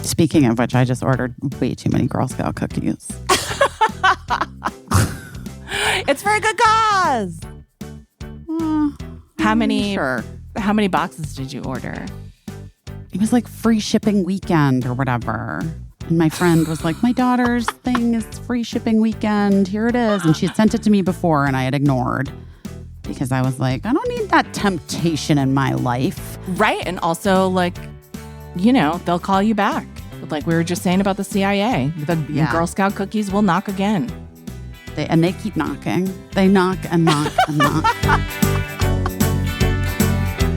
Speaking of which, I just ordered way too many Girl Scout cookies. It's for a good cause. How many boxes did you order? It was like free shipping weekend or whatever. And my friend was like, my daughter's thing is free shipping weekend. Here it is. And she had sent it to me before and I had ignored because I was like, I don't need that temptation in my life. Right. And also, like, you know, they'll call you back. Like we were just saying about the CIA. The Girl Scout cookies will knock again. They keep knocking. They knock and knock and knock.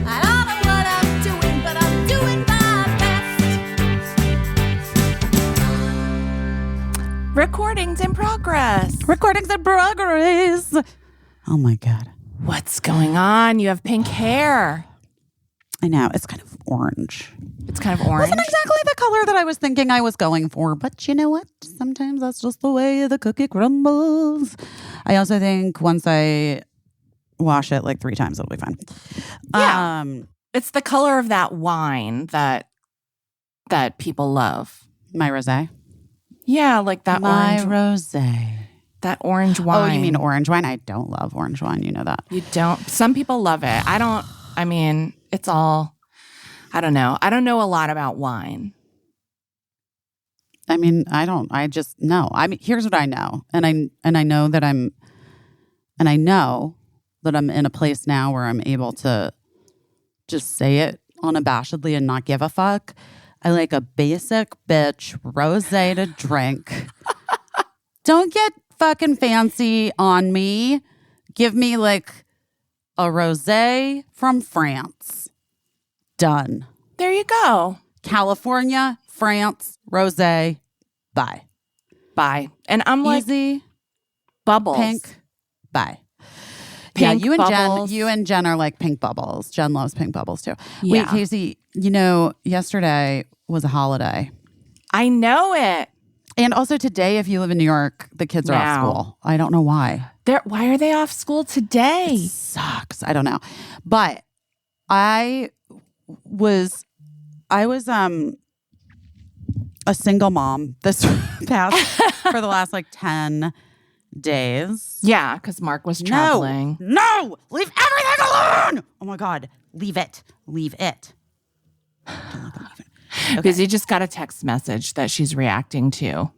I don't know what I'm doing, but I'm doing my best. Recordings in progress. Recordings in progress. Oh my God. What's going on? You have pink hair. I know. It's kind of orange. It's kind of orange. Wasn't exactly the color that I was thinking I was going for, but you know what? Sometimes that's just the way the cookie crumbles. I also think once I wash it like 3 times, it'll be fine. Yeah. It's the color of that wine that people love. My rosé? Yeah, like that My orange. rosé. That orange wine. Oh, you mean orange wine? I don't love orange wine. You know that. You don't? Some people love it. I mean, it's all, I don't know. I don't know a lot about wine. I mean, I just know. I mean, here's what I know. And I know that I'm in a place now where I'm able to just say it unabashedly and not give a fuck. I like a basic bitch rosé to drink. Don't get fucking fancy on me. Give me like a rosé from France. Done. There you go. California, France, rosé. Bye. Bye. And I'm like, easy. Bubbles. Pink. Bye. Pink you and bubbles. Jen are like pink bubbles. Jen loves pink bubbles too. Yeah. Wait, Caissie, you know, yesterday was a holiday. I know it. And also today, if you live in New York, the kids are off school. I don't know why. Why are they off school today? It sucks. I don't know. But I was a single mom this past for the last like 10 days. Yeah, because Mark was traveling. No, leave everything alone. Oh my God, leave it. Leave it. Don't let them leave it. Because he just got a text message that she's reacting to.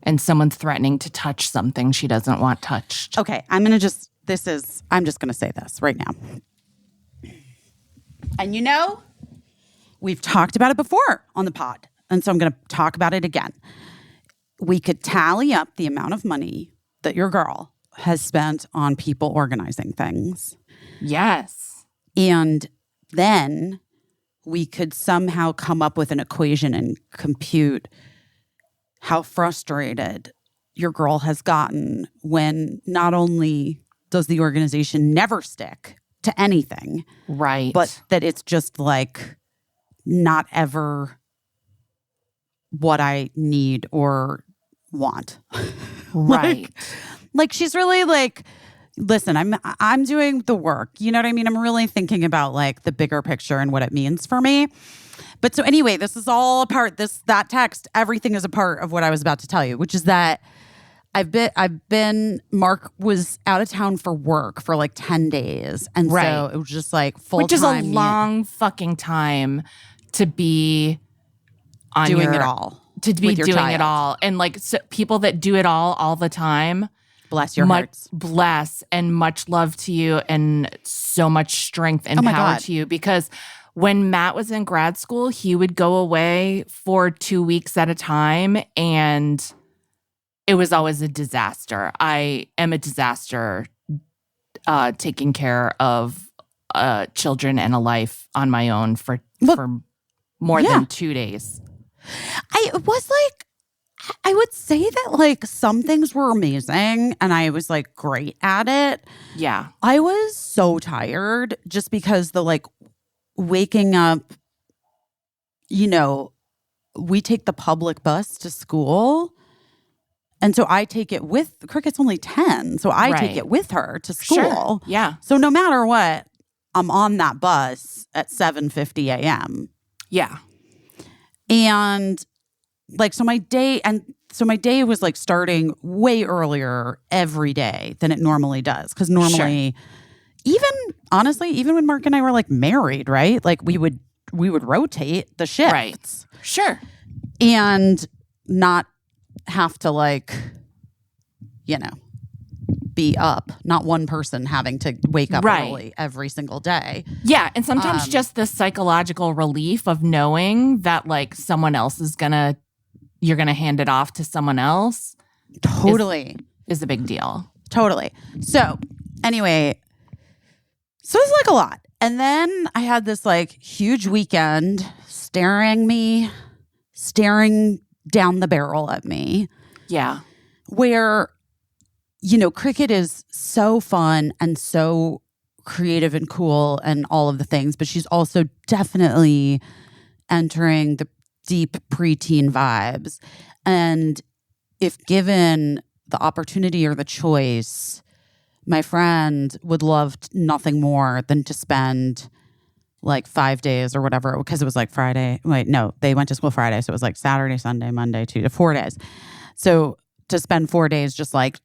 And someone's threatening to touch something she doesn't want touched. Okay, I'm just going to say this right now. And you know, we've talked about it before on the pod. And so I'm going to talk about it again. We could tally up the amount of money that your girl has spent on people organizing things. Yes. And then we could somehow come up with an equation and compute how frustrated your girl has gotten when not only does the organization never stick to anything, right, but that it's just like not ever what I need or want. right. Like she's really like, listen, I'm doing the work. You know what I mean? I'm really thinking about like the bigger picture and what it means for me. But so anyway, this is all a part, that text, everything is a part of what I was about to tell you, which is that Mark was out of town for work for like 10 days. And so it was just like full time. Which is a long fucking time to be on doing it all. To be doing it all. And like people that do it all the time. Bless your hearts. Bless and much love to you and so much strength and power to you. Because when Matt was in grad school, he would go away for 2 weeks at a time and it was always a disaster. I am a disaster taking care of children and a life on my own for more than 2 days. I would say that like some things were amazing and I was like great at it. Yeah. I was so tired just because the like waking up, you know, we take the public bus to school. And so I take it with, Cricket's only 10. So I take it with her to school. Sure. Yeah. So no matter what, I'm on that bus at 7:50 a.m. Yeah. And like, so my day was like starting way earlier every day than it normally does. Because normally, even when Mark and I were like married, right? Like we would rotate the shifts. Right. Sure. And not have to like, be up, not one person having to wake up early every single day. Yeah. And sometimes just the psychological relief of knowing that like someone else you're going to hand it off to someone else. Totally. Is a big deal. Totally. So anyway, so it's like a lot. And then I had this like huge weekend staring down the barrel at me. Yeah. Where, cricket is so fun and so creative and cool and all of the things, but she's also definitely entering the deep preteen vibes. And if given the opportunity or the choice, my friend would love nothing more than to spend like 5 days or whatever, because it was like Friday. Wait, no, they went to school Friday. So it was like Saturday, Sunday, Monday, Tuesday, 4 days. So to spend 4 days just like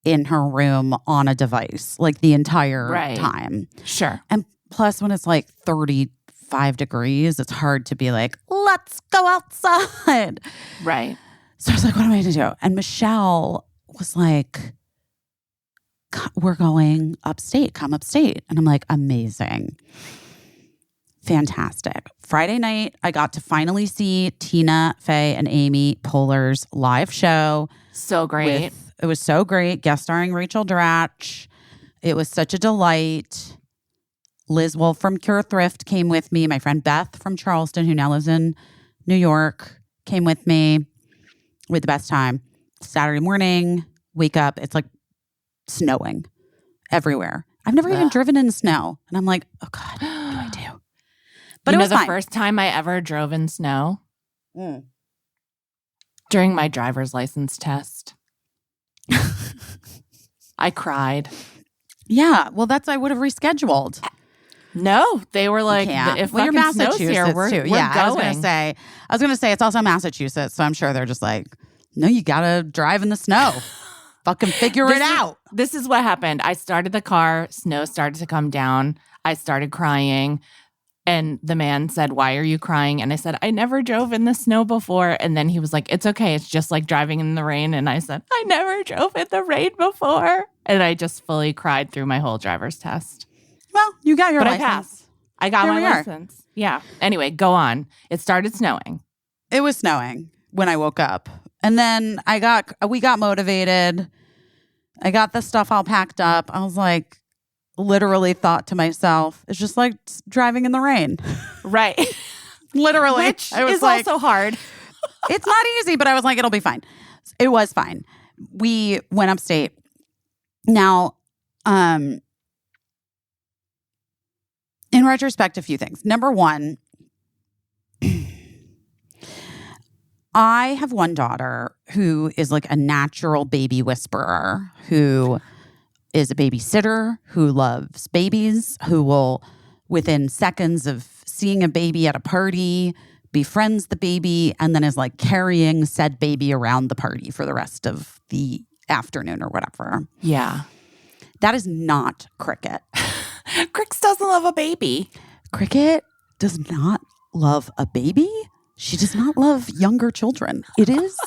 in her room on a device, like the entire time. Sure. And plus when it's like 35 degrees, it's hard to be like, let's go outside. Right. So I was like, what am I going to do? And Michelle was like, we're going upstate, come upstate. And I'm like, amazing. Fantastic. Friday night, I got to finally see Tina, Faye, and Amy Poehler's live show. So great. It was so great. Guest starring Rachel Dratch. It was such a delight. Liz Wolf from Cure Thrift came with me. My friend Beth from Charleston, who now lives in New York, came with me. We had the best time. Saturday morning, wake up. It's like snowing everywhere. I've never even driven in snow. And I'm like, oh God, what do I do? But it was the fine. First time I ever drove in snow during my driver's license test. I cried. Yeah. Well, I would have rescheduled. No, they were like, if you're fucking snow's Massachusetts here, we're too. going. I was gonna say it's also Massachusetts, so I'm sure they're just like, no, you gotta drive in the snow. Fucking figure it out. This is what happened. I started the car, snow started to come down. I started crying. And the man said, why are you crying? And I said, I never drove in the snow before. And then he was like, it's okay. It's just like driving in the rain. And I said, I never drove in the rain before. And I just fully cried through my whole driver's test. Well, you got your license. I passed. I got my license. Yeah. Anyway, go on. It started snowing. It was snowing when I woke up. And then we got motivated. I got the stuff all packed up. I was like, literally thought to myself, it's just like driving in the rain. Right. Literally. Which is like, also hard. It's not easy, but I was like, it'll be fine. It was fine. We went upstate. Now, in retrospect, a few things. Number one, I have one daughter who is like a natural baby whisperer, who is a babysitter, who loves babies, who will, within seconds of seeing a baby at a party, befriends the baby, and then is like carrying said baby around the party for the rest of the afternoon or whatever. Yeah. That is not Cricket. Crix doesn't love a baby. Cricket does not love a baby. She does not love younger children. It is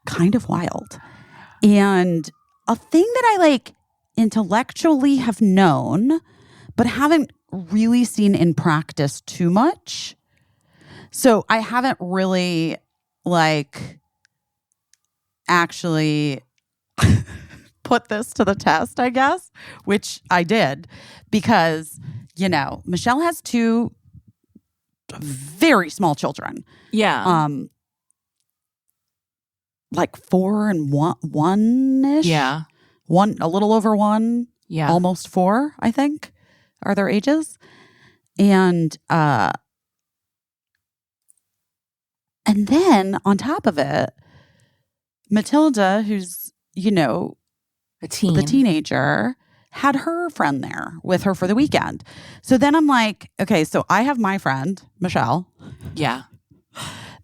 kind of wild. And a thing that I like intellectually have known, but haven't really seen in practice too much. So I haven't really like actually put this to the test, I guess, which I did because, Michelle has two very small children. Yeah. Like 4 and one-ish. Yeah. A little over 1. Yeah. Almost 4, I think, are their ages. And then on top of it, Matilda, who's, a teen. the teenager, had her friend there with her for the weekend. So then I'm like, okay, so I have my friend, Michelle, Yeah.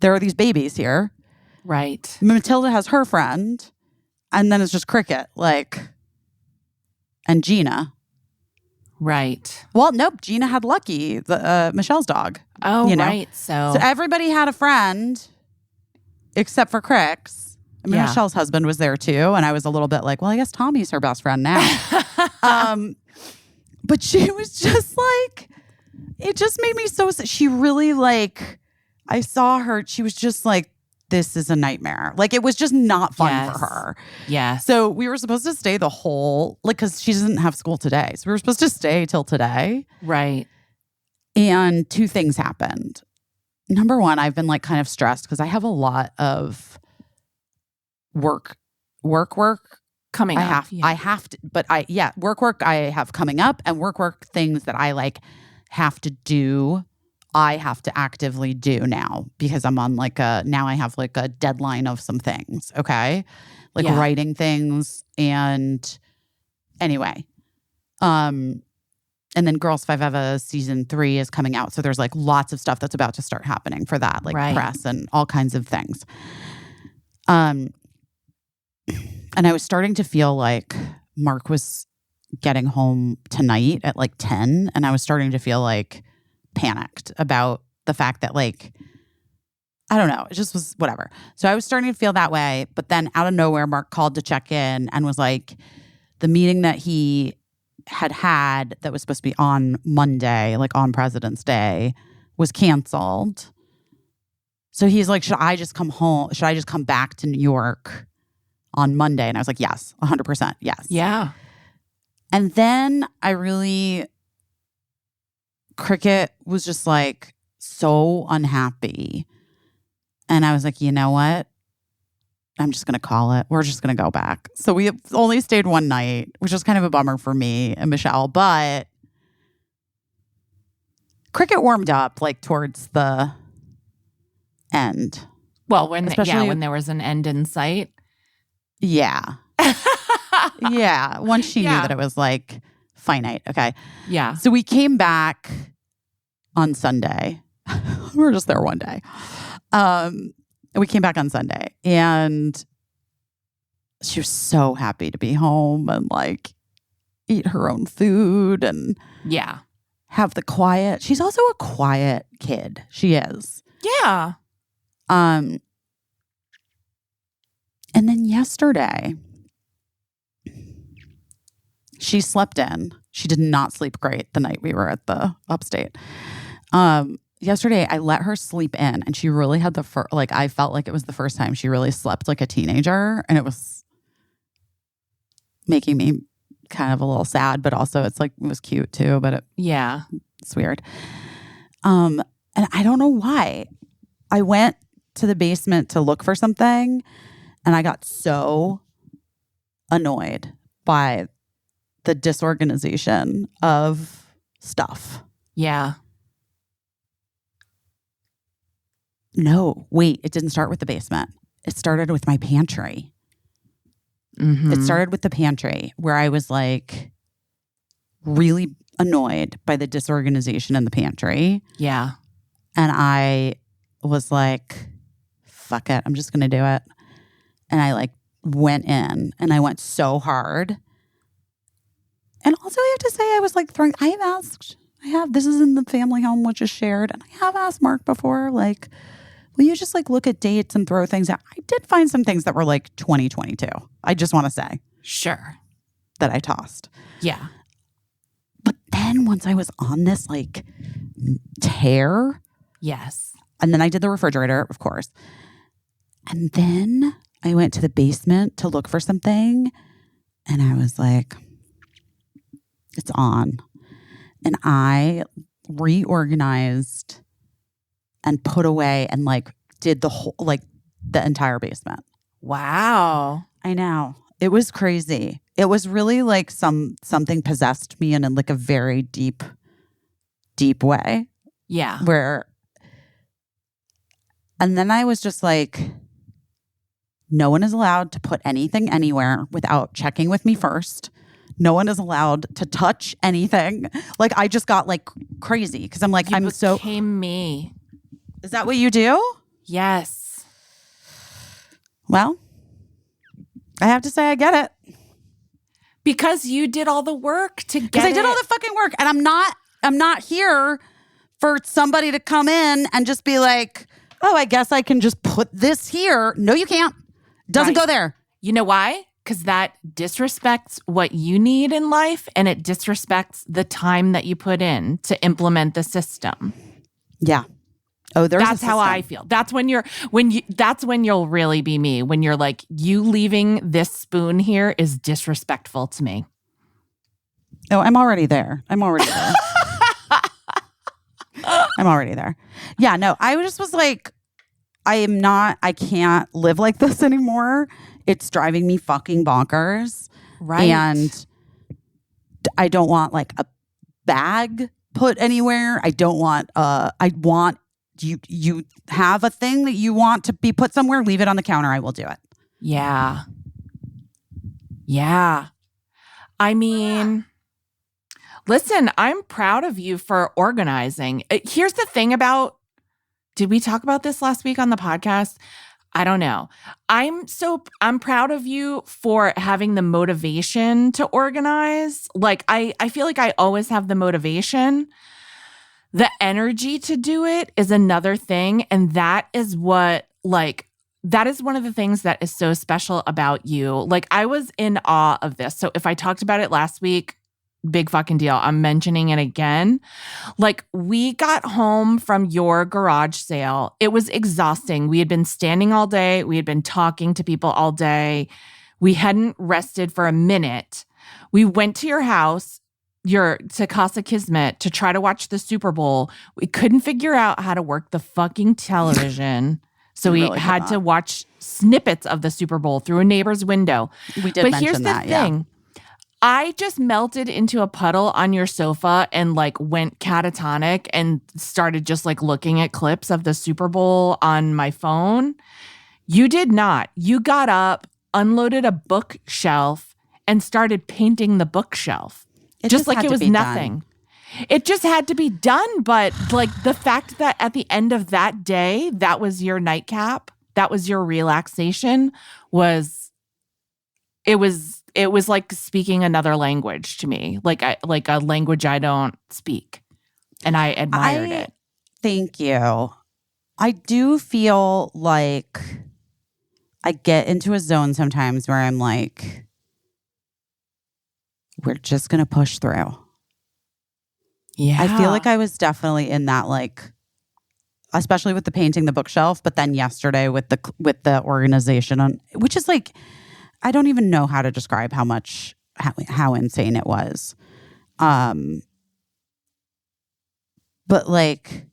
There are these babies here. Right. Matilda has her friend. And then it's just Cricket, and Gina. Right. Well, nope. Gina had Lucky, Michelle's dog. Oh, right. So everybody had a friend except for Crix. I mean, Michelle's husband was there too. And I was a little bit like, well, I guess Tommy's her best friend now. But she was just like, it just made me so sad. She really I saw her. She was just like, this is a nightmare. It was just not fun for her. Yeah. So we were supposed to stay the whole, because she doesn't have school today. So we were supposed to stay till today. Right. And two things happened. Number one, I've been kind of stressed because I have a lot of work coming up. I have to, but work I have coming up, and work things that I have to do. I have to actively do now because I'm on now I have a deadline of some things. Okay. Writing things. And anyway, and then Girls 5 Eva season 3 is coming out. So there's lots of stuff that's about to start happening for that, press and all kinds of things. And I was starting to feel like Mark was getting home tonight at 10. And I was starting to feel panicked about the fact that I don't know, it just was whatever. So I was starting to feel that way, but then out of nowhere Mark called to check in and was like, the meeting that he had that was supposed to be on Monday, on President's Day, was canceled. So he's like, should I just come home? Should I just come back to New York on Monday? And I was like, yes, 100%, yes. Yeah. And then Cricket was just so unhappy. And I was like, you know what? I'm just going to call it. We're just going to go back. So we only stayed one night, which was kind of a bummer for me and Michelle. But Cricket warmed up towards the end. Well, when there was an end in sight. Yeah. Yeah. Once she knew that it was finite. Okay. Yeah. So we came back on Sunday. We were just there one day. We came back on Sunday and she was so happy to be home and eat her own food and have the quiet. She's also a quiet kid. She is. Yeah. And then yesterday she slept in. She did not sleep great the night we were at the upstate. Yesterday, I let her sleep in, and she really had the first, I felt like it was the first time she really slept like a teenager, and it was making me kind of a little sad, but also it's it was cute too, but it's weird. And I don't know why. I went to the basement to look for something, and I got so annoyed by the disorganization of stuff. Yeah. No, wait, it didn't start with the basement. It started with my pantry. Mm-hmm. It started with the pantry where I was really annoyed by the disorganization in the pantry. Yeah. And I was like, fuck it, I'm just going to do it. And I went in and I went so hard. And also I have to say, I was this is in the family home, which is shared. And I have asked Mark before, will you just look at dates and throw things out? I did find some things that were 2022. I just want to say. Sure. That I tossed. Yeah. But then once I was on this tear. Yes. And then I did the refrigerator, of course. And then I went to the basement to look for something. And I was like, it's on. And I reorganized and put away and did the whole, the entire basement. Wow. I know. It was crazy. It was really something possessed me in a very deep, deep way. Yeah. And then I was just no one is allowed to put anything anywhere without checking with me first. No one is allowed to touch anything. I just got crazy because I'm you I'm so became me. Is that what you do? Yes. Well, I have to say I get it. Because you did all the work to get it. Because I did all the fucking work, and I'm not here for somebody to come in and just be like, oh, I guess I can just put this here. No, you can't. Doesn't go there. You know why? Because that disrespects what you need in life, and it disrespects the time that you put in to implement the system. Yeah. Oh, that's how I feel. That's when you'll really be me. When you're like, you leaving this spoon here is disrespectful to me. Oh, I'm already there. I'm already there. Yeah, no, I just was like, I can't live like this anymore. It's driving me fucking bonkers. Right. And I don't want like a bag put anywhere. I want you have a thing that you want to be put somewhere, leave it on the counter. I will do it. Yeah. Yeah. I mean, listen, I'm proud of you for organizing. Here's the thing about, did we talk about this last week on the podcast? I don't know. I'm proud of you for having the motivation to organize. Like, I feel like I always have the motivation. The energy to do it is another thing. And that is one of the things that is so special about you. Like, I was in awe of this. So if I talked about it last week, big fucking deal. I'm mentioning it again. Like, we got home from your garage sale. It was exhausting. We had been standing all day. We had been talking to people all day. We hadn't rested for a minute. We went to your house, to Casa Kismet, to try to watch the Super Bowl. We couldn't figure out how to work the fucking television. So we really had to watch snippets of the Super Bowl through a neighbor's window. We did mention that, here's the thing. I just melted into a puddle on your sofa and like went catatonic and started just like looking at clips of the Super Bowl on my phone. You did not. You got up, unloaded a bookshelf, and started painting the bookshelf. Just like it was nothing. It just had to be done. But like the fact that at the end of that day, that was your nightcap, that was your relaxation, it was like speaking another language to me, like a language I don't speak. And I admired it. Thank you. I do feel like I get into a zone sometimes where I'm like, we're just going to push through. Yeah. I feel like I was definitely in that, like, especially with the painting the bookshelf, but then yesterday with the organization which is like, I don't even know how to describe how insane it was. But like,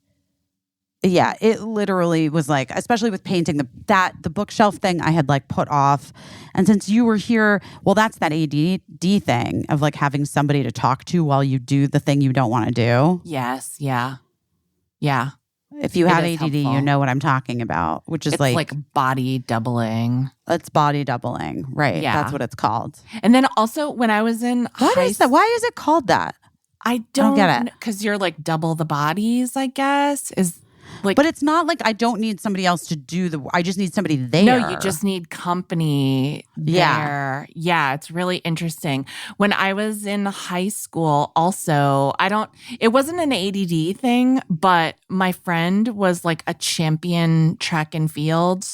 yeah, it literally was like, especially with painting the bookshelf thing I had like put off. And since you were here, well, that's that ADHD thing of like having somebody to talk to while you do the thing you don't want to do. Yes. Yeah. Yeah. If you have ADD, helpful. You know what I'm talking about, which is it's like body doubling. It's body doubling. Right. Yeah. That's what it's called. And then also when I was in Why is it called that? I don't get it. Because you're like double the bodies, I guess. Like, but it's not like I don't need somebody else to do I just need somebody there. No, you just need company there. Yeah, it's really interesting. When I was in high school, also, it wasn't an ADD thing, but my friend was like a champion track and field,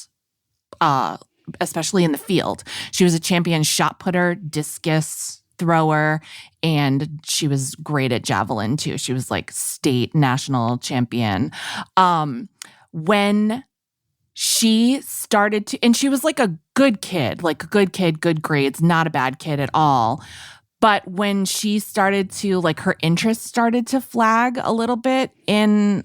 especially in the field. She was a champion shot putter, discus thrower, and she was great at javelin too. She was like state national champion. When she started to, and she was like a good kid, good grades, not a bad kid at all. But when she started to, like, her interest started to flag a little bit in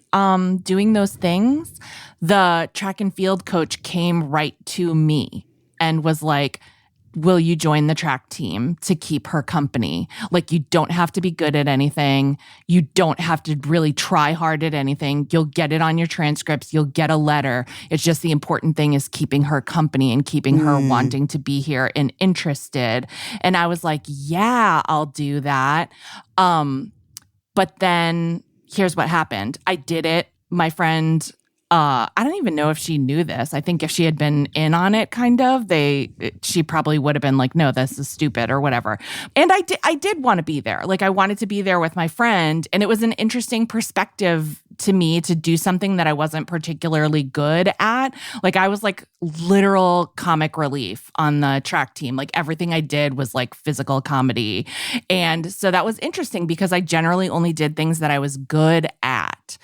doing those things, the track and field coach came right to me and was like, will you join the track team to keep her company? Like, you don't have to be good at anything. You don't have to really try hard at anything. You'll get it on your transcripts. You'll get a letter. It's just the important thing is keeping her company and keeping her wanting to be here and interested. And I was like, yeah, I'll do that. But then here's what happened. I did it. My friend I don't even know if she knew this. I think if she had been in on it, she probably would have been like, no, this is stupid or whatever. And I did want to be there. Like, I wanted to be there with my friend. And it was an interesting perspective to me to do something that I wasn't particularly good at. Like, I was like literal comic relief on the track team. Like, everything I did was like physical comedy. And so that was interesting because I generally only did things that I was good at.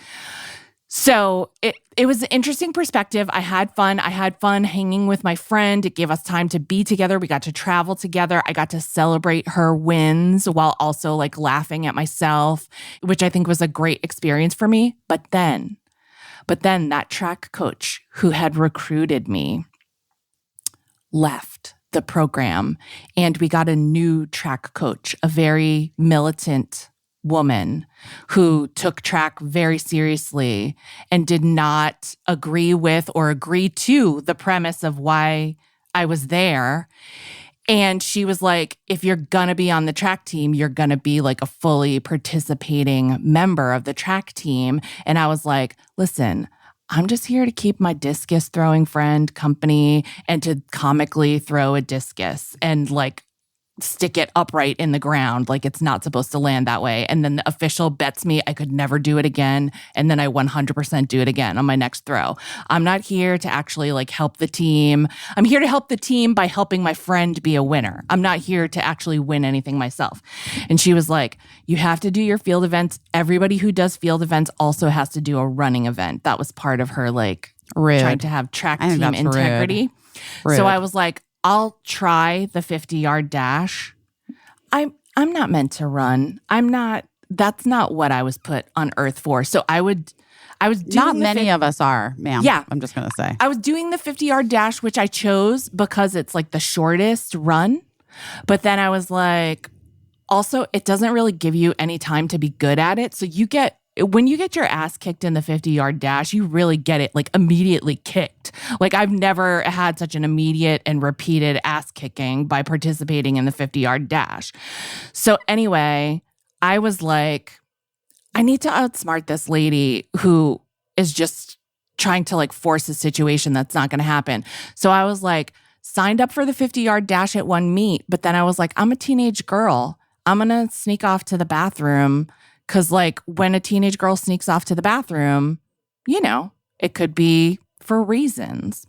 So it was an interesting perspective. I had fun. I had fun hanging with my friend. It gave us time to be together. We got to travel together. I got to celebrate her wins while also like laughing at myself, which I think was a great experience for me. But then that track coach who had recruited me left the program, and we got a new track coach, a very militant woman who took track very seriously and did not agree with or agree to the premise of why I was there. And she was like, if you're going to be on the track team, you're going to be like a fully participating member of the track team. And I was like, listen, I'm just here to keep my discus throwing friend company and to comically throw a discus and like stick it upright in the ground like it's not supposed to land that way. And then the official bets me I could never do it again. And then I 100% do it again on my next throw. I'm not here to actually like help the team. I'm here to help the team by helping my friend be a winner. I'm not here to actually win anything myself. And she was like, you have to do your field events. Everybody who does field events also has to do a running event. That was part of her like trying to have track team integrity. Rude. So I was like, I'll try the 50-yard dash. I'm not meant to run. That's not what I was put on earth for. So I was doing not many of us are, ma'am. Yeah. I'm just going to say. I was doing the 50-yard dash, which I chose because it's like the shortest run. But then I was like, also, it doesn't really give you any time to be good at it. So when you get your ass kicked in the 50-yard dash, you really get it like immediately kicked. Like, I've never had such an immediate and repeated ass kicking by participating in the 50-yard dash. So anyway, I was like, I need to outsmart this lady who is just trying to like force a situation that's not going to happen. So I was like, signed up for the 50-yard dash at one meet, but then I was like, I'm a teenage girl. I'm going to sneak off to the bathroom. Because, like, when a teenage girl sneaks off to the bathroom, you know, it could be for reasons.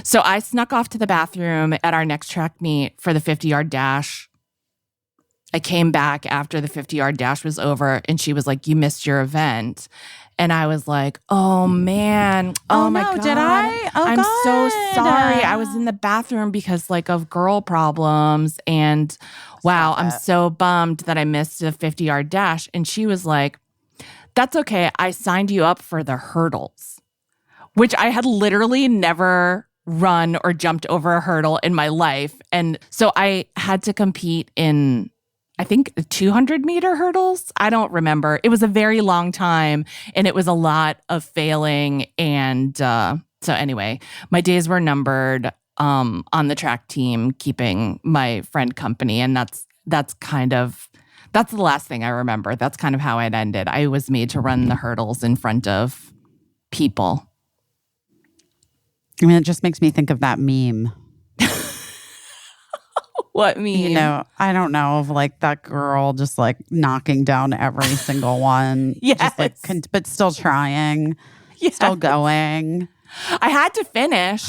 So I snuck off to the bathroom at our next track meet for the 50-yard dash. I came back after the 50-yard dash was over, and she was like, you missed your event. And I was like, oh, man. Oh my God. Did I? Oh, I'm God. so sorry. I was in the bathroom because like of girl problems. And wow, I'm so bummed that I missed a 50-yard dash. And she was like, that's okay. I signed you up for the hurdles, which I had literally never run or jumped over a hurdle in my life. And so I had to compete in, I think, 200-meter hurdles. I don't remember. It was a very long time, and it was a lot of failing. And so anyway, my days were numbered on the track team, keeping my friend company. And that's the last thing I remember. That's kind of how it ended. I was made to run the hurdles in front of people. I mean, it just makes me think of that meme. What meme? You know, I don't know, of like that girl just like knocking down every single one. Yes. Just like, but still trying, still going. I had to finish.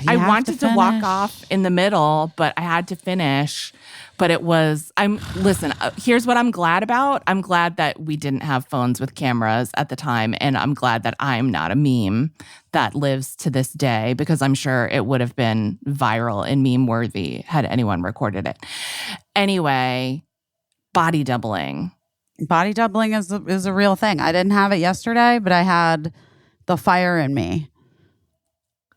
I wanted to walk off in the middle, but I had to finish. But it was, listen, here's what I'm glad about. I'm glad that we didn't have phones with cameras at the time. And I'm glad that I'm not a meme that lives to this day, because I'm sure it would have been viral and meme worthy had anyone recorded it. Anyway, body doubling. Body doubling is a real thing. I didn't have it yesterday, but I had the fire in me.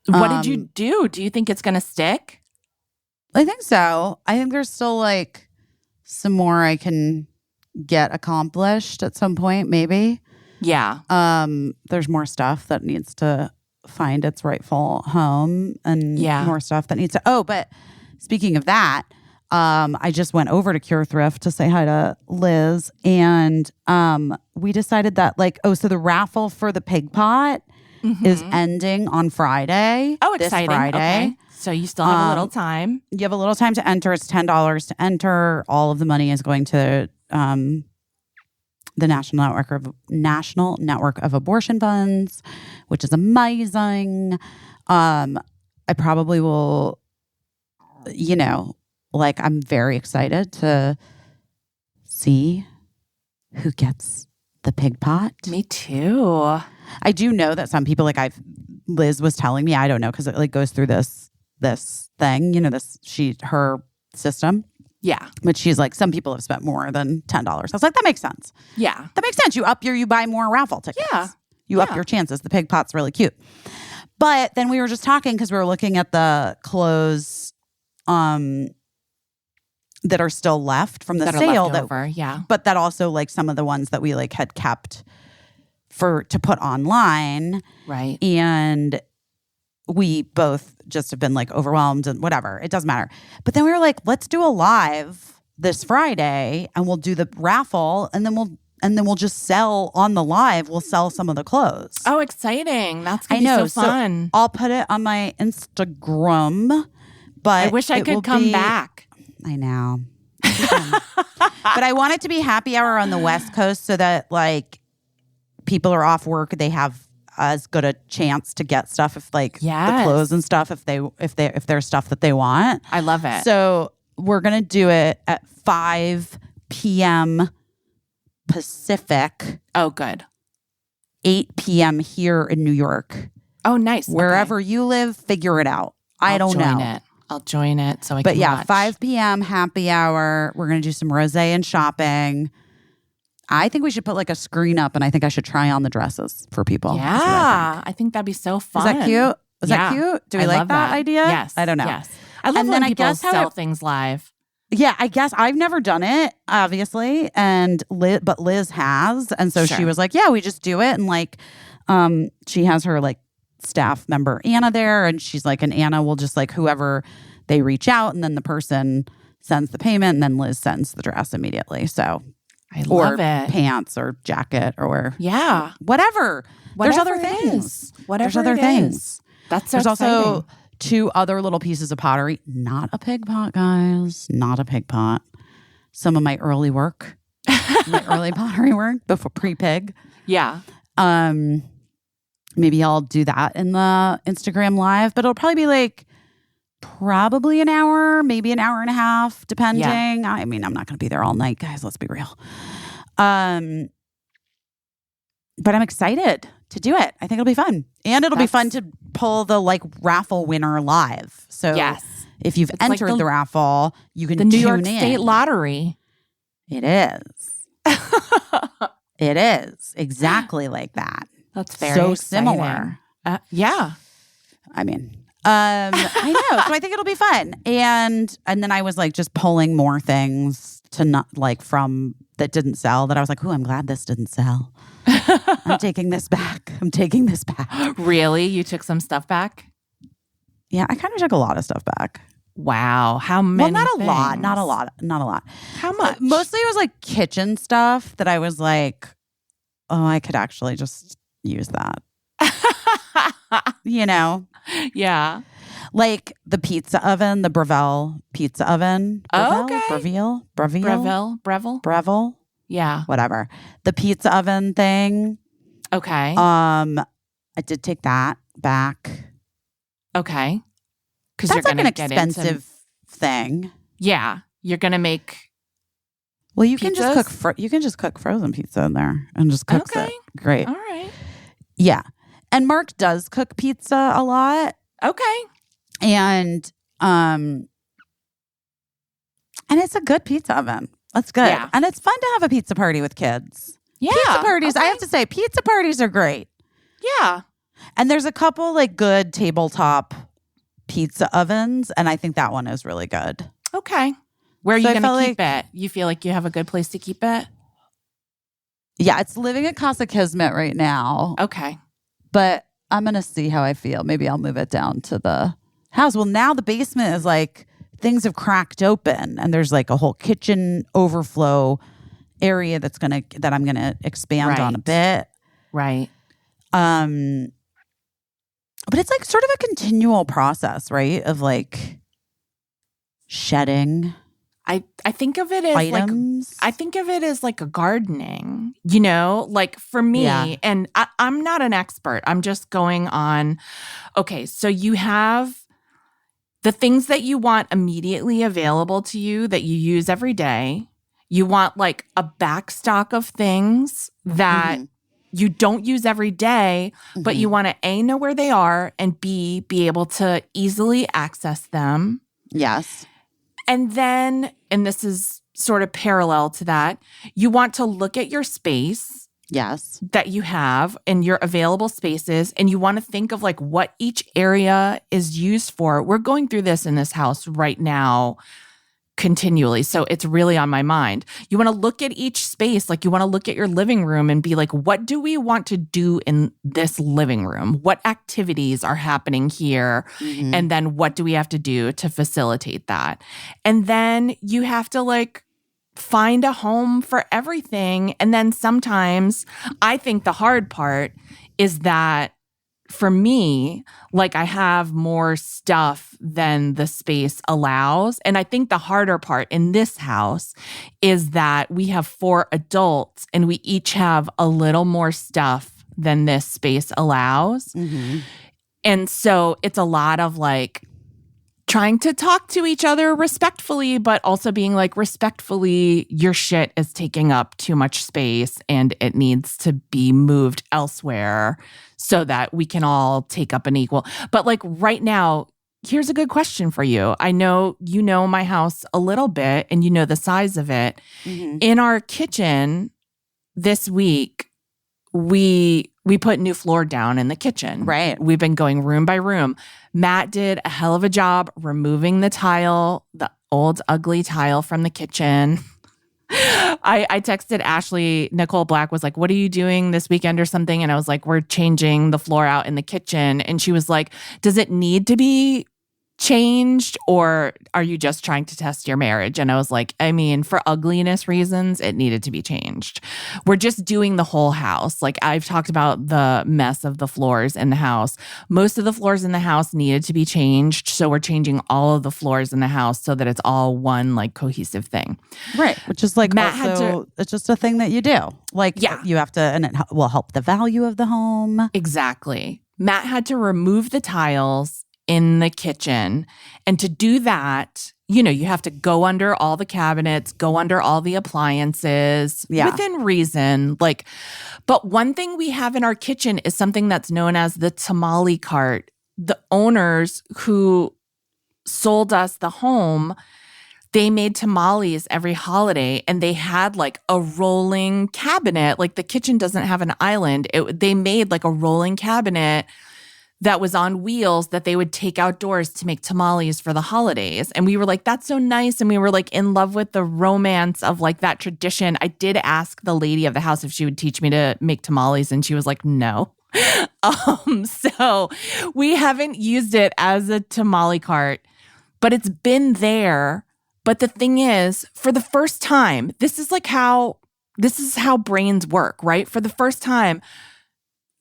What did you do? Do you think it's going to stick? I think so. I think there's still like some more I can get accomplished at some point, maybe. Yeah. There's more stuff that needs to find its rightful home, and more stuff that needs to. Oh, but speaking of that, I just went over to Cure Thrift to say hi to Liz, and we decided that so the raffle for the pig pot is ending on Friday. Oh, this exciting. Friday. Okay. So you still have a little time. You have a little time to enter. It's $10 to enter. All of the money is going to the National Network of Abortion Funds, which is amazing. I probably will, I'm very excited to see who gets the pig pot. Me too. I do know that some people, Liz was telling me, I don't know, because it goes through this thing, her system. Yeah. But she's like, some people have spent more than $10. I was like, that makes sense. Yeah. That makes sense. You buy more raffle tickets. Yeah. You up your chances. The pig pot's really cute. But then we were just talking because we were looking at the clothes that are still left from the that sale. Are left over, yeah. But that also some of the ones that we had kept to put online. Right. And we both just have been overwhelmed and whatever. It doesn't matter. But then we were like, let's do a live this Friday and we'll do the raffle and then we'll just sell on the live. We'll sell some of the clothes. Oh, exciting. That's going to be so fun. So I'll put it on my Instagram. But I wish I could come back. I know. But I want it to be happy hour on the West Coast so that people are off work. They have as good a chance to get stuff if the clothes and stuff if there's stuff that they want. I love it. So we're gonna do it at 5 p.m. Pacific. Oh, good. 8 p.m. here in New York. Oh, nice. Wherever you live, figure it out. I don't know. I'll join it so I but can yeah, watch. 5 p.m. happy hour. We're going to do some rosé and shopping. I think we should put a screen up and I think I should try on the dresses for people. Yeah. I think that'd be so fun. Is that cute? Is that cute? Do we like that idea? Yes. I don't know. Yes. I love when people sell things live. Yeah, I guess I've never done it, obviously. But Liz has. And so she was like, yeah, we just do it. And she has her staff member Anna there, and she's and Anna will just whoever they reach out, and then the person sends the payment, and then Liz sends the dress immediately. So I love it. Pants or jacket or whatever. There's other things. Whatever. There's other things. That's so There's exciting. also 2 other little pieces of pottery. Not a pig pot, guys. Not a pig pot. Some of my early work, my early pottery work before pre-pig. Yeah. Maybe I'll do that in the Instagram live, but it'll probably be probably an hour, maybe an hour and a half, depending. Yeah. I mean, I'm not going to be there all night, guys. Let's be real. But I'm excited to do it. I think it'll be fun. And it'll be fun to pull the raffle winner live. So if you've entered the raffle, you can the New tune York in. State Lottery. It is. It is exactly like that. That's very similar. Yeah. I mean, I know. So I think it'll be fun. And then I was just pulling more things to not from that didn't sell that I was like, I'm glad this didn't sell. I'm taking this back. Really? You took some stuff back? Yeah, I kind of took a lot of stuff back. Wow. How many? Well, things? Not a lot. How much? Mostly it was kitchen stuff that I was like, oh, I could actually just use that. Yeah. The pizza oven, the Breville pizza oven. Breville. Yeah. Whatever. The pizza oven thing. Okay. I did take that back. Okay. Because that's an expensive thing. Yeah. You're gonna make. Well, you can just cook. You can just cook frozen pizza in there and just cook it. Great. All right. Yeah, and Mark does cook pizza a lot. Okay. And it's a good pizza oven. That's good. Yeah. And it's fun to have a pizza party with kids. Yeah. Pizza parties. I have to say, pizza parties are great. Yeah. And there's a couple good tabletop pizza ovens, and I think that one is really good. Okay. Where are you going to keep it? You feel like you have a good place to keep it? Yeah, it's living at Casa Kismet right now. Okay. But I'm going to see how I feel. Maybe I'll move it down to the house. Well, now the basement is things have cracked open, and there's a whole kitchen overflow area that I'm going to expand on a bit. Right. But it's like sort of a continual process, right? Of like shedding I think of it as items. I think of it as like a gardening, you know, like for me, Yeah. and I'm not an expert. I'm just going on. Okay, so you have the things that you want immediately available to you that you use every day. You want like a back stock of things that you don't use every day, but you want to A, know where they are, and B, be able to easily access them. Yes. And then, and this is sort of parallel to that, you want to look at your space Yes. that you have and your available spaces, and you want to think of like what each area is used for. We're going through this in this house right now continually. So it's really on my mind. You want to look at each space, like you want to look at your living room and be like, what do we want to do in this living room? What activities are happening here? And then what do we have to do to facilitate that? And then you have to like find a home for everything. And then sometimes I think the hard part is that for me, like I have more stuff than the space allows. And I think the harder part in this house is that we have 4 adults and we each have a little more stuff than this space allows. And so it's a lot of like trying to talk to each other respectfully, but also being like, respectfully, your shit is taking up too much space and it needs to be moved elsewhere so that we can all take up an equal. But like right now, here's a good question for you. I know you know my house a little bit and you know the size of it. In our kitchen this week, we put new floor down in the kitchen. Right. We've been going room by room. Matt did a hell of a job removing the tile, the old ugly tile from the kitchen. I texted Ashley, Nicole Black was like, what are you doing this weekend or something? And I was like, we're changing the floor out in the kitchen. And she was like, does it need to be changed or are you just trying to test your marriage? And I was like, I mean, for ugliness reasons, it needed to be changed. We're just doing the whole house. Like I've talked about the mess of the floors in the house. Most of the floors in the house needed to be changed. So we're changing all of the floors in the house so that it's all one like cohesive thing. Right. Which is like Matt also, it's just a thing that you do. Like you have to, and it will help the value of the home. Exactly. Matt had to remove the tiles in the kitchen. And to do that, you know, you have to go under all the cabinets, go under all the appliances within reason. Like, but one thing we have in our kitchen is something that's known as the tamale cart. The owners who sold us the home, they made tamales every holiday and they had like a rolling cabinet. Like the kitchen doesn't have an island. They made like a rolling cabinet that was on wheels that they would take outdoors to make tamales for the holidays. And we were like, that's so nice. And we were like in love with the romance of like that tradition. I did ask the lady of the house if she would teach me to make tamales. And she was like, no. So we haven't used it as a tamale cart, but it's been there. But the thing is, for the first time, this is how brains work, right? For the first time,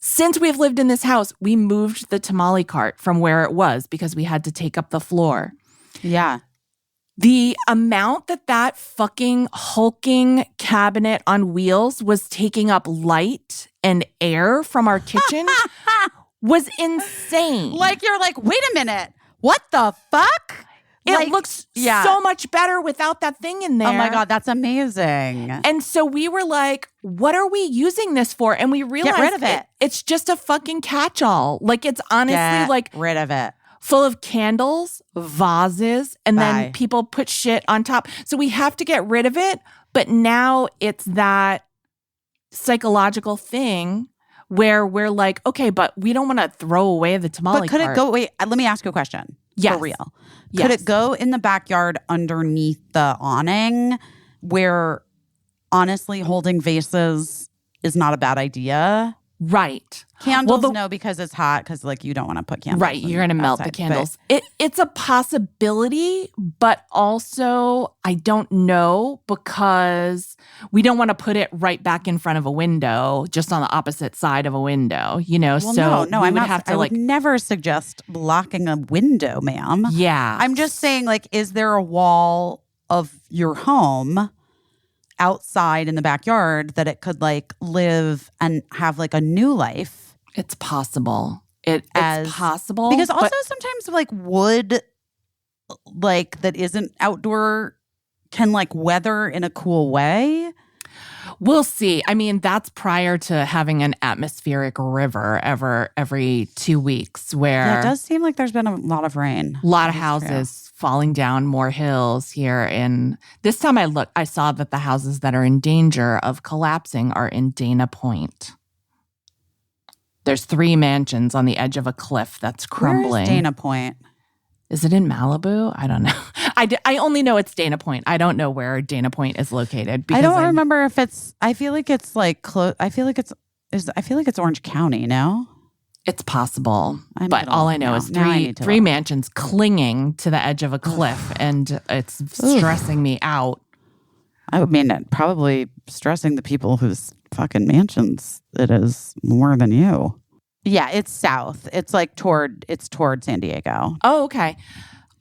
since we've lived in this house, we moved the tamale cart from where it was because we had to take up the floor. Yeah. The amount that fucking hulking cabinet on wheels was taking up light and air from our kitchen was insane. Like you're like, wait a minute. What the fuck? It looks so much better without that thing in there. Oh my God, that's amazing. And so we were like, what are we using this for? And we realized get rid of it. It's just a fucking catch-all. Like it's honestly Get rid of it. Full of candles, vases, and then people put shit on top. So we have to get rid of it. But now it's that psychological thing where we're like, okay, but we don't want to throw away the tamale But could cart. it go, wait, let me ask you a question. Yes. For real. Could it go in the backyard underneath the awning where honestly holding vases is not a bad idea? Right. Candles, no, because it's hot, because like you don't want to put candles. Right. You're going to melt the outside, candles. It's a possibility, but also I don't know because we don't want to put it right back in front of a window, just on the opposite side of a window, you know? Well, so no, we I'm would not. have to I would never suggest blocking a window, ma'am. Yeah. I'm just saying, like, is there a wall of your home outside in the backyard that it could like live and have like a new life? It's possible. It's possible. Because also sometimes like wood like that isn't outdoor can like weather in a cool way. We'll see. I mean, that's prior to having an atmospheric river every 2 weeks where Yeah, it does seem like there's been a lot of rain. a lot of houses falling down more hills here. And this time I saw that the houses that are in danger of collapsing are in Dana Point. There's 3 mansions on the edge of a cliff that's crumbling. Where is Dana Point? Is it in Malibu? I don't know. I only know it's Dana Point. I don't know where Dana Point is located. I don't remember if it's. I feel like it's like close. I feel like it's Orange County. No, it's possible. I'm but all I know is three look. mansions clinging to the edge of a cliff, and it's stressing me out. I mean, probably stressing the people whose fucking mansions it is more than you. Yeah, it's south. It's like toward San Diego. Oh, okay.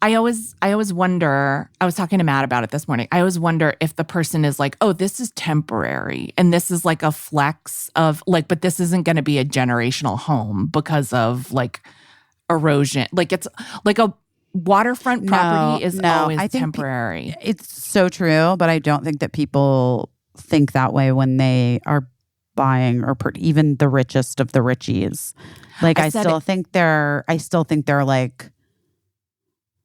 I always wonder, I was talking to Matt about it this morning. I always wonder if the person is like, oh, this is temporary. And this is like a flex of like, but this isn't going to be a generational home because of like erosion. Like it's like a waterfront property is always temporary. It's so true, but I don't think that people think that way when they are buying or even the richest of the richies. Like I still think they're like,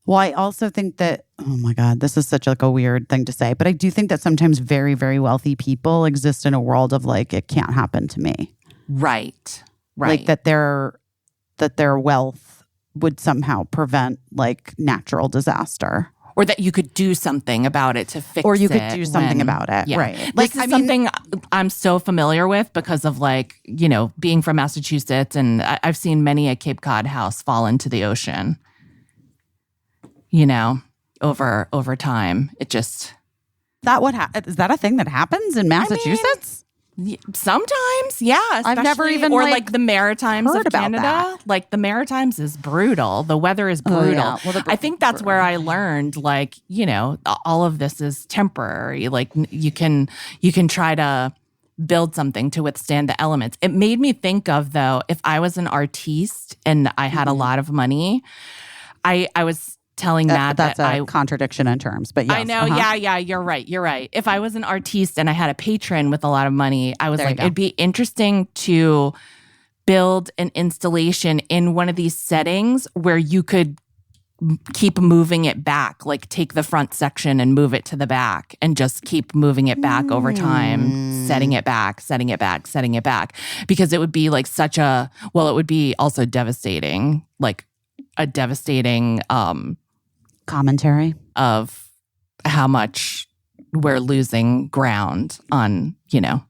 well, I also think that, oh my God, this is such like a weird thing to say, but I do think that sometimes very, very wealthy people exist in a world of like, it can't happen to me. Right. Like that their wealth would somehow prevent like natural disaster. Or that you could do something about it to fix it. Or you could do something about it, right? Like something I'm so familiar with because of like, you know, being from Massachusetts, and I've seen many a Cape Cod house fall into the ocean. You know, over time, it just is that a thing that happens in Massachusetts? Sometimes, yeah. I've never even like the Maritimes of Canada. That. Like the Maritimes is brutal. The weather is brutal. Yeah. Well, I think that's where I learned, like, you know, all of this is temporary. Like you can try to build something to withstand the elements. It made me think of, though, if I was an artiste and I had a lot of money, I was telling Matt that's that a contradiction in terms, but yes. I know. Yeah. You're right. If I was an artiste and I had a patron with a lot of money, I was like, it'd be interesting to build an installation in one of these settings where you could keep moving it back, like take the front section and move it to the back and just keep moving it back over time, setting it back, because it would be like it would be also devastating, like a devastating commentary of how much we're losing ground on, you know,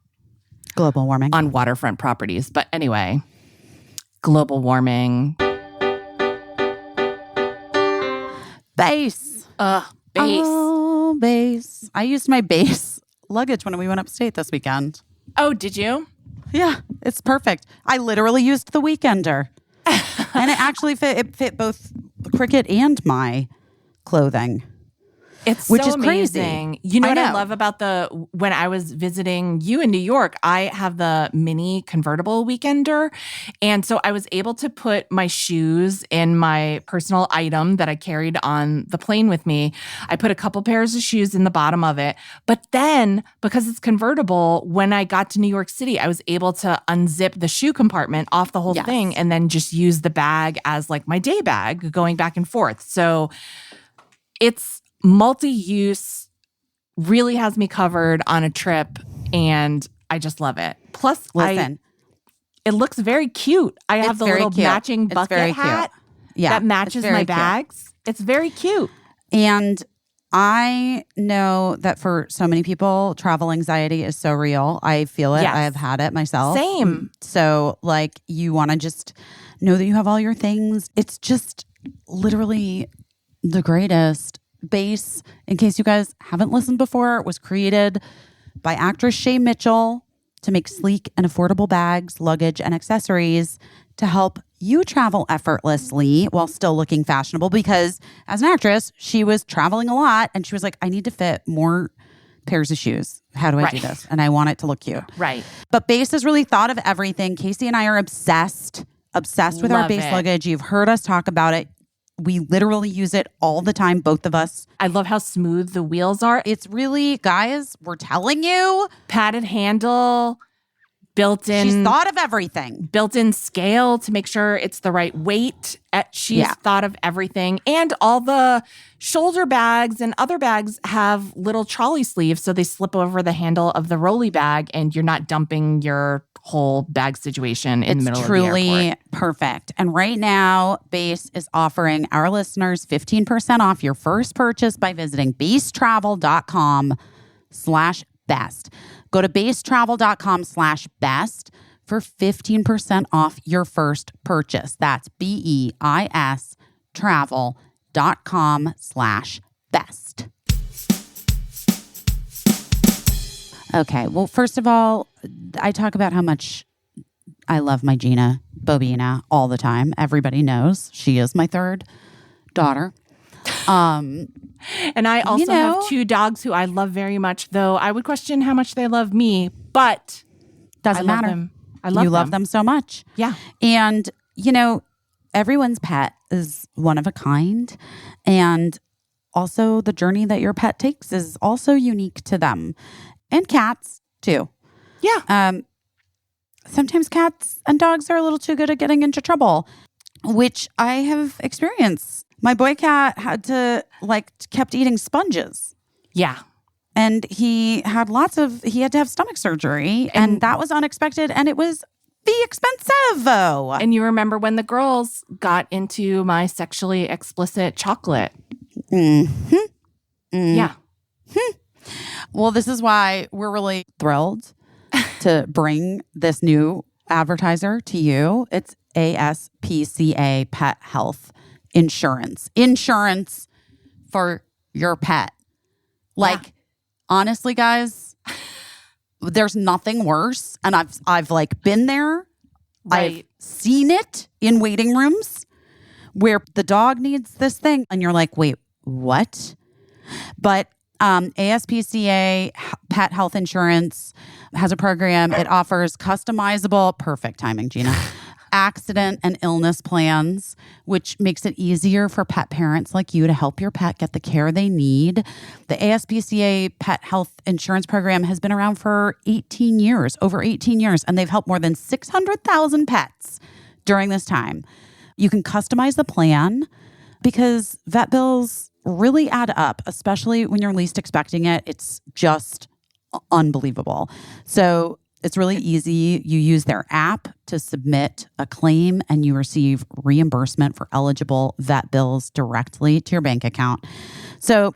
global warming on waterfront properties. But anyway, global warming. Base. Oh, base. I used my base luggage when we went upstate this weekend. Oh, did you? Yeah, it's perfect. I literally used the weekender. And it actually fit both Cricket and my clothing. It's which so is amazing. Crazy. You know what I love about when I was visiting you in New York, I have the mini convertible weekender. And so I was able to put my shoes in my personal item that I carried on the plane with me. I put a couple pairs of shoes in the bottom of it. But then because it's convertible, when I got to New York City, I was able to unzip the shoe compartment off the whole thing and then just use the bag as like my day bag going back and forth. So it's multi-use, really has me covered on a trip, and I just love it. Plus, it looks very cute. I have the little matching bucket hat that matches my bags. It's very cute. And I know that for so many people, travel anxiety is so real. I feel it. Yes. I have had it myself. Same. So like you want to just know that you have all your things. It's just literally the greatest. Base, in case you guys haven't listened before, was created by actress Shay Mitchell to make sleek and affordable bags, luggage, and accessories to help you travel effortlessly while still looking fashionable. Because as an actress, she was traveling a lot and she was like, I need to fit more pairs of shoes. How do I do this? And I want it to look cute. Right. But Base has really thought of everything. Caissie and I are obsessed with our Love Base it. luggage. You've heard us talk about it. We literally use it all the time, both of us. I love how smooth the wheels are. It's really, guys, we're telling you. Padded handle, built-in. She's thought of everything. Built-in scale to make sure it's the right weight. She's thought of everything. And all the shoulder bags and other bags have little trolley sleeves, so they slip over the handle of the rolly bag and you're not dumping your whole bag situation in the middle of the airport. It's truly perfect. And right now, Base is offering our listeners 15% off your first purchase by visiting basetravel.com/best. Go to basetravel.com/best for 15% off your first purchase. That's BEIS travel.com/best. Okay, well, first of all, I talk about how much I love my Gina Bobina all the time. Everybody knows she is my third daughter. And I also have two dogs who I love very much, though I would question how much they love me, but doesn't matter. Them. I love them. You love them so much. Yeah. And, you know, everyone's pet is one of a kind. And also the journey that your pet takes is also unique to them. And cats, too. Yeah. Sometimes cats and dogs are a little too good at getting into trouble, which I have experienced. My boy cat kept eating sponges. Yeah. And he had to have stomach surgery. And that was unexpected. And it was expensive. And you remember when the girls got into my sexually explicit chocolate. Mm-hmm. Yeah. Well, this is why we're really thrilled to bring this new advertiser to you. It's ASPCA Pet Health Insurance. Insurance for your pet. Honestly, guys, there's nothing worse. And I've been there. Right. I've seen it in waiting rooms where the dog needs this thing. And you're like, wait, what? But ASPCA Pet Health Insurance has a program. It offers customizable, perfect timing, Gina, accident and illness plans, which makes it easier for pet parents like you to help your pet get the care they need. The ASPCA Pet Health Insurance Program has been around for over 18 years, and they've helped more than 600,000 pets during this time. You can customize the plan because vet bills really add up, especially when you're least expecting it. It's just unbelievable. So it's really easy. You use their app to submit a claim and you receive reimbursement for eligible vet bills directly to your bank account. So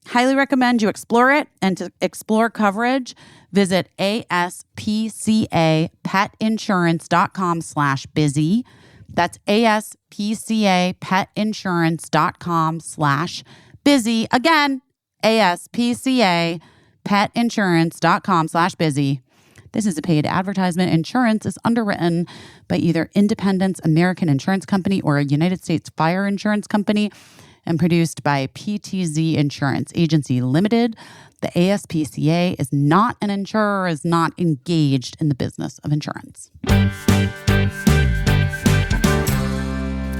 highly recommend you explore it. And to explore coverage, visit aspcapetinsurance.com/busy. That's aspcapetinsurance.com/busy. Again, aspcapetinsurance.com/busy. This is a paid advertisement. Insurance is underwritten by either Independence American Insurance Company or a United States Fire Insurance Company and produced by PTZ Insurance Agency Limited. The ASPCA is not an insurer, is not engaged in the business of insurance.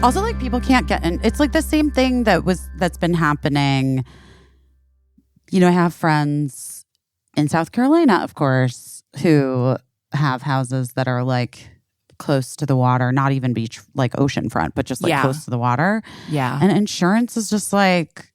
Also, people can't get in. It's the same thing that's been happening. You know, I have friends in South Carolina, of course, who have houses that are close to the water, not even beach, oceanfront, but just close to the water. Yeah. And insurance is just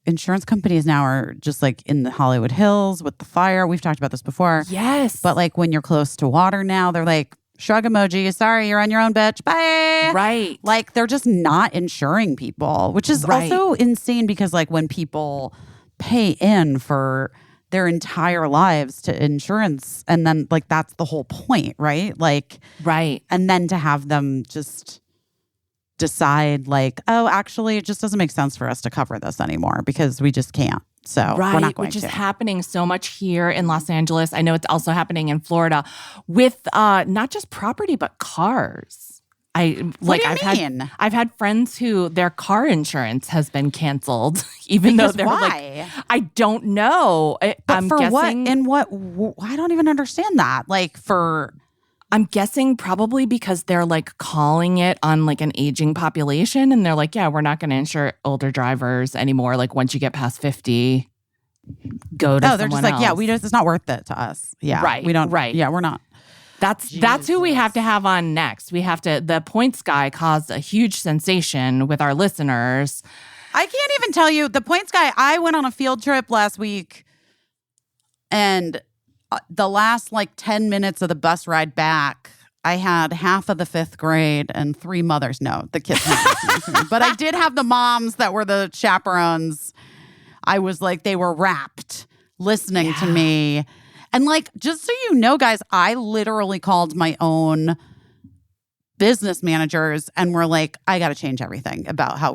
insurance companies now are just in the Hollywood Hills with the fire. We've talked about this before. Yes. But when you're close to water now, they're shrug emoji. Sorry, you're on your own, bitch. Bye. Right. They're just not insuring people, which is also insane because when people pay in for their entire lives to insurance. And then like, that's the whole point, right? Like, right. And then to have them just decide like, oh, actually, it just doesn't make sense for us to cover this anymore because we just can't. So we're not going which is to. happening so much here in Los Angeles. I know it's also happening in Florida with not just property, but cars. What do you mean? I've had friends who their car insurance has been canceled, even though they're why? like, I don't know. I'm for guessing, what? I don't even understand that. Like I'm guessing probably because they're like calling it on like an aging population, and they're like, yeah, we're not going to insure older drivers anymore. Like once you get past 50, go to. Oh, they're just like, else. yeah, it's not worth it to us. Yeah, right. We don't. Right. Yeah, we're not. That's who we have to have on next. We have to. The points guy caused a huge sensation with our listeners. I can't even tell you the points guy. I went on a field trip last week, and the last like 10 minutes of the bus ride back, I had half of the 5th grade and 3 mothers. No, the kids weren't listening to me. But I did have the moms that were the chaperones. I was like, they were rapt listening to me. And like, just so you know, guys, I literally called my own business managers and we're like, I got to change everything about how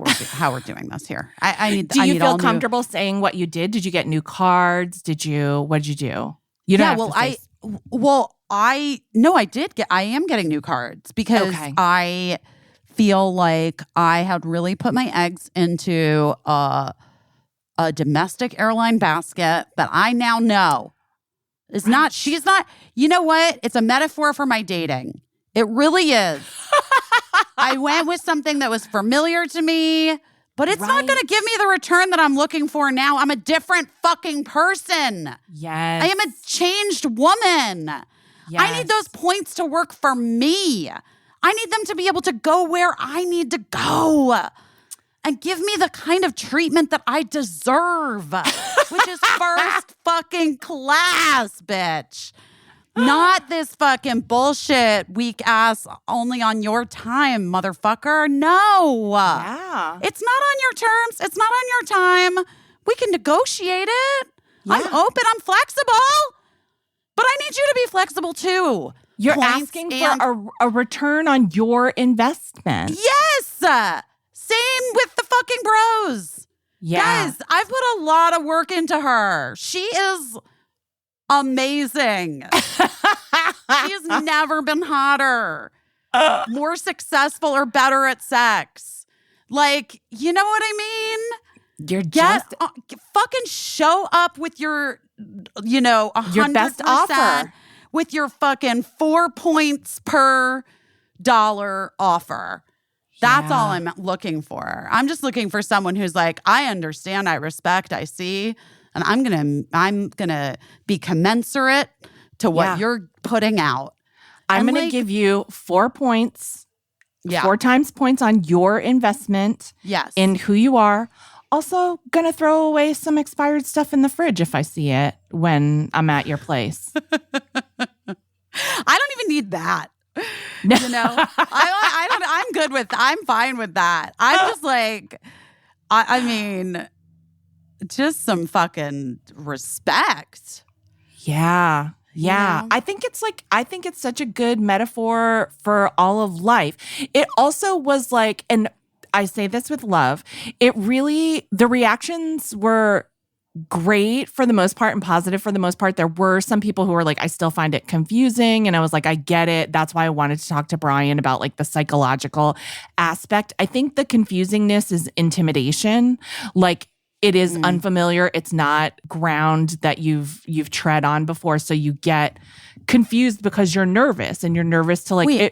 we're doing this here. I need. Do you feel all comfortable saying what you did? Did you get new cards? What did you do? You don't have to say. I am getting new cards because I feel like I had really put my eggs into a domestic airline basket that I now know is not, she's not, you know what? It's a metaphor for my dating. It really is. I went with something that was familiar to me, but it's not going to give me the return that I'm looking for now. I'm a different fucking person. Yes. I am a changed woman. Yes. I need those points to work for me. I need them to be able to go where I need to go and give me the kind of treatment that I deserve, which is first fucking class, bitch. Not this fucking bullshit, weak ass, only on your time, motherfucker. No. Yeah. It's not on your terms. It's not on your time. We can negotiate it. Yeah. I'm open. I'm flexible. But I need you to be flexible too. You're asking for a return on your investment. Yes. Same with the fucking bros. Yeah. Guys, I've put a lot of work into her. She is amazing. She's never been hotter, more successful, or better at sex. Like, you know what I mean? You're just fucking show up with your, 100% your best offer, with your fucking 4 points per dollar offer. That's all I'm looking for. I'm just looking for someone who's like, I understand, I respect, I see, and I'm gonna be commensurate to what you're putting out. I'm gonna give you 4 points. 4 times points on your investment. Yes. In who you are. Also, gonna throw away some expired stuff in the fridge if I see it when I'm at your place. I don't even need that. I'm good with, I'm fine with that. I'm just like, I mean, just some fucking respect. Yeah. Yeah. I think it's such a good metaphor for all of life. It also was like, and I say this with love, the reactions were great for the most part and positive for the most part. There were some people who were like, I still find it confusing. And I was like, I get it. That's why I wanted to talk to Brian about like the psychological aspect. I think the confusingness is intimidation. Like it is unfamiliar. It's not ground that you've tread on before. So you get confused because you're nervous and you're nervous to like,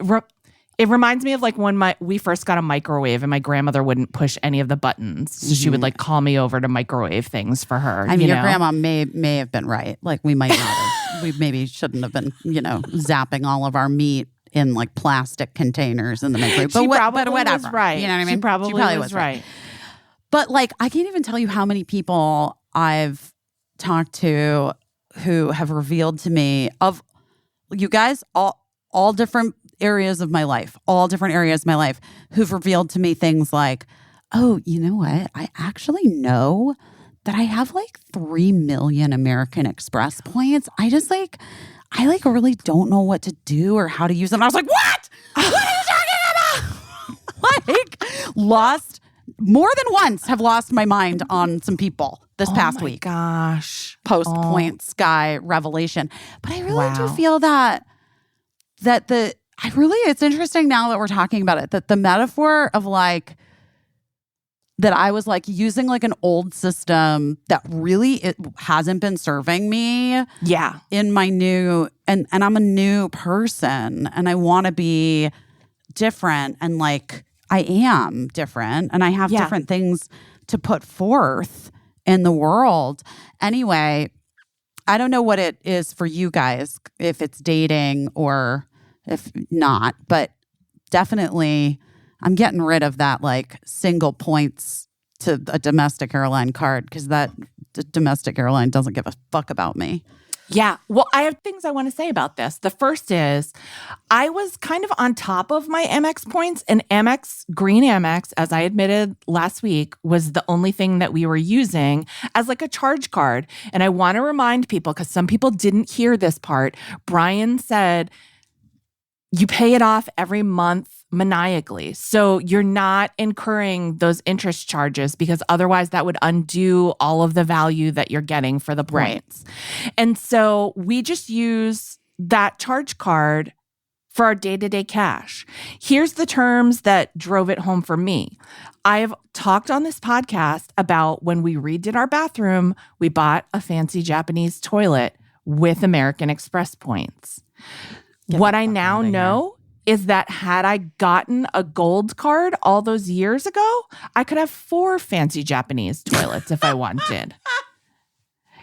it reminds me of like when we first got a microwave and my grandmother wouldn't push any of the buttons. So she would like call me over to microwave things for her. I mean, your grandma may have been right. Like we might not have. We maybe shouldn't have been, zapping all of our meat in like plastic containers in the microwave. But whatever. Was right. You know what I mean? She probably was right. But like, I can't even tell you how many people I've talked to who have revealed to me of you guys, all different areas of my life, who've revealed to me things like, oh, you know what? I actually know that I have like 3 million American Express points. I really don't know what to do or how to use them. I was like, what? What are you talking about? Like, more than once have lost my mind on some people this past week. Gosh. Post point sky revelation. But I really do feel that it's interesting now that we're talking about it, that the metaphor of like, that I was like using like an old system that really it hasn't been serving me. Yeah. In my new, and I'm a new person and I want to be different, and like I am different and I have different things to put forth in the world. Anyway, I don't know what it is for you guys, if it's dating or if not, but definitely I'm getting rid of that like single points to a domestic airline card, because that domestic airline doesn't give a fuck about me. Yeah. Well, I have things I want to say about this. The first is I was kind of on top of my Amex points, and Green Amex, as I admitted last week, was the only thing that we were using as like a charge card. And I want to remind people, because some people didn't hear this part, Brian said, you pay it off every month maniacally. So you're not incurring those interest charges, because otherwise that would undo all of the value that you're getting for the points. Right. And so we just use that charge card for our day-to-day cash. Here's the terms that drove it home for me. I've talked on this podcast about when we redid our bathroom, we bought a fancy Japanese toilet with American Express points. What I now know is that had I gotten a gold card all those years ago, I could have 4 fancy Japanese toilets if I wanted.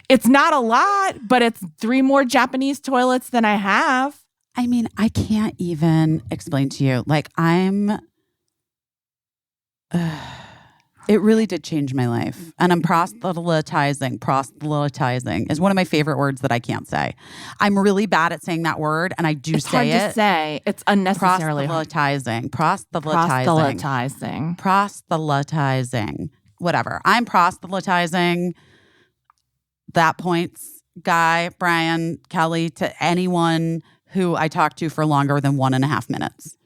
It's not a lot, but it's 3 more Japanese toilets than I have. I mean, I can't even explain to you. Like, it really did change my life. And I'm proselytizing. Proselytizing is one of my favorite words that I can't say. I'm really bad at saying that word, and I do it's say hard to say. It's unnecessarily proselytizing. Proselytizing. Proselytizing. Whatever. I'm proselytizing that points guy, Brian Kelly, to anyone who I talk to for longer than 1.5 minutes.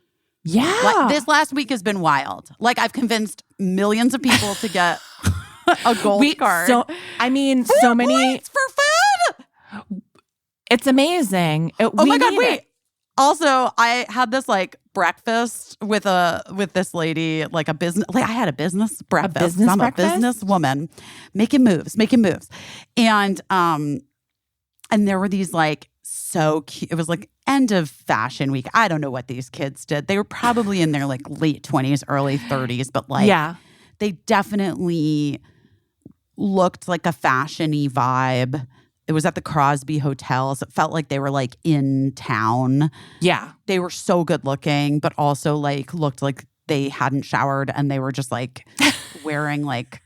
Yeah. Like, this last week has been wild. Like, I've convinced millions of people to get a gold card. So many points for food. It's amazing. Oh my God, wait. Also, I had this like breakfast with this lady, like a business. Like, I had a business breakfast. I'm a businesswoman making moves. And there were these like so cute. It was like end of fashion week. I don't know what these kids did. They were probably in their like late 20s, early 30s, but like they definitely looked like a fashion-y vibe. It was at the Crosby Hotel, so it felt like they were like in town. Yeah. They were so good looking, but also like looked like they hadn't showered, and they were just like wearing like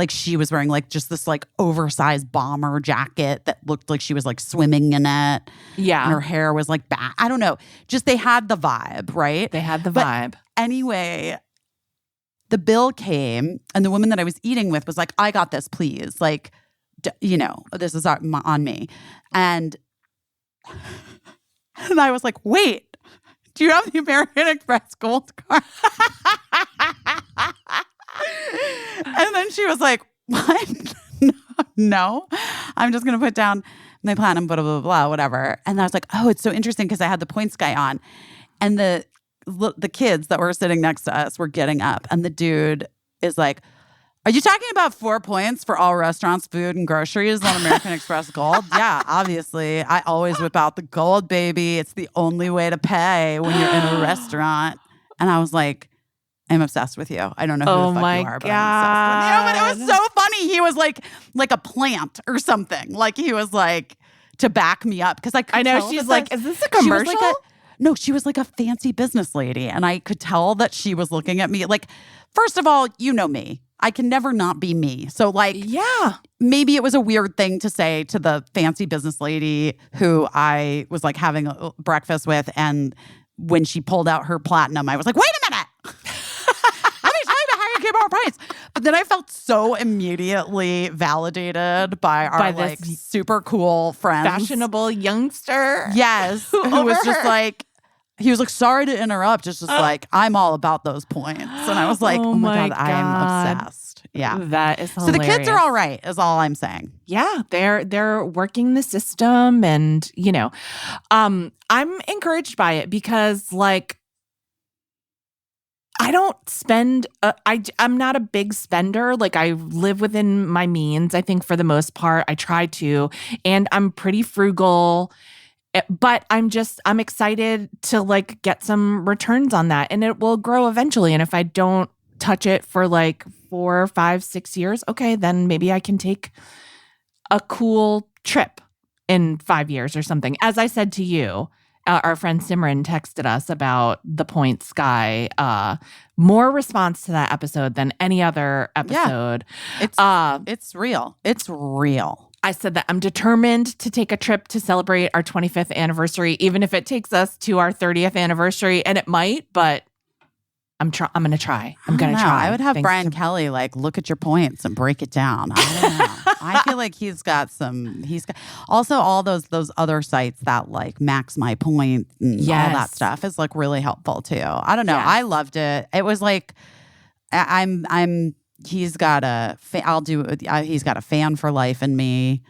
she was wearing like just this like oversized bomber jacket that looked like she was like swimming in it. Yeah. And her hair was like back. I don't know. Just they had the vibe, right? They had the vibe. Anyway, the bill came, and the woman that I was eating with was like, I got this, please. Like, this is on me. And I was like, wait, do you have the American Express Gold card? And then she was like, what? No, I'm just going to put down my platinum, blah, blah, blah, blah, whatever. And I was like, oh, it's so interesting because I had the points guy on. And the kids that were sitting next to us were getting up. And the dude is like, are you talking about 4 points for all restaurants, food, and groceries on American Express Gold? Yeah, obviously. I always whip out the gold, baby. It's the only way to pay when you're in a restaurant. And I was like, I'm obsessed with you. I don't know who the fuck you are, but I'm obsessed with you. But it was so funny. He was like a plant or something. Like, he was like to back me up, because I know she's like, is this a commercial? No, she was like a fancy business lady, and I could tell that she was looking at me like, first of all, you know me. I can never not be me. So like, yeah, maybe it was a weird thing to say to the fancy business lady who I was like having a breakfast with, and when she pulled out her platinum, I was like, wait a minute. Let me tell you how you keep our price. then I felt so immediately validated by our this like super cool friends. Fashionable youngster. Yes. Who was just like, he was like, sorry to interrupt. Just like, I'm all about those points. And I was like, oh my God, I am obsessed. Yeah. That is So hilarious. the kids are all right, is all I'm saying. Yeah, they're working the system, and I'm encouraged by it because like I don't spend. I'm not a big spender. Like I live within my means. I think for the most part, I try to, and I'm pretty frugal. But I'm excited to like get some returns on that, and it will grow eventually. And if I don't touch it for like 4, 5, 6 years, okay, then maybe I can take a cool trip in 5 years or something. As I said to you, our friend Simran texted us about the points guy. More response to that episode than any other episode. Yeah. It's real. It's real. I said that I'm determined to take a trip to celebrate our 25th anniversary, even if it takes us to our 30th anniversary, and it might, but I'm going to try. I'm going to try. I would have Brian Kelly like look at your points and break it down. I don't know. I feel like he's got also all those other sites that like max my points and all that stuff is like really helpful too. I don't know. Yes. I loved it. It was like he's got a he's got a fan for life in me.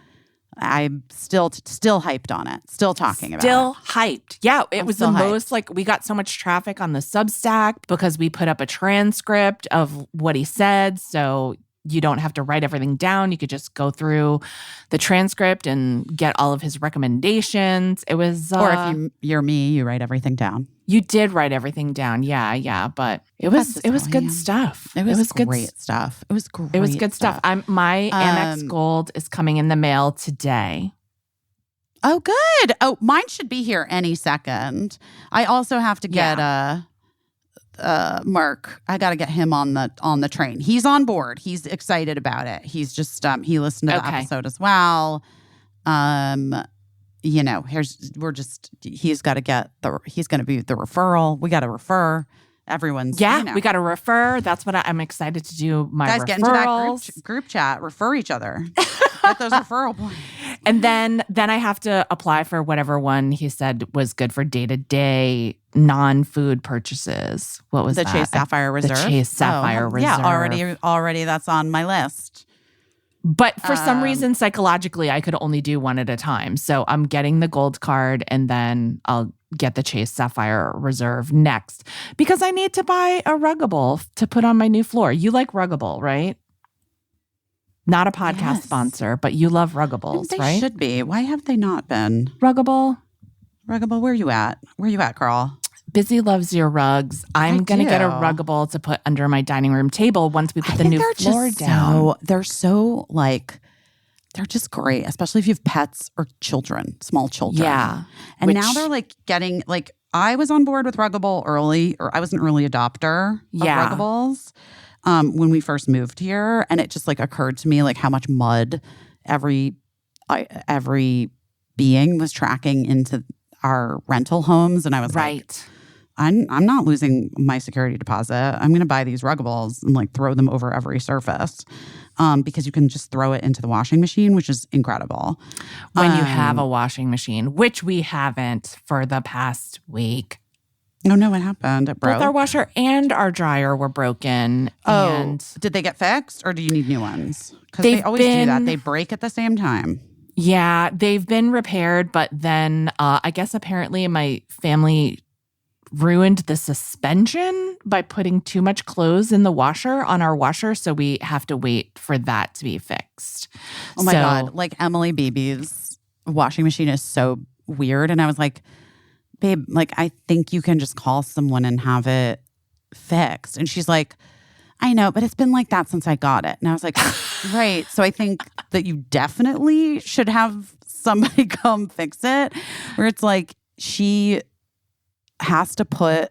I'm still hyped on it. Still talking about it. Still hyped. Yeah, it was the most like we got so much traffic on the Substack because we put up a transcript of what he said. So you don't have to write everything down. You could just go through the transcript and get all of his recommendations. It was or if you're me, you write everything down. You did write everything down. Yeah, but it was good stuff. It was great stuff. It was great. It was good stuff. My Amex Gold is coming in the mail today. Oh, good. Oh, mine should be here any second. I also have to get Mark. I got to get him on the train. He's on board. He's excited about it. He's just he listened to the episode as well. He's got to get he's going to be the referral. We got to refer. Everyone's we got to refer. That's what I'm excited to do. My guys referrals. Get into that group chat. Refer each other. Get those referral points. And then I have to apply for whatever one he said was good for day-to-day non-food purchases. What was the that? Chase Sapphire Reserve? The Chase Sapphire Reserve. Yeah, already that's on my list. But for some reason, psychologically, I could only do one at a time. So I'm getting the gold card and then I'll get the Chase Sapphire Reserve next because I need to buy a Ruggable to put on my new floor. You like Ruggable, right? Not a podcast sponsor, but you love Ruggables, right? They should be. Why have they not been? Ruggable, where you at? Where you at, Carl? Busy loves your rugs. I'm going to get a Ruggable to put under my dining room table once we put the new floor down. They're so like, they're just great, especially if you have pets or children, small children. Yeah. And now they're like getting, like, I was on board with Ruggable early, or I was an early adopter of Ruggables when we first moved here. And it just like occurred to me like how much mud every being was tracking into our rental homes. And I was like, I'm not losing my security deposit. I'm going to buy these Ruggables and like throw them over every surface because you can just throw it into the washing machine, which is incredible. When you have a washing machine, which we haven't for the past week. Oh, no, what happened? It broke? Both our washer and our dryer were broken. Oh, and did they get fixed or do you need new ones? Because they always do that. They break at the same time. Yeah, they've been repaired, but then I guess apparently my family ruined the suspension by putting too much clothes in the washer on our washer, so we have to wait for that to be fixed. Oh my God. Like Emily Beebe's washing machine is so weird. And I was like, babe, like I think you can just call someone and have it fixed. And she's like, I know, but it's been like that since I got it. And I was like, right. So I think that you definitely should have somebody come fix it. Where it's like she has to put,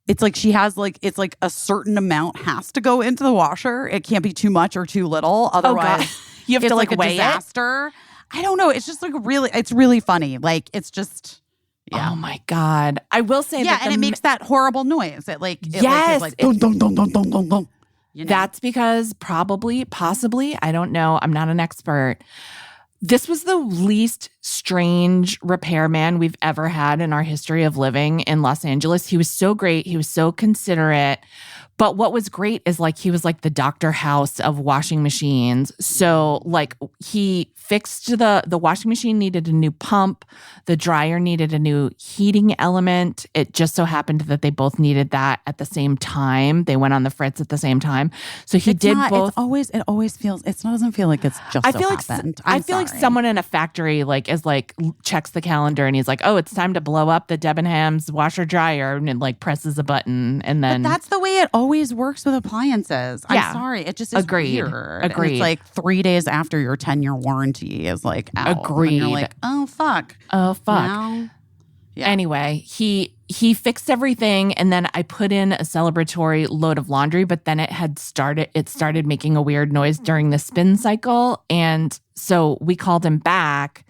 it's like she has like, it's like a certain amount has to go into the washer. It can't be too much or too little. Otherwise, you have to like weigh a disaster. I don't know. It's just like it's really funny. Like it's just. Yeah. Oh my God. I will say that. Yeah, and it makes that horrible noise. It makes like dun, dun, dun, dun, dun, dun. You know? That's because possibly, I don't know. I'm not an expert. This was the least strange repairman we've ever had in our history of living in Los Angeles. He was so great. He was so considerate. But what was great is like he was like the Dr. House of washing machines. So like he fixed the washing machine needed a new pump. The dryer needed a new heating element. It just so happened that they both needed that at the same time. They went on the fritz at the same time. So he did both. It always feels, it doesn't feel like it's just I feel happened. I feel like someone in a factory like is like checks the calendar and he's like, oh, it's time to blow up the Debenhams washer dryer and like presses a button and then. But that's the way it always works with appliances. Yeah. I'm sorry. It just is Agreed. weird. Agreed. And it's like 3 days after your 10-year warranty is like out. Agreed. And you're like, oh, fuck. Oh, fuck. Now, yeah. Anyway, he fixed everything and then I put in a celebratory load of laundry, but then it started making a weird noise during the spin cycle. And so we called him back.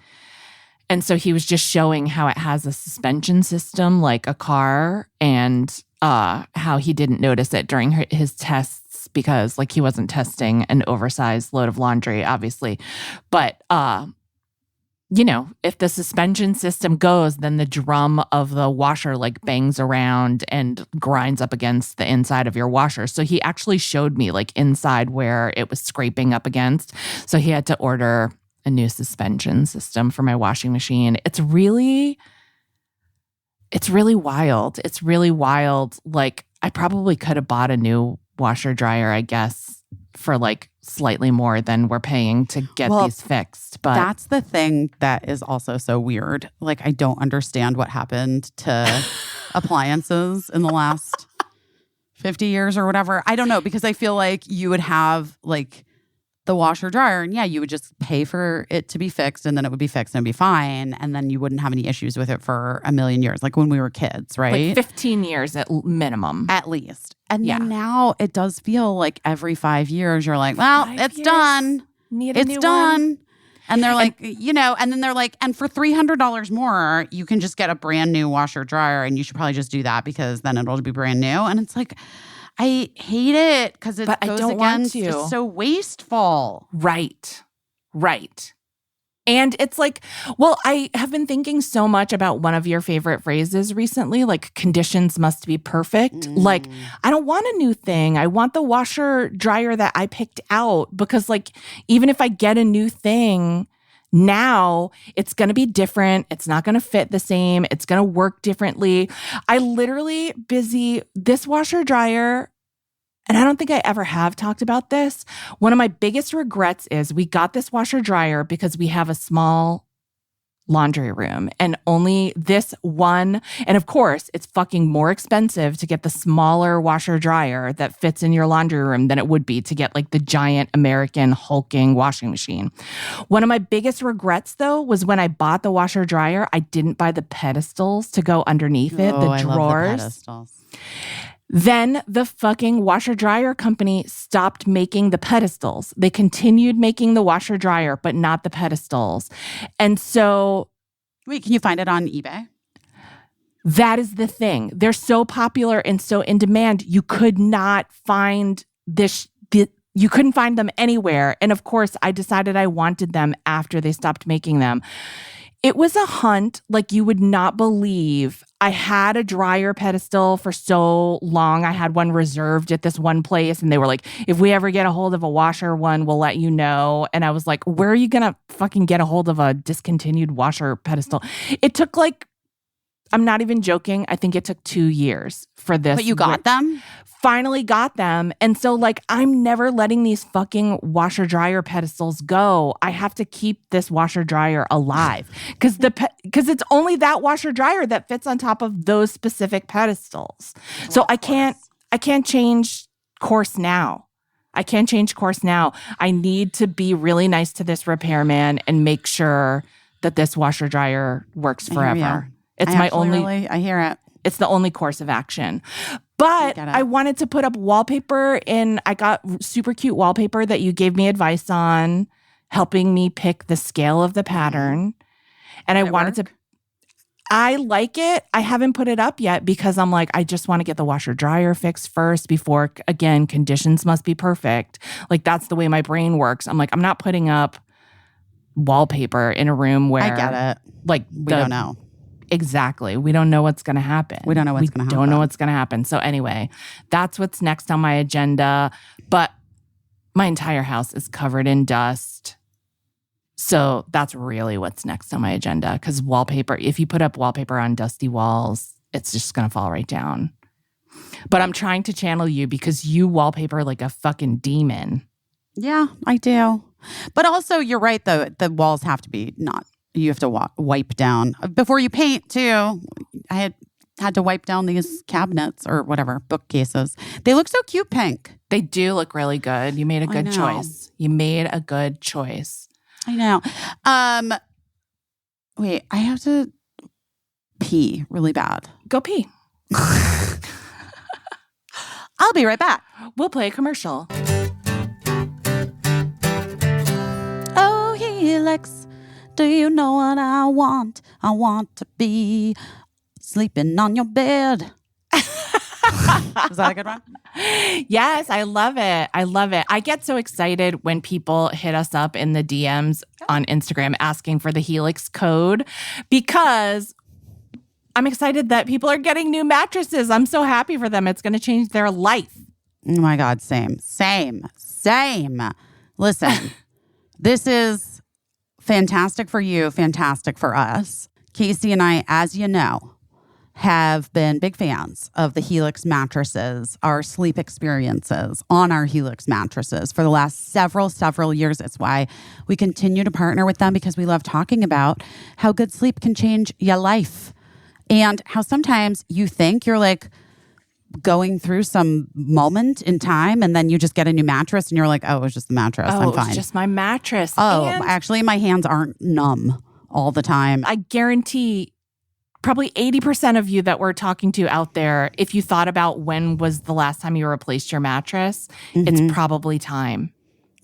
And so he was just showing how it has a suspension system like a car and how he didn't notice it during his tests because like he wasn't testing an oversized load of laundry, obviously. But you know, if the suspension system goes, then the drum of the washer like bangs around and grinds up against the inside of your washer. So he actually showed me like inside where it was scraping up against. So he had to order a new suspension system for my washing machine. It's really wild. It's really wild. Like I probably could have bought a new washer dryer, I guess, for like slightly more than we're paying to get these fixed. But that's the thing that is also so weird. Like I don't understand what happened to appliances in the last 50 years or whatever. I don't know, because I feel like you would have like the washer dryer and you would just pay for it to be fixed and then it would be fixed and it'd be fine. And then you wouldn't have any issues with it for a million years, like when we were kids, right? Like 15 years at minimum. At least. And then now it does feel like every 5 years you're like, well, it's done. It's done. And they're like, and then they're like, and for $300 more, you can just get a brand new washer dryer and you should probably just do that because then it'll be brand new. And it's like, I hate it because it goes against just so wasteful. Right. And it's like, well, I have been thinking so much about one of your favorite phrases recently, like conditions must be perfect. Like, I don't want a new thing. I want the washer dryer that I picked out because like, even if I get a new thing now, it's going to be different. It's not going to fit the same. It's going to work differently. I literally this washer dryer, and I don't think I ever have talked about this. One of my biggest regrets is we got this washer dryer because we have a small laundry room and only this one. And of course, it's fucking more expensive to get the smaller washer dryer that fits in your laundry room than it would be to get like the giant American hulking washing machine. One of my biggest regrets though was when I bought the washer dryer, I didn't buy the pedestals to go underneath it, the drawers. I love the pedestals. Then the fucking washer dryer company stopped making the pedestals. They continued making the washer dryer, but not the pedestals. And so... Wait, can you find it on eBay? That is the thing. They're so popular and so in demand, you could not find you couldn't find them anywhere. And of course, I decided I wanted them after they stopped making them. It was a hunt like you would not believe. I had a dryer pedestal for so long. I had one reserved at this one place and they were like, if we ever get a hold of a washer one, we'll let you know. And I was like, where are you going to fucking get a hold of a discontinued washer pedestal? It took like, I'm not even joking. I think it took 2 years for this. But you got them? Finally got them. And so like, I'm never letting these fucking washer dryer pedestals go. I have to keep this washer dryer alive because it's only that washer dryer that fits on top of those specific pedestals. So I can't change course now. I need to be really nice to this repairman and make sure that this washer dryer works forever. I hear it. It's the only course of action. But I wanted to put up wallpaper I got super cute wallpaper that you gave me advice on, helping me pick the scale of the pattern. And I wanted to, I like it. I haven't put it up yet because I'm like, I just want to get the washer dryer fixed first before, again, conditions must be perfect. Like that's the way my brain works. I'm like, I'm not putting up wallpaper in a room where I get it. Like we don't know. Exactly. We don't know what's going to happen. We don't know what's going to happen. Don't know what's going to happen. So anyway, that's what's next on my agenda. But my entire house is covered in dust. So that's really what's next on my agenda. Because wallpaper, if you put up wallpaper on dusty walls, it's just going to fall right down. But I'm trying to channel you because you wallpaper like a fucking demon. Yeah, I do. But also, you're right, though. The walls have to be you have to wipe down. Before you paint, too. I had to wipe down these cabinets or whatever, bookcases. They look so cute pink. They do look really good. You made a good choice. You made a good choice. I know. Wait, I have to pee really bad. Go pee. I'll be right back. We'll play a commercial. Oh, Helix, do you know what I want? I want to be sleeping on your bed. Is that a good one? Yes, I love it. I love it. I get so excited when people hit us up in the DMs on Instagram asking for the Helix code because I'm excited that people are getting new mattresses. I'm so happy for them. It's going to change their life. Oh my God, same. Listen, this is fantastic for you, fantastic for us. Caissie and I, as you know, have been big fans of the Helix mattresses, our sleep experiences on our Helix mattresses for the last several years. It's why we continue to partner with them because we love talking about how good sleep can change your life and how sometimes you think you're like going through some moment in time and then you just get a new mattress and you're like, oh, it was just the mattress. I'm fine. It's just my mattress. Oh, and actually, my hands aren't numb all the time. I guarantee probably 80% of you that we're talking to out there, if you thought about when was the last time you replaced your mattress, it's probably time.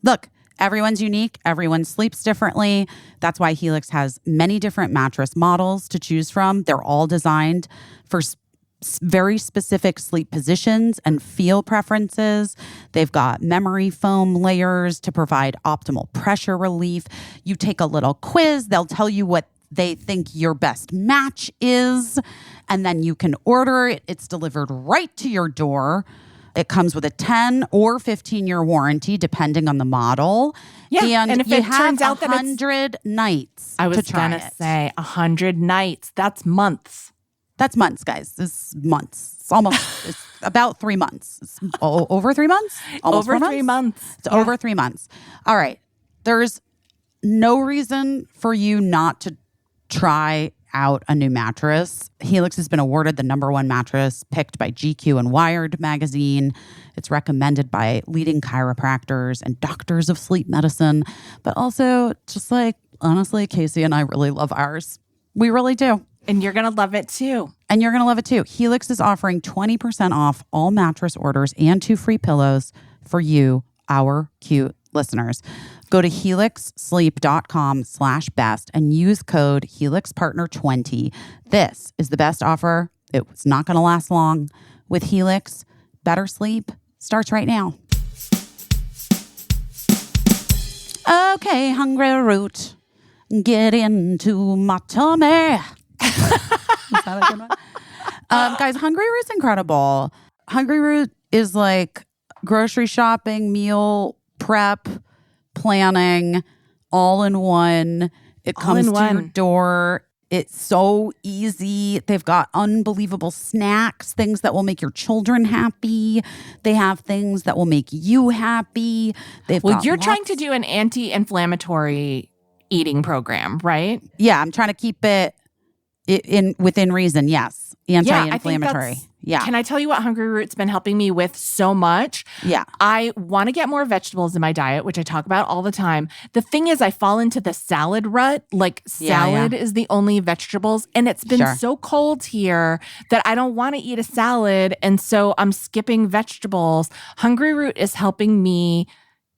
Look, everyone's unique. Everyone sleeps differently. That's why Helix has many different mattress models to choose from. They're all designed for very specific sleep positions and feel preferences. They've got memory foam layers to provide optimal pressure relief. You take a little quiz. They'll tell you what they think your best match is, and then you can order it. It's delivered right to your door. It comes with a 10 or 15-year warranty, depending on the model. Yeah, and if you it have turns out that 100 nights I was to try going to it. say 100 nights. That's months. That's months, guys. It's months. It's about 3 months. It's over 3 months? Almost Over 4 3 months. It's over 3 months. All right. There's no reason for you not to try out a new mattress. Helix has been awarded the #1 mattress picked by GQ and Wired magazine. It's recommended by leading chiropractors and doctors of sleep medicine. But also, just like, honestly, Caissie and I really love ours. We really do. And you're going to love it too. And you're going to love it too. Helix is offering 20% off all mattress orders and 2 free pillows for you, our cute listeners. Go to helixsleep.com/best and use code HelixPartner20. This is the best offer. It's not going to last long. With Helix, better sleep starts right now. Okay, hungry root, get into my tummy. Is that a good one? Guys, Hungry Root's incredible. Hungry Root is like grocery shopping, meal prep, planning, all in one. It comes to your door. It's so easy. They've got unbelievable snacks, things that will make your children happy. They have things that will make you happy. You're trying to do an anti-inflammatory eating program, right? Yeah, I'm trying to keep it within reason. Yes, anti-inflammatory. Yeah. Can I tell you what Hungry Root's been helping me with so much? Yeah. I want to get more vegetables in my diet, which I talk about all the time. The thing is, I fall into the salad rut. Like salad is the only vegetables. And it's been so cold here that I don't want to eat a salad. And so I'm skipping vegetables. Hungry Root is helping me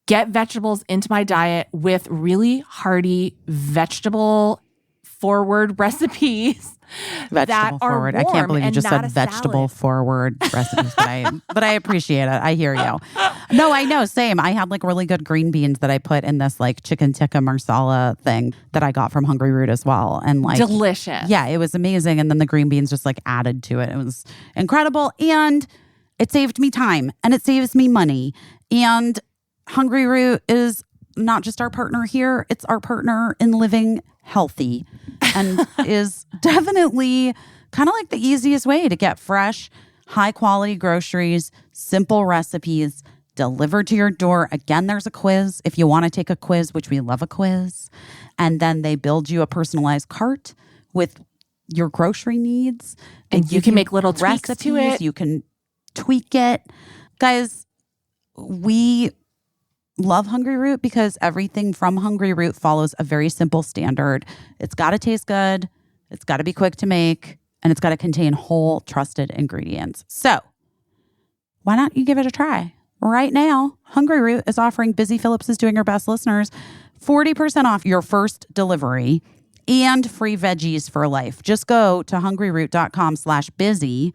get vegetables into my diet with really hearty vegetable forward recipes that Vegetable are forward. warm I can't believe you and just not said a vegetable salad. forward recipes, but I appreciate it. I hear you. No, I know. Same. I had like really good green beans that I put in this like chicken tikka marsala thing that I got from Hungry Root as well. And like Delicious. Yeah, it was amazing. And then the green beans just like added to it. It was incredible. And it saved me time and it saves me money. And Hungry Root is not just our partner here, it's our partner in living healthy and is definitely kind of like the easiest way to get fresh, high quality groceries, simple recipes delivered to your door. Again, there's a quiz if you want to take a quiz, which we love a quiz. And then they build you a personalized cart with your grocery needs. And you can make little tweaks recipes, to it. You can tweak it. Guys, we love Hungry Root because everything from Hungry Root follows a very simple standard. It's got to taste good, it's got to be quick to make, and it's got to contain whole, trusted ingredients. So why not you give it a try? Right now, Hungry Root is offering Busy Phillips is Doing Her Best listeners 40% off your first delivery and free veggies for life. Just go to hungryroot.com/busy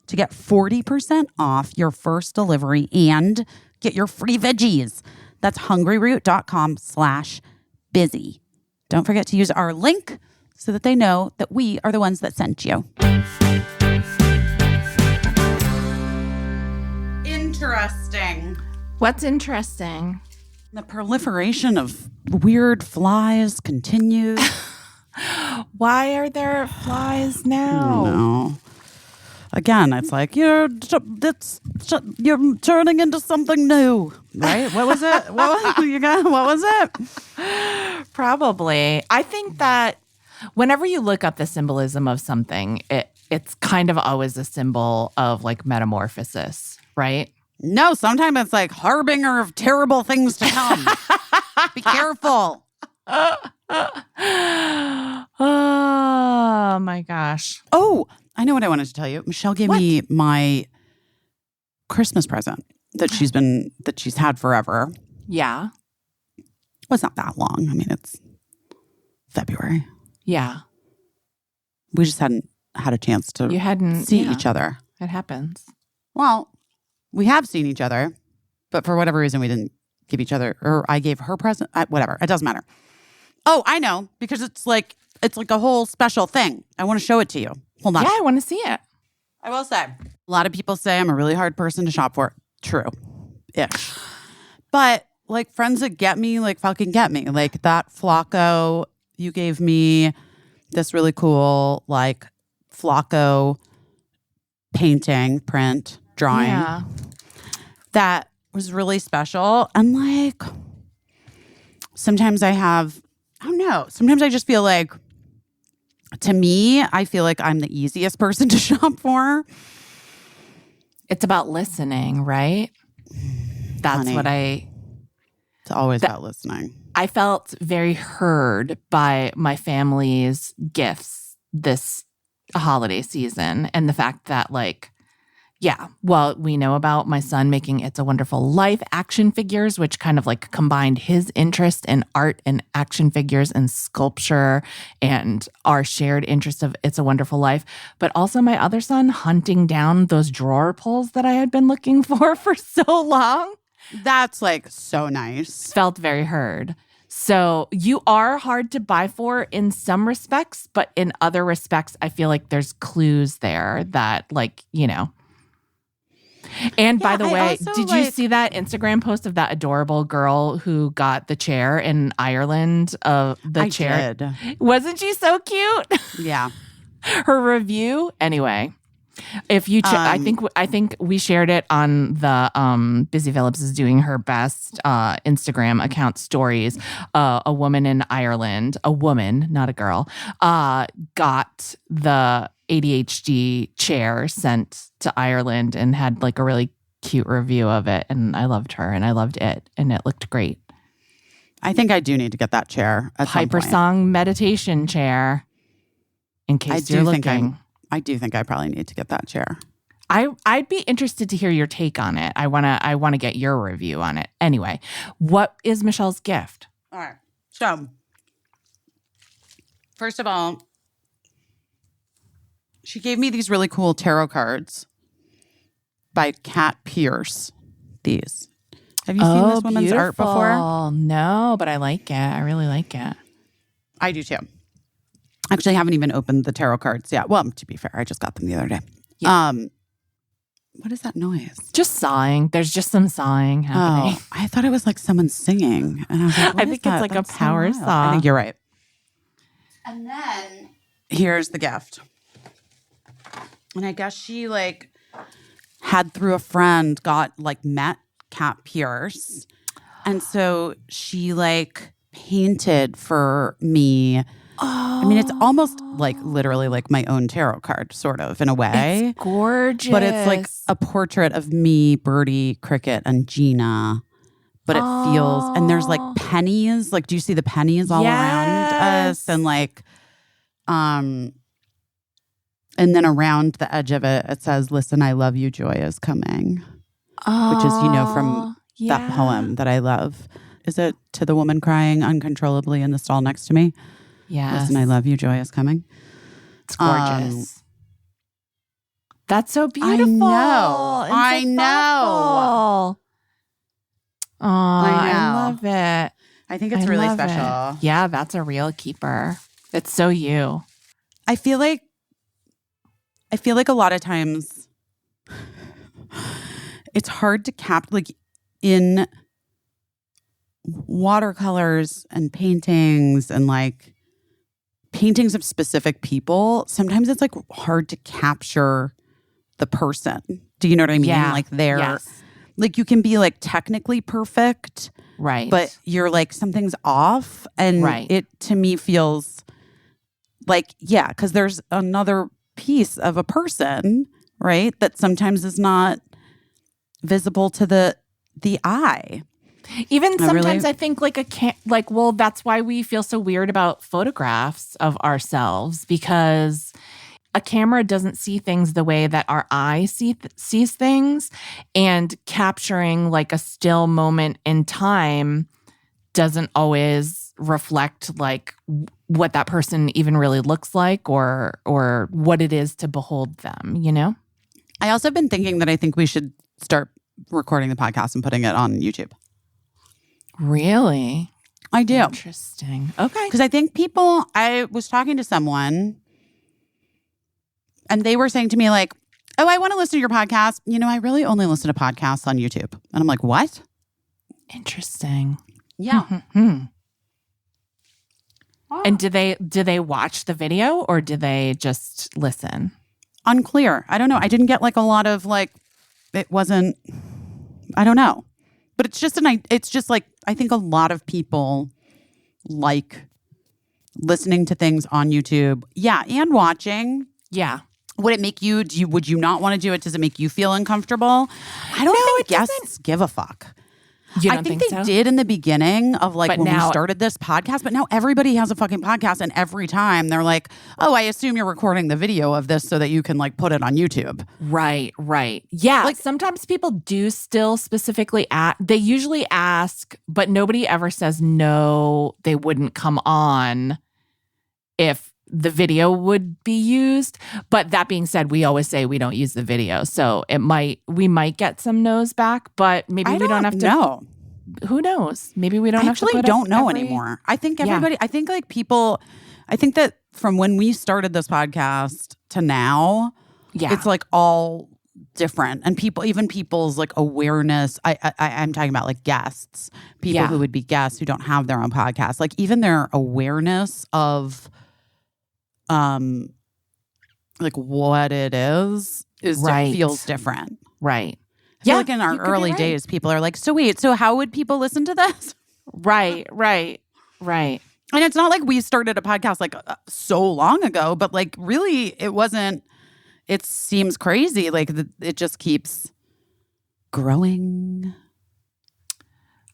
to get 40% off your first delivery and get your free veggies. That's hungryroot.com/busy. Don't forget to use our link so that they know that we are the ones that sent you. Interesting. What's interesting? The proliferation of weird flies continues. Why are there flies now? No. Again, it's like you're turning into something new, right? What was it? What was it? Probably. I think that whenever you look up the symbolism of something, it's kind of always a symbol of like metamorphosis, right? No, sometimes it's like harbinger of terrible things to come. Be careful. Oh my gosh. Oh, I know what I wanted to tell you. Michelle gave me my Christmas present that she's had forever. Yeah. Well, it's not that long. I mean, it's February. Yeah. We just hadn't had a chance to see each other. It happens. Well, we have seen each other, but for whatever reason, we didn't give each other, or I gave her present. Whatever. It doesn't matter. Oh, I know, because it's like a whole special thing. I want to show it to you. Hold on. Yeah, I want to see it. I will say, a lot of people say I'm a really hard person to shop for. True-ish. But like friends that get me, like fucking get me. Like that Flacco, you gave me this really cool like Flacco painting, print, drawing. Yeah. That was really special. And like, sometimes I don't know. Sometimes I just feel like, to me, I feel like I'm the easiest person to shop for. It's about listening, right? That's Honey, it's always about listening. I felt very heard by my family's gifts this holiday season. And the fact that like, yeah, well, we know about my son making It's a Wonderful Life action figures, which kind of like combined his interest in art and action figures and sculpture and our shared interest of It's a Wonderful Life. But also my other son hunting down those drawer pulls that I had been looking for so long. That's like so nice. Felt very heard. So you are hard to buy for in some respects, but in other respects, I feel like there's clues there that like, you know. And by the way, did you see that Instagram post of that adorable girl who got the chair in Ireland? The chair. Did. Wasn't she so cute? Yeah. Her review. Anyway, if you, I think we shared it on the Busy Phillips is Doing Her Best Instagram account stories. A woman in Ireland, a woman, not a girl, got the ADHD chair sent to Ireland and had like a really cute review of it. And I loved her and I loved it. And it looked great. I think I do need to get that chair at some point. Hypersong meditation chair. In case you're looking. I do think I probably need to get that chair. I'd be interested to hear your take on it. I wanna get your review on it. Anyway, what is Michelle's gift? All right. So First of all, she gave me these really cool tarot cards by Kat Pierce. These. Have you seen this woman's art before? No, but I like it. I really like it. I do too. Actually, I haven't even opened the tarot cards yet. Well, to be fair, I just got them the other day. Yeah. What is that noise? Just sighing. There's just some sighing happening. Oh, I thought it was like someone singing. And I was like, I think it's like That's a power so loud. saw. I think you're right. And then here's the gift. And I guess she like had through a friend met Kat Pierce. And so she like painted for me. I mean, it's almost like literally like my own tarot card, sort of, in a way. It's gorgeous. But it's like a portrait of me, Birdie, Cricket, and Gina. But it feels, and there's like pennies. Like, do you see the pennies all around us? And like, and then around the edge of it, it says, "Listen, I love you, joy is coming." Which is, from that poem that I love. Is it "To the woman crying uncontrollably in the stall next to me"? Yes. Listen, I love you, joy is coming. It's gorgeous. That's so beautiful. I know. Oh, I love it. I think it's really special. Yeah, that's a real keeper. It's so you. I feel like a lot of times it's hard to like in watercolors and paintings and like paintings of specific people. Sometimes it's like hard to capture the person. Do you know what I mean? Yeah. Like like you can be like technically perfect, right? But you're like something's off, and it to me feels like because there's another piece of a person, right? That sometimes is not visible to the eye. Even sometimes I think that's why we feel so weird about photographs of ourselves, because a camera doesn't see things the way that our eye sees things, and capturing like a still moment in time doesn't always reflect like what that person even really looks like or what it is to behold them, I also have been thinking that I think we should start recording the podcast and putting it on YouTube. Really? I do. Interesting. Okay. Because I think I was talking to someone and they were saying to me like, "Oh, I want to listen to your podcast. I really only listen to podcasts on YouTube." And I'm like, "What?" Interesting. Yeah. And do they watch the video or do they just listen? Unclear. I don't know. I didn't get like a lot of like, it wasn't, I don't know. But it's just like, I think a lot of people like listening to things on YouTube. Yeah. And watching. Yeah. Would it make you, would you not want to do it? Does it make you feel uncomfortable? I don't think guests give a fuck. I think they did in the beginning of like when we started this podcast, but now everybody has a fucking podcast, and every time they're like, "Oh, I assume you're recording the video of this so that you can like put it on YouTube." Right. Yeah. Like sometimes people do still specifically they usually ask, but nobody ever says no, they wouldn't come on if the video would be used. But that being said, we always say we don't use the video. So we might get some no's back, but maybe we don't have to. No. Who knows? Maybe we don't I have to. actually don't know anymore. I think everybody, I think like people, I think that from when we started this podcast to now, it's like all different. And even people's like awareness, I'm talking about like guests, people who would be guests who don't have their own podcast, like even their awareness of like what it is feels different. Right. I feel like in our early days, people are like, so how would people listen to this? Right. And it's not like we started a podcast like so long ago, but like really it wasn't, it seems crazy. Like it just keeps growing.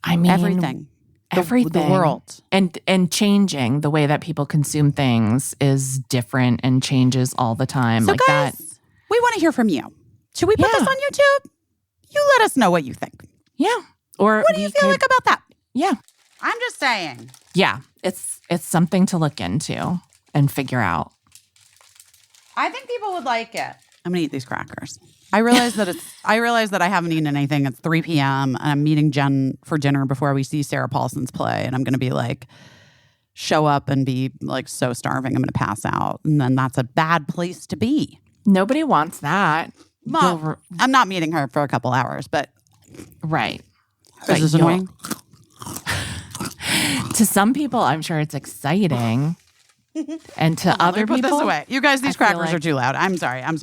I mean, everything. The world. And changing the way that people consume things is different and changes all the time. So like guys, that. We want to hear from you. Should we put this on YouTube? You let us know what you think. Yeah. Or what do you feel like about that? Yeah. I'm just saying. Yeah. It's something to look into. and figure out. I think people would like it. I'm gonna eat these crackers. I realize that I haven't eaten anything. It's 3 p.m. and I'm meeting Jen for dinner before we see Sarah Paulson's play, and I'm gonna be like, show up and be like so starving I'm gonna pass out, and then that's a bad place to be. Nobody wants that. Mom, I'm not meeting her for a couple hours, but right. Is this annoying? To some people, I'm sure it's exciting. And to other people, put this away. You guys, these crackers are too loud. I'm sorry. I'm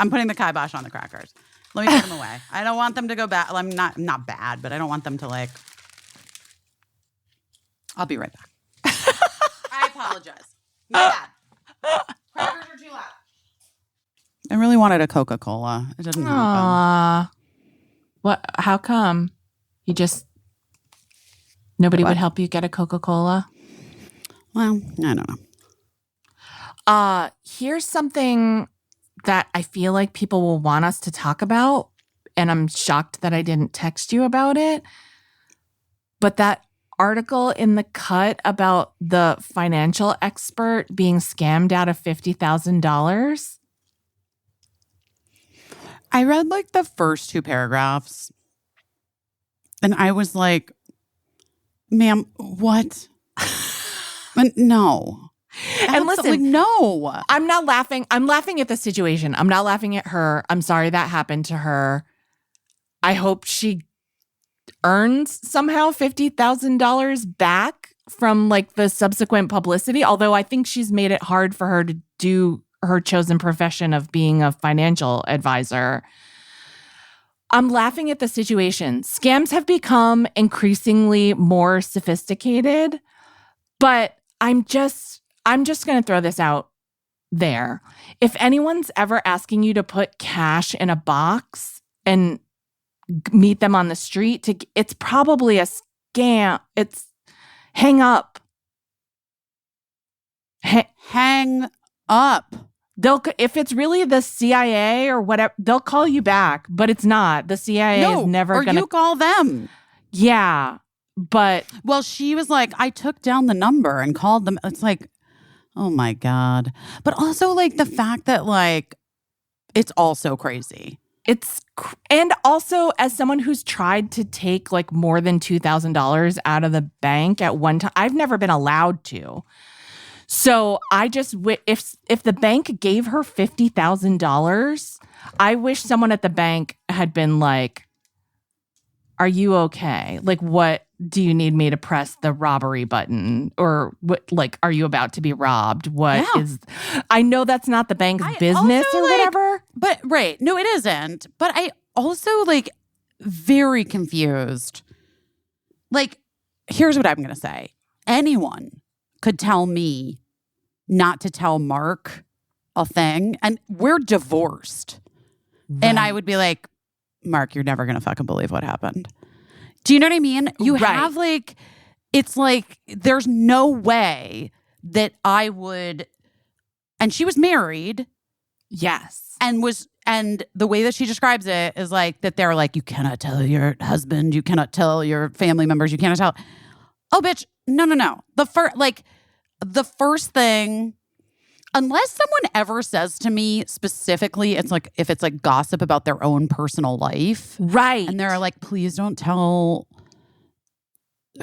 putting the kibosh on the crackers. Let me take them away. I don't want them to go bad. I'm not bad, but I don't want them to like. I'll be right back. I apologize. My bad. Crackers are too loud. I really wanted a Coca-Cola. It didn't happen. Aww. What? How come? Nobody would help you get a Coca-Cola? Well, I don't know. Here's something that I feel like people will want us to talk about, and I'm shocked that I didn't text you about it. But that article in The Cut about the financial expert being scammed out of $50,000. I read like the first 2 paragraphs, and I was like, ma'am, what? No. And listen, like, no. I'm not laughing. I'm laughing at the situation. I'm not laughing at her. I'm sorry that happened to her. I hope she earns somehow $50,000 back from like the subsequent publicity. Although I think she's made it hard for her to do her chosen profession of being a financial advisor. I'm laughing at the situation. Scams have become increasingly more sophisticated, but I'm just going to throw this out there. If anyone's ever asking you to put cash in a box and meet them on the street, it's probably a scam. It's hang up. Hang up. If it's really the CIA or whatever, they'll call you back, but it's not. The CIA is never going to. Or you call them. Yeah, but. Well, she was like, I took down the number and called them. It's like, oh my God. But also like the fact that like, it's all so crazy. And also as someone who's tried to take like more than $2,000 out of the bank at one time, I've never been allowed to. So I just, if the bank gave her $50,000, I wish someone at the bank had been like, are you okay? Like, what do you need me to press the robbery button? Or what, like, are you about to be robbed? I know that's not the bank's business or whatever. But right. No, it isn't. But I also like very confused. Like, here's what I'm going to say. Anyone could tell me not to tell Mark a thing, and we're divorced. Right. And I would be like, Mark, you're never going to fucking believe what happened. Do you know what I mean? You have like, it's like, there's no way that I would, and she was married. Yes. And the way that she describes it is like that they're like, you cannot tell your husband, you cannot tell your family members, you cannot tell. Oh, bitch, no. The first thing, unless someone ever says to me specifically, it's like if it's like gossip about their own personal life. Right. And they're like, please don't tell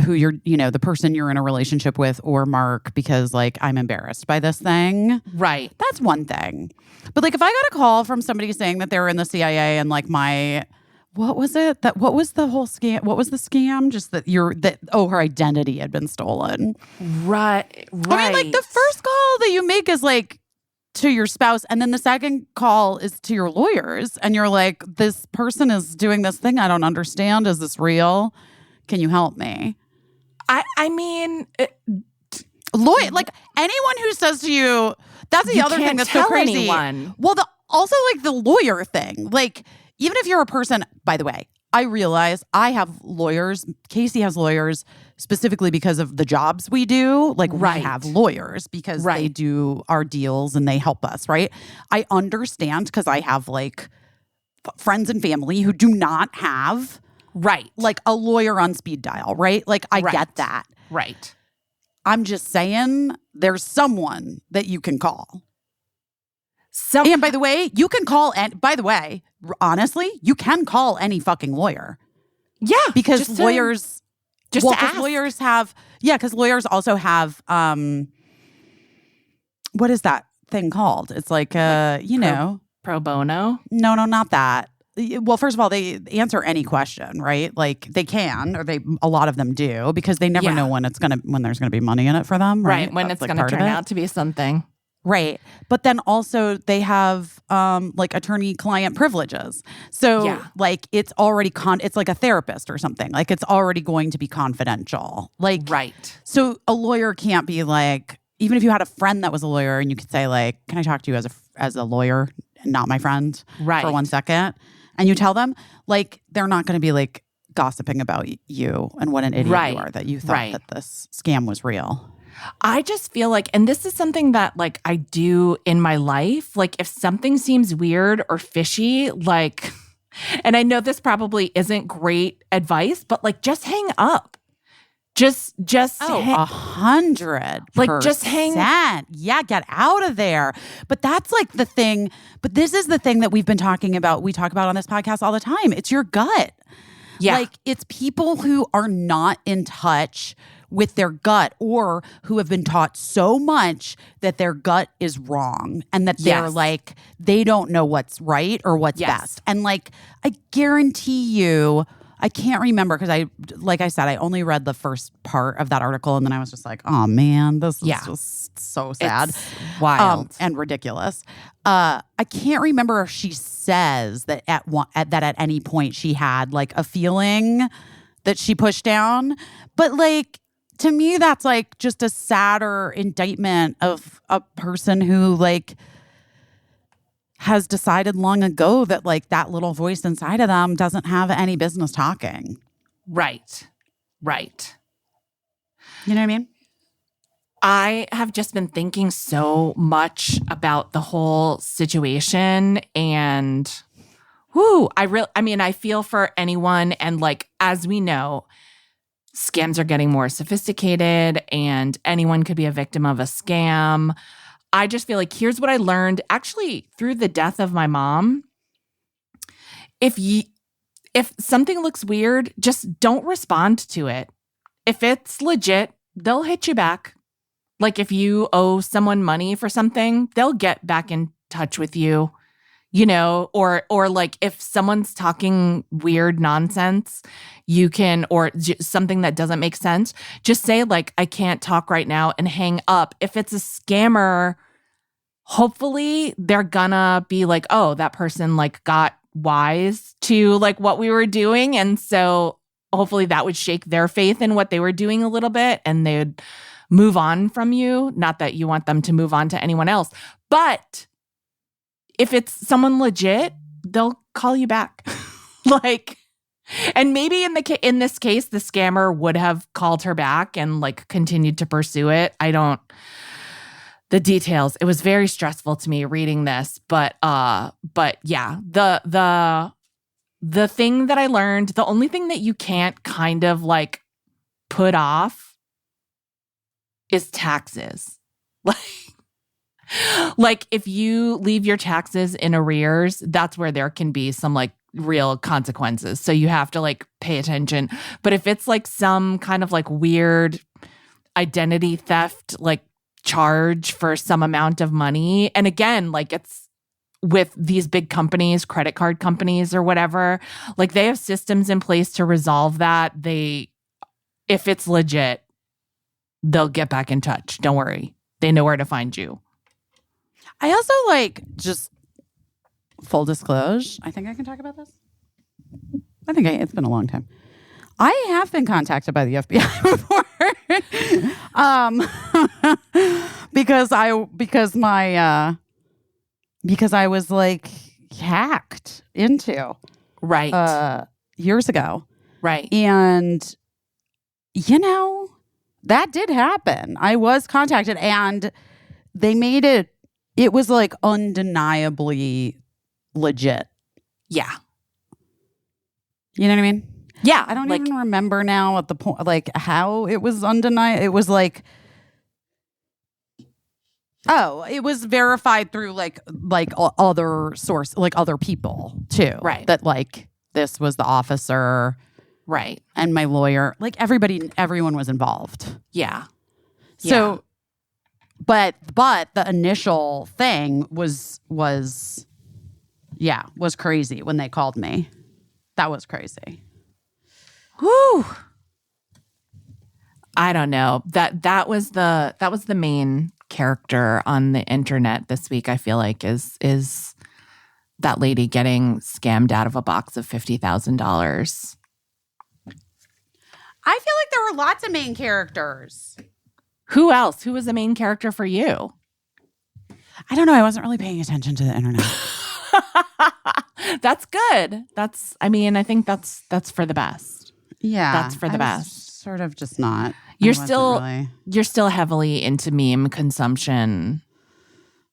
who you're, the person you're in a relationship with or Mark, because like I'm embarrassed by this thing. Right. That's one thing. But like if I got a call from somebody saying that they were in the CIA and like what was it? What was the whole scam? What was the scam? Just that her identity had been stolen. Right. I mean, like the first call that you make is like to your spouse, and then the second call is to your lawyers, and you're like, this person is doing this thing I don't understand. Is this real? Can you help me? I mean, lawyer, like anyone who says to you, that's the other thing that's so crazy. Anyone. Well, also like the lawyer thing, like. Even if you're a person, by the way, I realize I have lawyers. Caissie has lawyers specifically because of the jobs we do. Like we have lawyers because they do our deals and they help us, right? I understand because I have like friends and family who do not have like a lawyer on speed dial, right? Like I get that. Right. I'm just saying there's someone that you can call. So, and by the way, you can call, and by the way, honestly, you can call any fucking lawyer. Yeah. Because lawyers, lawyers have, because lawyers also have, what is that thing called? It's like, pro bono? No, not that. Well, first of all, they answer any question, right? Like they can, or a lot of them do, because they never know when there's gonna be money in it for them, right? When it's gonna turn out to be something. Right. But then also they have like attorney-client privileges. So like it's already it's like a therapist or something. Like it's already going to be confidential. Like so a lawyer can't be like, even if you had a friend that was a lawyer and you could say like, can I talk to you as a lawyer and not my friend for 1 second? And you tell them, like, they're not going to be like gossiping about you and what an idiot you are that you thought that this scam was real. I just feel like, and this is something that like I do in my life, like if something seems weird or fishy, like, and I know this probably isn't great advice, but like just hang up. Just 100%. Like just hang. Yeah, get out of there. But that's like the thing. But this is the thing that we've been talking about. We talk about on this podcast all the time. It's your gut. Yeah. Like it's people who are not in touch with their gut, or who have been taught so much that their gut is wrong and that they're like, they don't know what's right or what's best. And like, I guarantee you, I can't remember because like I said, I only read the first part of that article and then I was just like, oh man, this is just so sad. It's wild. And ridiculous. I can't remember if she says that at any point she had like a feeling that she pushed down, but like, to me, that's like just a sadder indictment of a person who like has decided long ago that like that little voice inside of them doesn't have any business talking. Right. You know what I mean? I have just been thinking so much about the whole situation, and I feel for anyone, and like as we know, scams are getting more sophisticated and anyone could be a victim of a scam. I just feel like here's what I learned actually through the death of my mom. If something looks weird, just don't respond to it. If it's legit, they'll hit you back. Like if you owe someone money for something, they'll get back in touch with you. You know, or like if someone's talking weird nonsense, you can, or something that doesn't make sense, just say like, I can't talk right now and hang up. If it's a scammer, hopefully they're gonna be like, oh, that person like got wise to like what we were doing. And so hopefully that would shake their faith in what they were doing a little bit and they'd move on from you. Not that you want them to move on to anyone else, but if it's someone legit, they'll call you back. Like, and maybe in this case, the scammer would have called her back and like continued to pursue it. The details. It was very stressful to me reading this, but yeah, the thing that I learned, the only thing that you can't kind of like put off is taxes. Like if you leave your taxes in arrears, that's where there can be some like real consequences. So you have to like pay attention. But if it's like some kind of like weird identity theft, like charge for some amount of money, and again, like it's with these big companies, credit card companies or whatever, like they have systems in place to resolve that. If it's legit, they'll get back in touch. Don't worry. They know where to find you. I also like, just full disclosure, I think I can talk about this. It's been a long time. I have been contacted by the FBI before because I was like hacked into years ago. Right. And you know, that did happen. I was contacted and they made it was like undeniably legit. Yeah. You know what I mean? Yeah. I don't even remember now at the point, like how it was undeniable. It was like Oh, it was verified through like other source, like other people too. Right. That like this was the officer. Right. And my lawyer, like everyone was involved. Yeah. So, but the initial thing was crazy when they called me. That was crazy. Whew. I don't know. That was the main character on the internet this week, I feel like, is that lady getting scammed out of a box of $50,000. I feel like there were lots of main characters. Who else? Who was the main character for you? I don't know. I wasn't really paying attention to the internet. That's good. I think that's for the best. Yeah. That's for the best. Sort of just not. You're still heavily into meme consumption.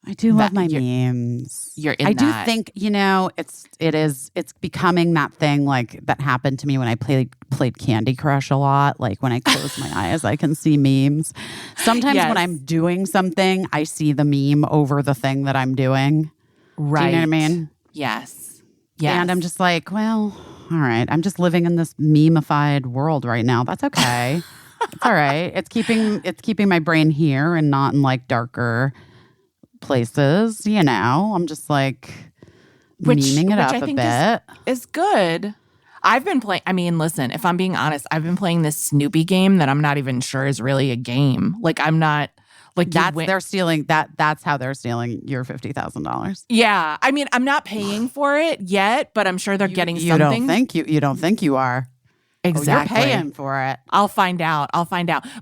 I do love my memes. I do think, it's becoming that thing like that happened to me when I played Candy Crush a lot. Like when I close my eyes, I can see memes. Sometimes when I'm doing something, I see the meme over the thing that I'm doing. Right. Do you know what I mean? Yes. And I'm just like, well, all right. I'm just living in this meme-ified world right now. That's okay. It's all right. It's keeping my brain here and not in like darker places, I'm just like memeing it up a bit. Is good. I've been playing, listen, if I'm being honest, I've been playing this Snoopy game that I'm not even sure is really a game. Like I'm not like they're stealing that's how they're stealing your $50,000. Yeah. I'm not paying for it yet, but I'm sure they're getting something. You don't think you are. Exactly. Oh, you're paying for it. I'll find out.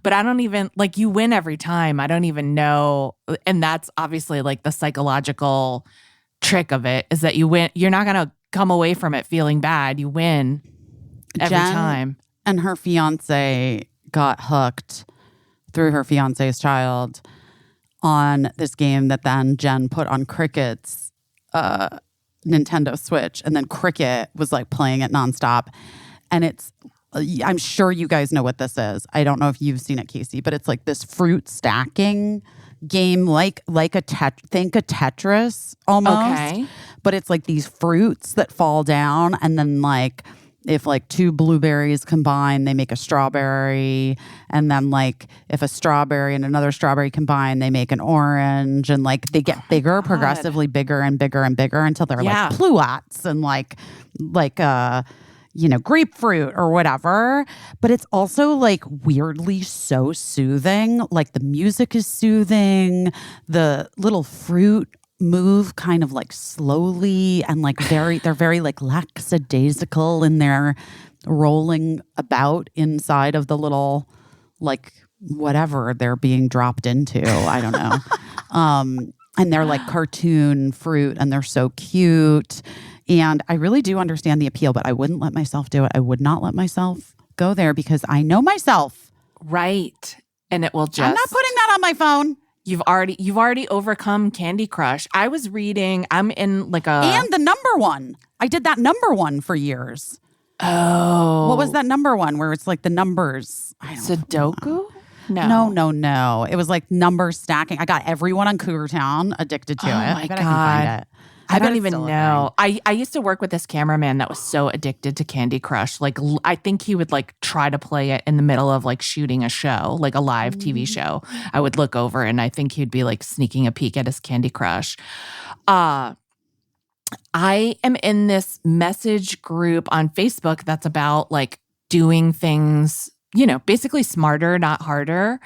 But I don't even, like, you win every time. I don't even know. And that's obviously like the psychological trick of it is that you win. You're not going to come away from it feeling bad. You win every time. And her fiance got hooked through her fiance's child on this game that then Jen put on Cricket's Nintendo Switch. And then Cricket was like playing it nonstop. And I'm sure you guys know what this is. I don't know if you've seen it, Caissie, but it's like this fruit stacking game, like think a Tetris almost. Okay. But it's like these fruits that fall down, and then like if like two blueberries combine, they make a strawberry, and then like if a strawberry and another strawberry combine, they make an orange, and like they get bigger, progressively bigger and bigger and bigger until they're like pluots and like grapefruit or whatever. But it's also like weirdly so soothing. Like the music is soothing. The little fruit move kind of like slowly and like they're very like lackadaisical in their rolling about inside of the little like whatever they're being dropped into. I don't know. And they're like cartoon fruit and they're so cute. And I really do understand the appeal, but I wouldn't let myself do it. I would not let myself go there because I know myself. Right. And it will just... I'm not putting that on my phone. You've already overcome Candy Crush. I was reading, I'm in like a... And the number one. I did that number one for years. Oh. What was that number one where it's like the numbers? Sudoku? No. It was like number stacking. I got everyone on Cougar Town addicted to it. My God. I can find it. I don't even know. I used to work with this cameraman that was so addicted to Candy Crush. Like, I think he would like try to play it in the middle of like shooting a show, like a live TV show. I would look over and I think he'd be like sneaking a peek at his Candy Crush. I am in this message group on Facebook that's about like doing things, basically smarter, not harder.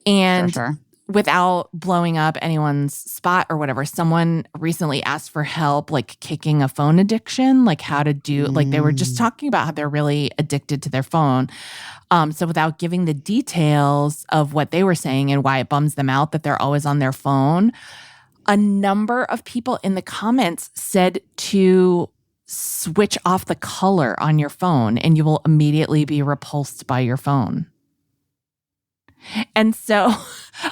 And sure. Without blowing up anyone's spot or whatever, someone recently asked for help, like kicking a phone addiction, like how to do, like they were just talking about how they're really addicted to their phone. So without giving the details of what they were saying and why it bums them out that they're always on their phone, a number of people in the comments said to switch off the color on your phone and you will immediately be repulsed by your phone. And so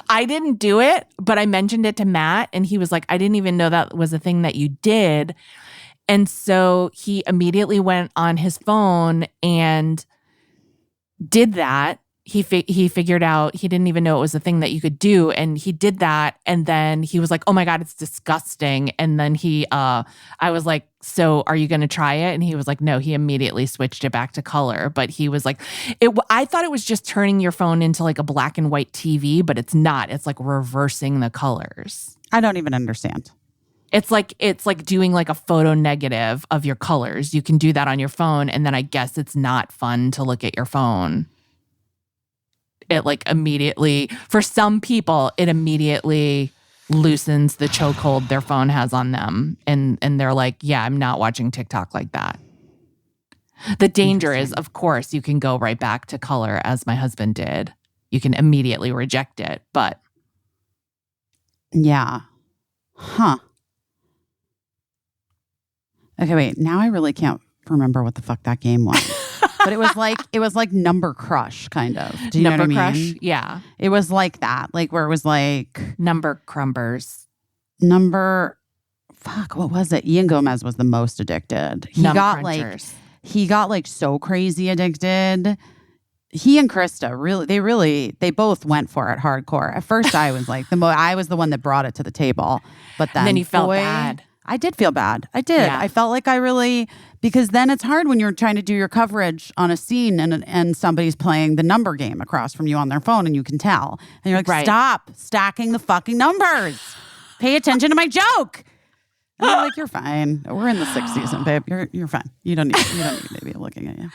I didn't do it, but I mentioned it to Matt and he was like, I didn't even know that was a thing that you did. And so he immediately went on his phone and did that. he figured out he didn't even know it was a thing that you could do, and he did that, and then he was like, "Oh my God, it's disgusting." And then I was like, "So are you going to try it?" And he was like, "No." He immediately switched it back to color, but he was like, I thought it was just turning your phone into like a black and white TV, but it's not. It's like reversing the colors. I don't even understand. It's like doing like a photo negative of your colors. You can do that on your phone, and then I guess it's not fun to look at your phone. It like immediately, for some people, it immediately loosens the chokehold their phone has on them. And they're like, yeah, I'm not watching TikTok like that. The danger is, of course, you can go right back to color as my husband did. You can immediately reject it, but. Yeah. Huh. Okay, wait. Now I really can't remember what the fuck that game was. But it was like Number Crush, kind of. Do you know what I mean? Number Crush? Yeah. It was like that. Like where it was like Number Crumbers. Fuck, what was it? Ian Gomez was the most addicted. He got like so crazy addicted. He and Krista they both went for it hardcore. At first I was like I was the one that brought it to the table. But then you felt bad. I did feel bad. I did. Yeah. I felt like because then it's hard when you're trying to do your coverage on a scene and somebody's playing the number game across from you on their phone and you can tell. And you're like, Stop stacking the fucking numbers. Pay attention to my joke. And I'm like, you're fine. We're in the 6th season, babe. You're fine. You don't need to be looking at you.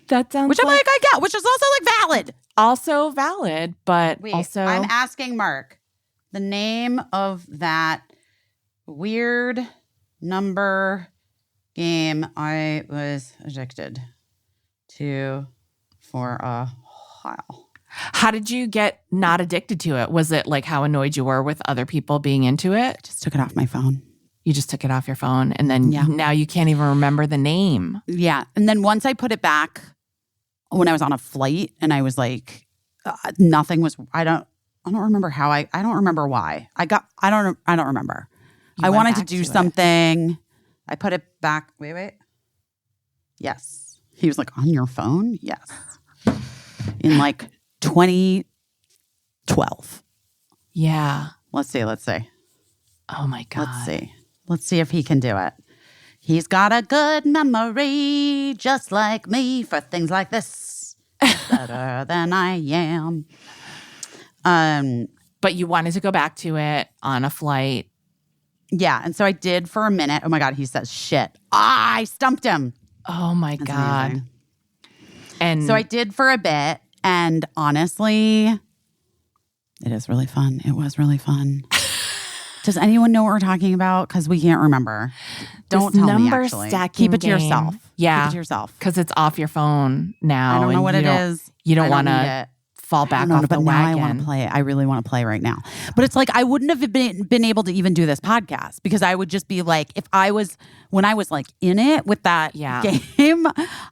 That sounds which I'm like, I get, which is also like valid. Also valid, but also I'm asking Mark the name of that weird number game I was addicted to for a while. How did you get not addicted to it? Was it like how annoyed you were with other people being into it? I just took it off my phone. You just took it off your phone, and then now you can't even remember the name. Yeah. And then once I put it back when I was on a flight and I was like, nothing was, I don't remember how I don't remember why. I don't remember. I wanted to do something. I put it back. Wait. Yes. He was like, on your phone? Yes. In like 2012. Yeah. Let's see. Oh my God. Let's see if he can do it. He's got a good memory, just like me, for things like this. Better than I am. But you wanted to go back to it on a flight. Yeah, and so I did for a minute. Oh my God, he says shit. I stumped him. Oh my God. Amazing. And so I did for a bit, and honestly, it is really fun. It was really fun. Does anyone know what we're talking about? Because we can't remember. Don't tell me, actually. Keep it to yourself. Yeah. Keep it to yourself. Because it's off your phone now. I don't know what it is. You don't want to fall back off the wagon. Now I want to play it. I really want to play right now. But it's like I wouldn't have been able to even do this podcast because I would just be like, when I was like in it with that game,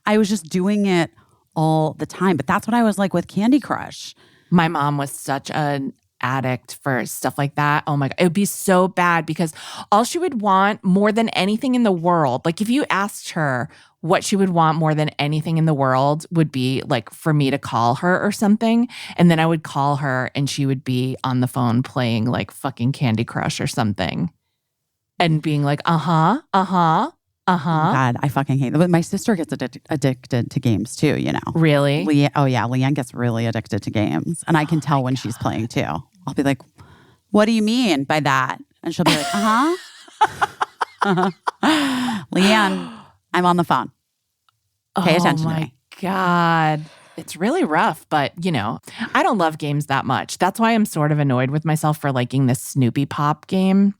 I was just doing it all the time. But that's what I was like with Candy Crush. My mom was such an addict for stuff like that. Oh my God. It would be so bad because all she would want more than anything in the world, like if you asked her what she would want more than anything in the world would be like for me to call her or something. And then I would call her and she would be on the phone playing like fucking Candy Crush or something and being like, God, I fucking hate that. But my sister gets addicted to games too, you know. Really? Leanne gets really addicted to games. And I can tell when she's playing too. I'll be like, what do you mean by that? And she'll be like, Leanne, I'm on the phone. Pay attention to me. Oh my God. It's really rough, but you know, I don't love games that much. That's why I'm sort of annoyed with myself for liking this Snoopy Pop game.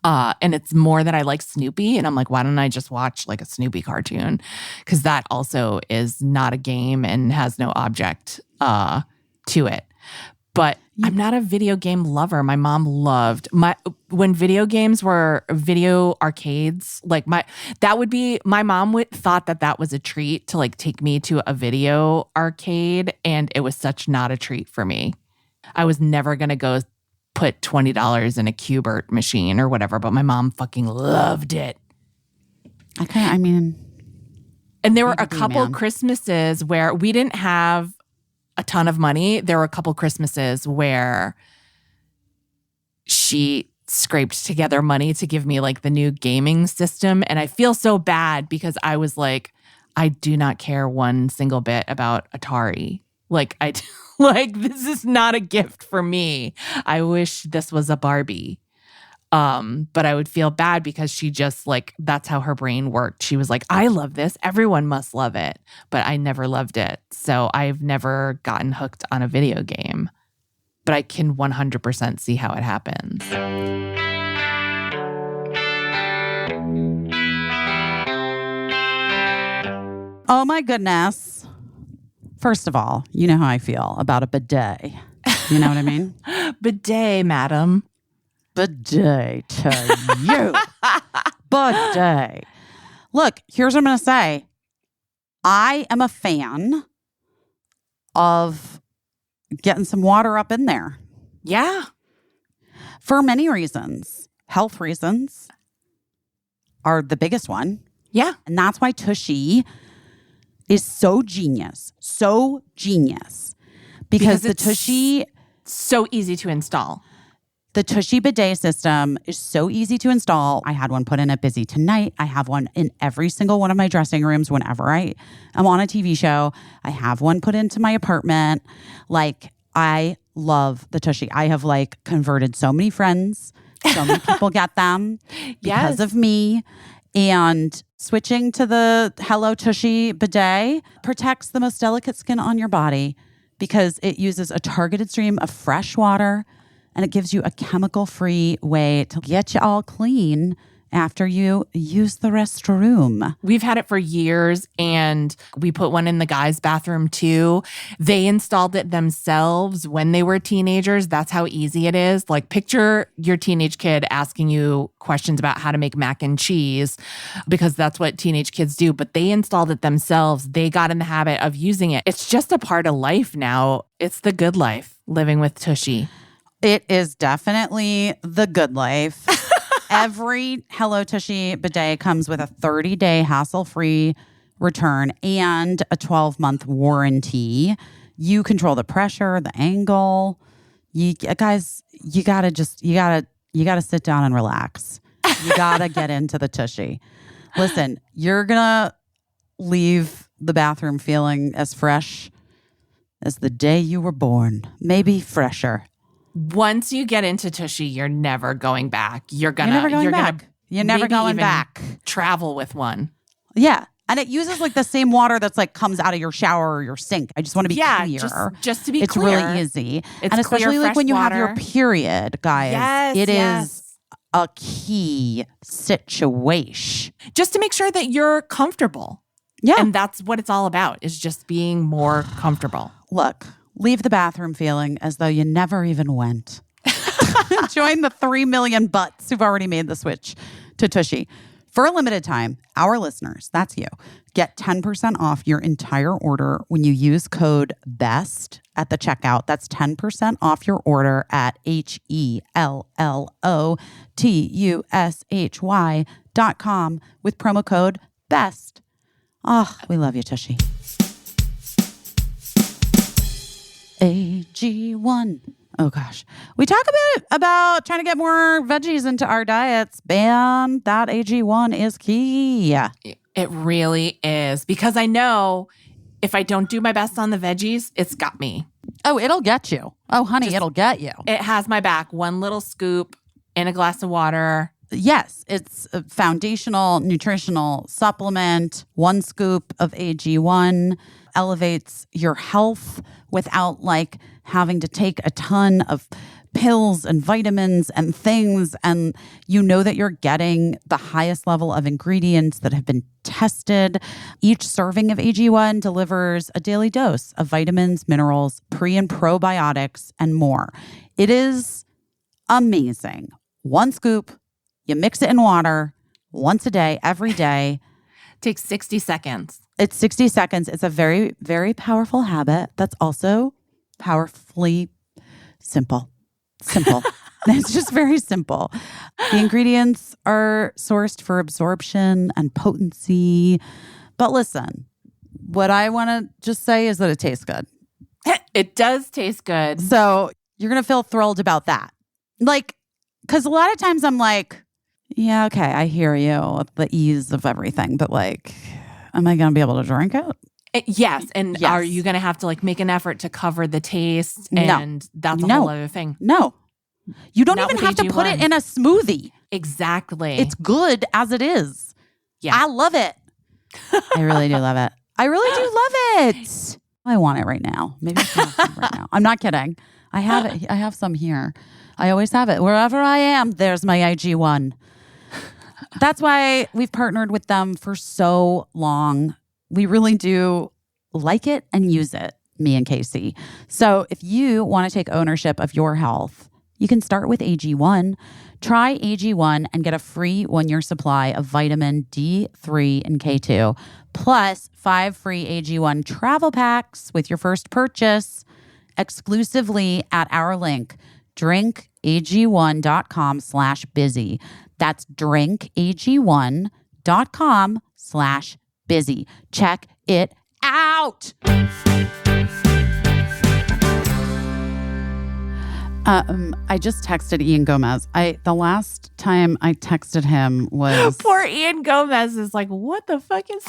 And it's more that I like Snoopy, and I'm like, why don't I just watch like a Snoopy cartoon? Because that also is not a game and has no object to it. But I'm not a video game lover. My mom loved when video games were video arcades. Like my mom thought that was a treat to like take me to a video arcade, and it was such not a treat for me. I was never gonna go put $20 in a Q*bert machine or whatever, but my mom fucking loved it. And there were a couple Christmases where we didn't have a ton of money, there were a couple Christmases where she scraped together money to give me like the new gaming system. And I feel so bad because I was like, I do not care one single bit about Atari. Like like this is not a gift for me. I wish this was a Barbie. But I would feel bad because she just like, that's how her brain worked. She was like, I love this. Everyone must love it. But I never loved it. So I've never gotten hooked on a video game. But I can 100% see how it happens. Oh my goodness. First of all, you know how I feel about a bidet. You know what I mean? Bidet, madam. Bidet to you. Bidet. Look, here's what I'm going to say. I am a fan of getting some water up in there. Yeah. For many reasons. Health reasons are the biggest one. Yeah. And that's why Tushy is so genius. So genius. Because the Tushy... so easy to install. The Tushy bidet system is so easy to install. I had one put in at Busy Tonight. I have one in every single one of my dressing rooms whenever I am on a TV show. I have one put into my apartment. Like, I love the Tushy. I have like converted so many friends. So many people get them because of me. And switching to the Hello Tushy bidet protects the most delicate skin on your body because it uses a targeted stream of fresh water. And it gives you a chemical-free way to get you all clean after you use the restroom. We've had it for years, and we put one in the guys' bathroom too. They installed it themselves when they were teenagers. That's how easy it is. Like, picture your teenage kid asking you questions about how to make mac and cheese, because that's what teenage kids do. But they installed it themselves. They got in the habit of using it. It's just a part of life now. It's the good life, living with Tushy. It is definitely the good life. Every Hello Tushy bidet comes with a 30-day hassle-free return and a 12-month warranty. You control the pressure, the angle. You guys, you gotta sit down and relax. You gotta get into the Tushy. Listen, you're gonna leave the bathroom feeling as fresh as the day you were born. Maybe fresher. Once you get into Tushy, you're never going back. You're never going back. Travel with one. Yeah. And it uses like the same water that's like comes out of your shower or your sink. I just want to be clear. Just to be it's clear. It's really easy. It's and especially clear, like when you water. have your period, guys. It is a key situation. Just to make sure that you're comfortable. Yeah. And that's what it's all about, is just being more comfortable. Look, leave the bathroom feeling as though you never even went. Join the 3 million butts who've already made the switch to Tushy. For a limited time, our listeners, that's you, get 10% off your entire order when you use code BEST at the checkout. That's 10% off your order at HELLOTUSHY.com with promo code BEST. Oh, we love you, Tushy. AG1. Oh gosh. We talk a bit about trying to get more veggies into our diets. Man, that AG1 is key. It really is. Because I know if I don't do my best on the veggies, it's got me. Oh, it'll get you. Oh, honey, it'll get you. It has my back. One little scoop in a glass of water. Yes, it's a foundational nutritional supplement. 1 scoop of AG1 elevates your health without like having to take a ton of pills and vitamins and things. And you know that you're getting the highest level of ingredients that have been tested. Each serving of AG1 delivers a daily dose of vitamins, minerals, pre and probiotics, and more. It is amazing. 1 scoop. You mix it in water once a day, every day. Takes 60 seconds. It's 60 seconds. It's a very, very powerful habit that's also powerfully simple. It's just very simple. The ingredients are sourced for absorption and potency. But listen, what I want to just say is that it tastes good. It does taste good. So you're going to feel thrilled about that. Like, because a lot of times I'm like, yeah, okay, I hear you with the ease of everything, but like, am I going to be able to drink it? Yes. And Yes. are you going to have to like make an effort to cover the taste? And that's a No. whole other thing. No. You don't Not even with have to put it in a smoothie. Exactly. It's good as it is. Yeah. I love it. I really do love it. I really do love it. I want it right now. Maybe I can have some right now. I'm not kidding. I have it. I have some here. I always have it. Wherever I am, there's my IG1. That's why we've partnered with them for so long. We really do like it and use it, me and Caissie. So if you want to take ownership of your health, you can start with AG1. Try AG1 and get a free 1-year supply of vitamin D3 and K2, plus 5 free AG1 travel packs with your first purchase exclusively at our link, drinkag1.com/busy. That's drinkag1.com/busy. Check it out. I just texted Ian Gomez. The last time I texted him was Poor Ian Gomez is like, what the fuck is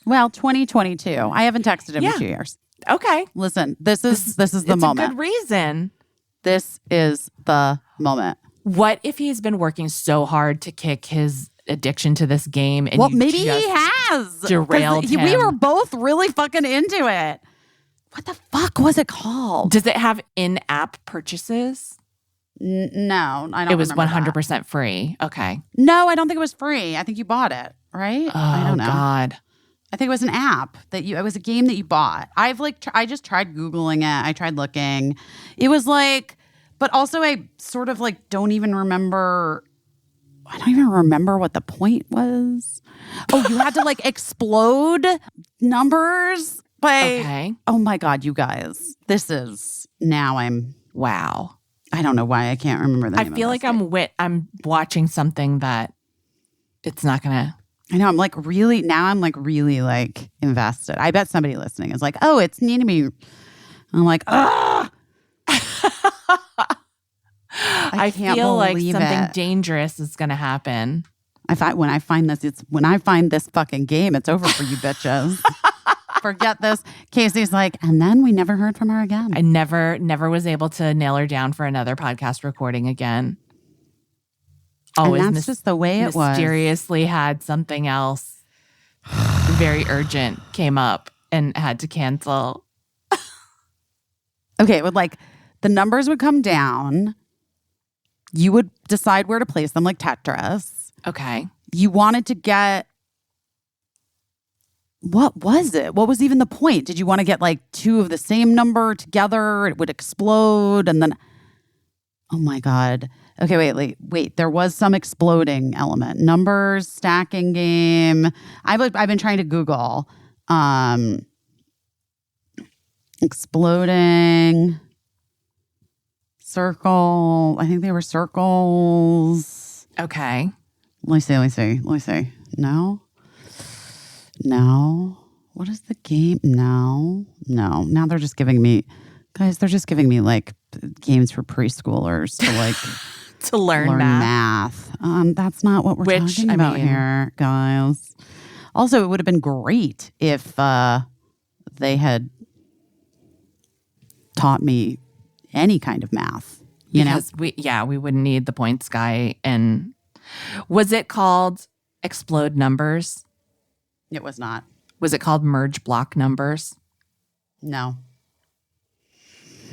2022. I haven't texted him in 2 years. Okay. Listen, this is the It's moment. a good reason. This is the moment. What if he's been working so hard to kick his addiction to this game and maybe he has derailed him? We were both really fucking into it. What the fuck was it called? Does it have in-app purchases? No, I don't. It was remember 100% that. free. Okay. No, I don't think it was free. I think you bought it, right? I don't know. God. I think it was an app it was a game that you bought. I just tried Googling it. I tried looking. It was like, but also I sort of like don't even remember. I don't even remember what the point was. Oh, you had to like explode numbers by. Okay. Oh my God, you guys. Wow. I don't know why I can't remember the name I feel of like this. I'm watching something that it's not going to. I know. I'm like really invested. I bet somebody listening is like, oh, it's need to be. I'm like, ah. I can't feel like believe something it. dangerous is going to happen. When I find this fucking game, it's over for you bitches. Forget this. Caissie's like, and then we never heard from her again. I never was able to nail her down for another podcast recording again. Always and that's just the way it was. Mysteriously had something else very urgent came up and had to cancel. Okay, it would like the numbers would come down. You would decide where to place them, like Tetris. Okay. You wanted to get. What was it? What was even the point? Did you want to get like two of the same number together? It would explode and then. Oh my God. Okay, wait. There was some exploding element. Numbers, stacking game. I've been trying to Google exploding circle. I think they were circles. Okay. Let me see. No. What is the game? No. Now they're just giving me, guys, like games for preschoolers to like to learn math. That's not what we're talking about here, guys. Also, it would have been great if they had taught me any kind of math. Because we wouldn't need the points guy. And was it called Explode Numbers? It was not. Was it called Merge Block Numbers? No,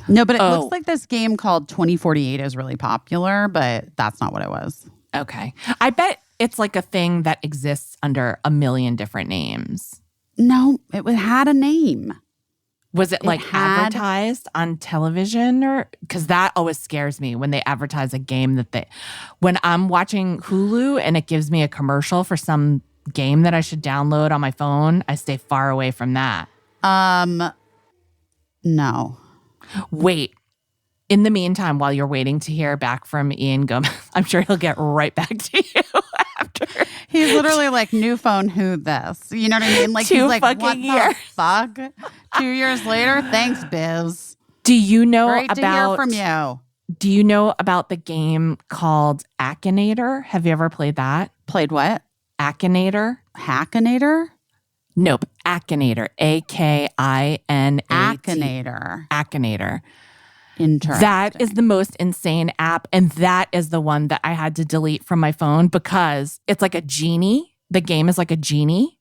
but it looks like this game called 2048 is really popular, but that's not what it was. Okay. I bet it's like a thing that exists under a million different names. No, it had a name. Was it like advertised on television or because that always scares me when they advertise a game when I'm watching Hulu and it gives me a commercial for some game that I should download on my phone, I stay far away from that. No. Wait. In the meantime, while you're waiting to hear back from Ian Gomez, I'm sure he'll get right back to you after. He's literally like, new phone, who this? You know what I mean? Like, he's 2 like, fucking what years. the fuck? 2 years later? Thanks, Biz. Do you know Great to hear about from you. Do you know about the game called Akinator? Have you ever played that? Played what? Akinator? Hackinator? Nope. Akinator. Akinator. Akinator. Akinator. Interesting. That is the most insane app. And that is the one that I had to delete from my phone because it's like a genie. The game is like a genie.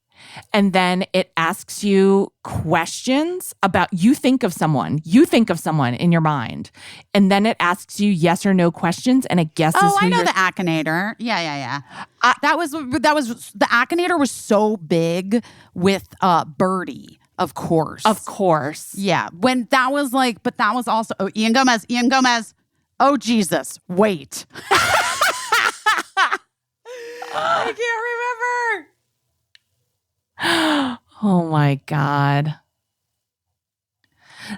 And then it asks you questions about, you think of someone in your mind. And then it asks you yes or no questions and it guesses who I know you're... the Akinator. Yeah. That was the Akinator was so big with Birdie, of course. Of course. Yeah. When that was like, but that was also Ian Gomez. Oh Jesus, wait. I can't remember. Oh my God.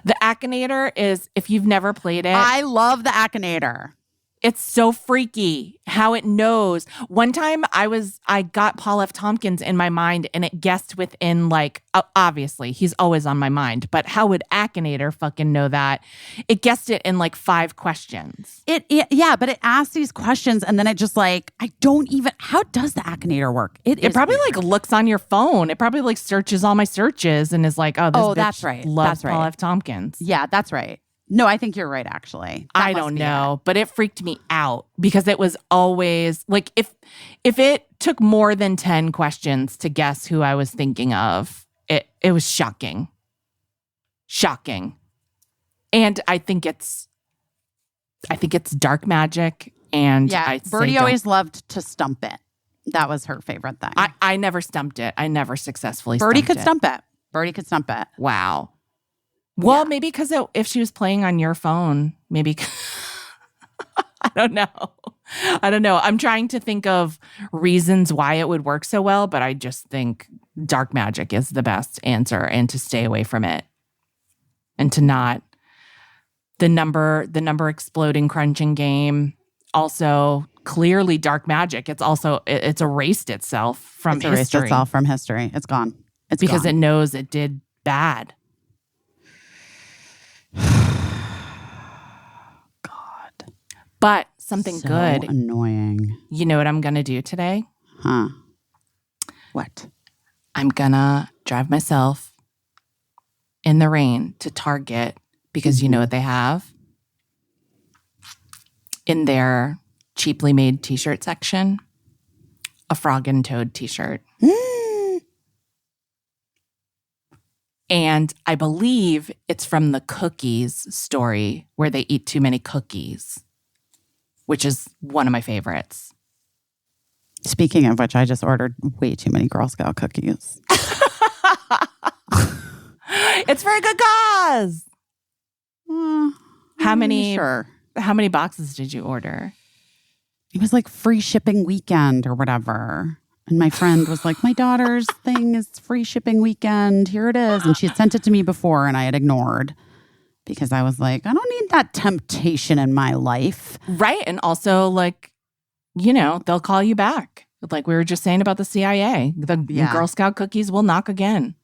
The Akinator is, if you've never played it, I love the Akinator. it's so freaky how it knows. One time I got Paul F. Tompkins in my mind and it guessed within like, obviously he's always on my mind, but how would Akinator fucking know that? It guessed it in like 5 questions. Yeah, but it asks these questions and then it just like, how does the Akinator work? It probably like looks on your phone. It probably like searches all my searches and is like, this bitch that's right. loves That's right. Paul F. Tompkins. Yeah, that's right. No, I think you're right, actually. I don't know, but it freaked me out because it was always like if it took more than 10 questions to guess who I was thinking of, it was shocking. Shocking. And I think it's dark magic and yeah, Birdie always loved to stump it. That was her favorite thing. I never stumped it. I never successfully Birdie stumped could it. stump it. Birdie could stump it. Wow. Well, maybe because if she was playing on your phone, maybe. I don't know. I'm trying to think of reasons why it would work so well, but I just think dark magic is the best answer and to stay away from it. And to not. The number exploding crunching game, also clearly dark magic. It's erased itself from history. Erased itself from history. It's gone. It's because gone. it knows it did bad. God. But something so good. Annoying. You know what I'm going to do today? Huh? What? I'm going to drive myself in the rain to Target because you know what they have in their cheaply made t-shirt section? A Frog and Toad t-shirt. And I believe it's from the cookies story where they eat too many cookies, which is one of my favorites. Speaking of which, I just ordered way too many Girl Scout cookies. It's for a good cause. How many? Sure. How many boxes did you order? It was like free shipping weekend or whatever. And my friend was like, my daughter's thing is free shipping weekend. Here it is. And she had sent it to me before and I had ignored because I was like, I don't need that temptation in my life. Right. And also like, they'll call you back. Like we were just saying about the CIA. The Girl Scout cookies will knock again.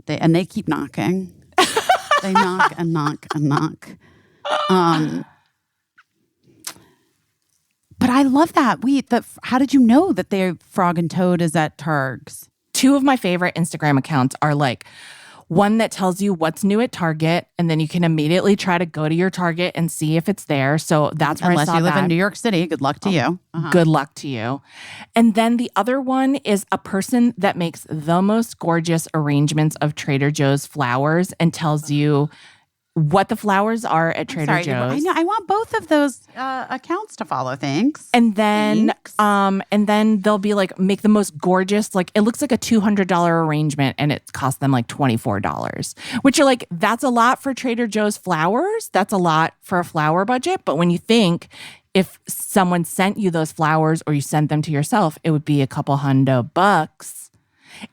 They keep knocking. They knock and knock and knock. But I love that. How did you know that their Frog and Toad is at Targ's? 2 of my favorite Instagram accounts are like one that tells you what's new at Target, and then you can immediately try to go to your Target and see if it's there. So that's where Unless I saw you live that. in New York City, good luck to you. Good luck to you. And then the other one is a person that makes the most gorgeous arrangements of Trader Joe's flowers and tells you what the flowers are at Trader Joe's. I know. I want both of those accounts to follow. Thanks. And then, they'll be like, make the most gorgeous, like it looks like a $200 arrangement, and it costs them like $24. Which you're like, that's a lot for Trader Joe's flowers. That's a lot for a flower budget. But when you think if someone sent you those flowers or you sent them to yourself, it would be a couple $100.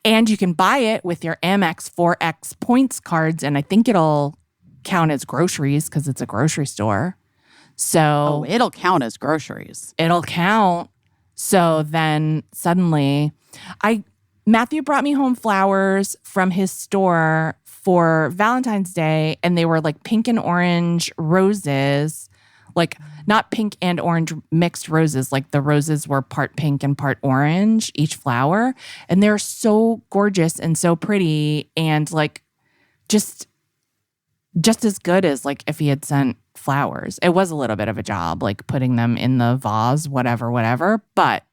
And you can buy it with your Amex 4X points cards, and I think it'll count as groceries because it's a grocery store. So it'll count as groceries. It'll count. So then suddenly Matthew brought me home flowers from his store for Valentine's Day, and they were like pink and orange roses, like not pink and orange mixed roses, like the roses were part pink and part orange, each flower. And they're so gorgeous and so pretty and like just as good as like if he had sent flowers. It was a little bit of a job, like putting them in the vase, whatever, but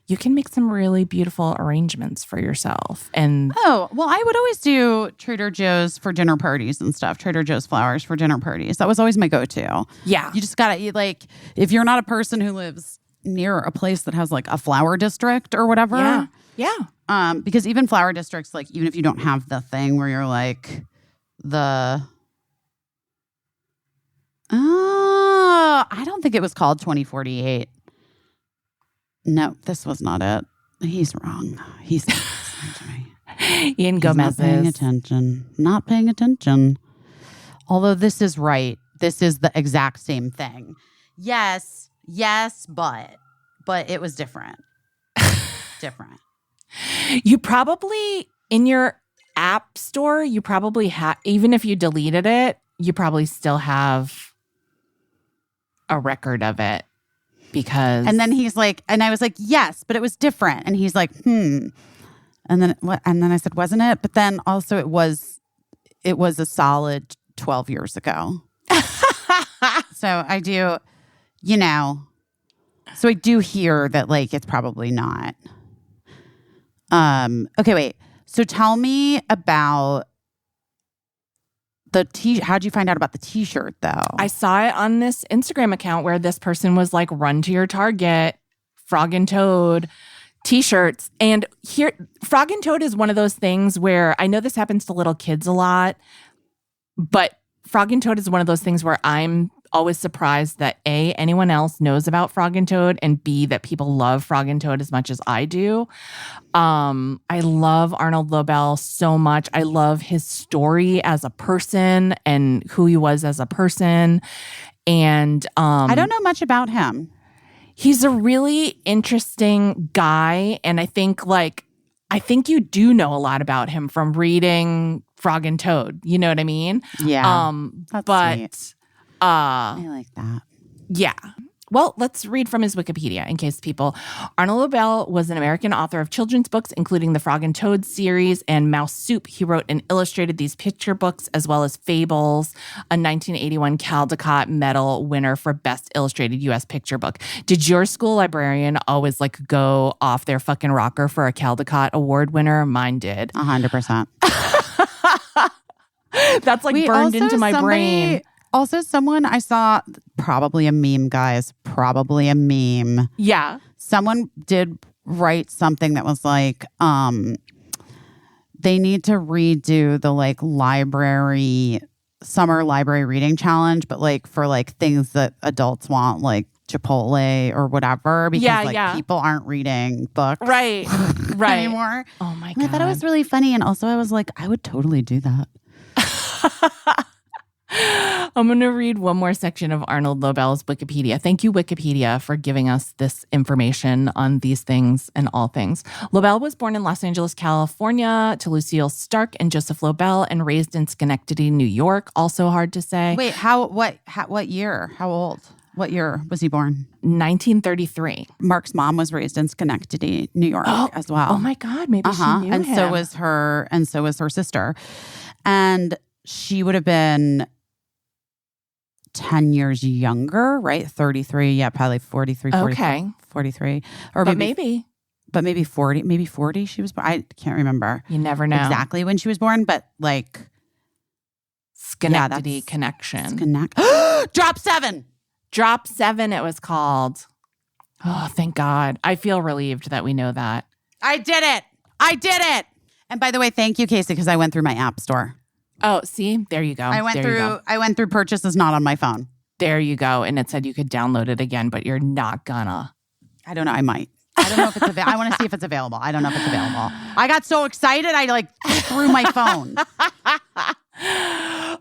you can make some really beautiful arrangements for yourself. And I would always do Trader Joe's for dinner parties and stuff. Trader Joe's flowers for dinner parties. That was always my go-to. Yeah. You just gotta eat, like, if you're not a person who lives near a place that has like a flower district or whatever. Yeah. Because even flower districts, like even if you don't have the thing where you're like I don't think it was called 2048. No, this was not it. He's wrong. He's not listening to me. Ian Gomez not paying attention. Not paying attention. Although this is right. This is the exact same thing. Yes, but it was different. Different. You probably, in your app store, you probably have, even if you deleted it, you probably still have a record of it. Because and then he's like, and I was like, yes, but it was different. And he's like, and then what? And then I said, wasn't it? But then also it was a solid 12 years ago. So I do, so I do hear that like it's probably not. Okay, wait. So tell me about how'd you find out about the t-shirt though? I saw it on this Instagram account where this person was like, run to your Target, Frog and Toad t-shirts. And here, Frog and Toad is one of those things where I know this happens to little kids a lot, but Frog and Toad is one of those things where I'm always surprised that A, anyone else knows about Frog and Toad, and B, that people love Frog and Toad as much as I do. I love Arnold Lobel so much. I love his story as a person and who he was as a person. And I don't know much about him. He's a really interesting guy. And I think you do know a lot about him from reading Frog and Toad. You know what I mean? Yeah. That's sweet. I like that. Yeah. Well, let's read from his Wikipedia in case people. Arnold Lobel was an American author of children's books, including the Frog and Toad series and Mouse Soup. He wrote and illustrated these picture books as well as Fables, a 1981 Caldecott Medal winner for Best Illustrated U.S. Picture Book. Did your school librarian always like go off their fucking rocker for a Caldecott Award winner? Mine did. 100%. That's like burned into my brain. Also, someone I saw, probably a meme, guys, probably a meme. Yeah. Someone did write something that was like, they need to redo the like summer library reading challenge, but like for like things that adults want, like Chipotle or whatever, because people aren't reading books right anymore. Oh my God. And I thought it was really funny. And also I was like, I would totally do that. I'm going to read one more section of Arnold Lobel's Wikipedia. Thank you, Wikipedia, for giving us this information on these things and all things. Lobel was born in Los Angeles, California, to Lucille Stark and Joseph Lobel, and raised in Schenectady, New York. Also hard to say. Wait, what year? How old? What year was he born? 1933. Mark's mom was raised in Schenectady, New York, as well. Oh my God, maybe she knew and him. so was her sister. And she would have been 10 years younger, right? 33. Yeah, probably 43, 44, okay. 43. Or maybe 40. Maybe 40 she was born. I can't remember. You never know. Exactly when she was born, but like... Schenectady Connection. Drop 7! Drop 7 it was called. Oh, thank God. I feel relieved that we know that. I did it! And by the way, thank you, Caissie, because I went through my app store. Oh, see? There you go. I went through purchases not on my phone. There you go. And it said you could download it again, but you're not gonna. I don't know. I might. I don't know if it's available. I want to see if it's available. I don't know if it's available. I got so excited. I like threw my phone.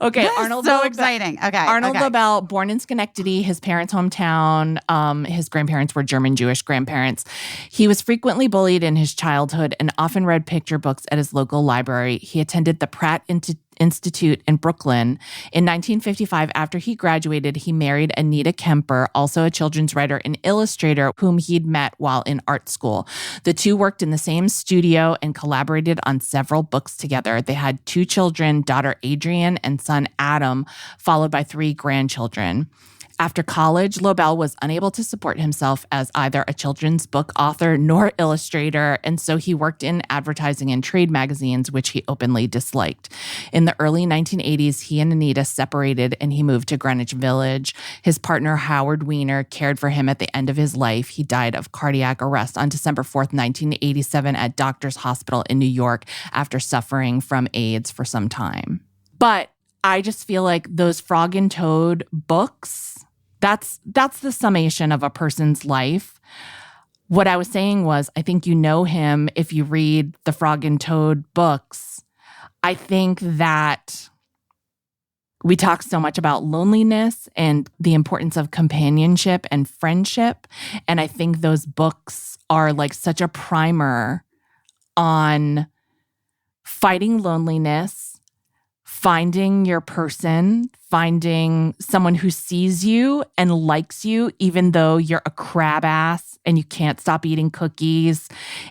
Okay, This is Arnold. so Lobel- exciting. Okay, Arnold okay. Lobel, born in Schenectady, his parents' hometown. His grandparents were German Jewish grandparents. He was frequently bullied in his childhood and often read picture books at his local library. He attended the Pratt Institute in Brooklyn. In 1955, after he graduated, he married Anita Kemper, also a children's writer and illustrator whom he'd met while in art school. The two worked in the same studio and collaborated on several books together. They had 2 children, daughter Adrienne and son Adam, followed by 3 grandchildren. After college, Lobel was unable to support himself as either a children's book author nor illustrator, and so he worked in advertising and trade magazines, which he openly disliked. In the early 1980s, he and Anita separated and he moved to Greenwich Village. His partner, Howard Weiner, cared for him at the end of his life. He died of cardiac arrest on December 4th, 1987 at Doctors Hospital in New York after suffering from AIDS for some time. But I just feel like those Frog and Toad books, that's the summation of a person's life. What I was saying was, I think you know him if you read the Frog and Toad books. I think that we talk so much about loneliness and the importance of companionship and friendship. And I think those books are like such a primer on fighting loneliness, finding your person, finding someone who sees you and likes you, even though you're a crab ass and you can't stop eating cookies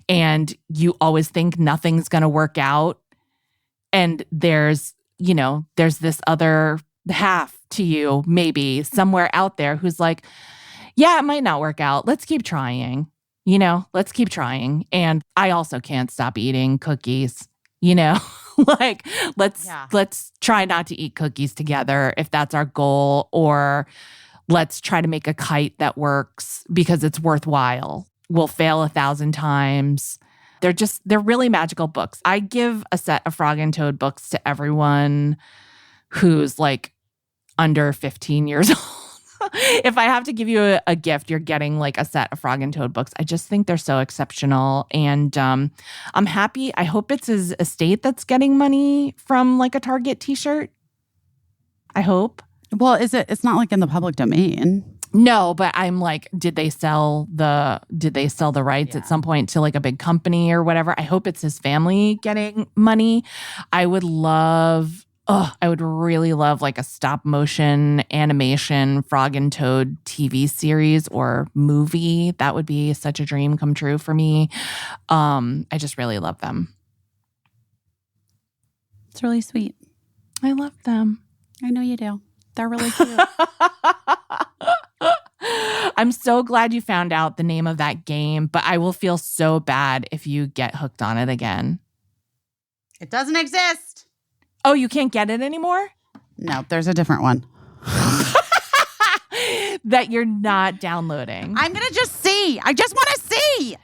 and you always think nothing's going to work out. And there's this other half to you, maybe somewhere out there who's like, yeah, it might not work out. Let's keep trying. Let's keep trying. And I also can't stop eating cookies, like let's try not to eat cookies together if that's our goal, or let's try to make a kite that works because it's worthwhile. We'll fail 1,000 times. They're really magical books. I give a set of Frog and Toad books to everyone who's like under 15 years old. If I have to give you a gift, you're getting like a set of Frog and Toad books. I just think they're so exceptional. And I'm happy. I hope it's his estate that's getting money from like a Target t-shirt. I hope. Well, it's not like in the public domain. No, but I'm like, did they sell the rights at some point to like a big company or whatever? I hope it's his family getting money. I would really love like a stop motion animation Frog and Toad TV series or movie. That would be such a dream come true for me. I just really love them. It's really sweet. I love them. I know you do. They're really cute. I'm so glad you found out the name of that game, but I will feel so bad if you get hooked on it again. It doesn't exist. Oh, you can't get it anymore? No, there's a different one. That you're not downloading. I'm going to just see. I just want to see.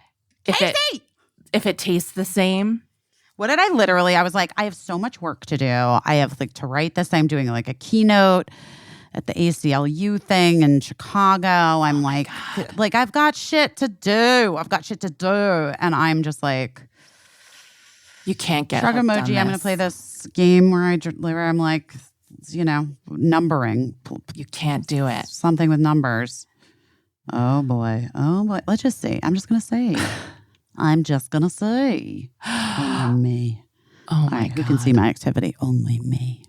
Caissie! If it tastes the same. What did I was like, I have so much work to do. I have like to write this. I'm doing like a keynote at the ACLU thing in Chicago. I'm like I've got shit to do. And I'm just like, you can't get shrug emoji. I'm going to play this game where I'm like, numbering. You can't do it. Something with numbers. Oh boy. Let's just see. I'm just going to say. Only me. Oh my God. Who can see my activity? Only me.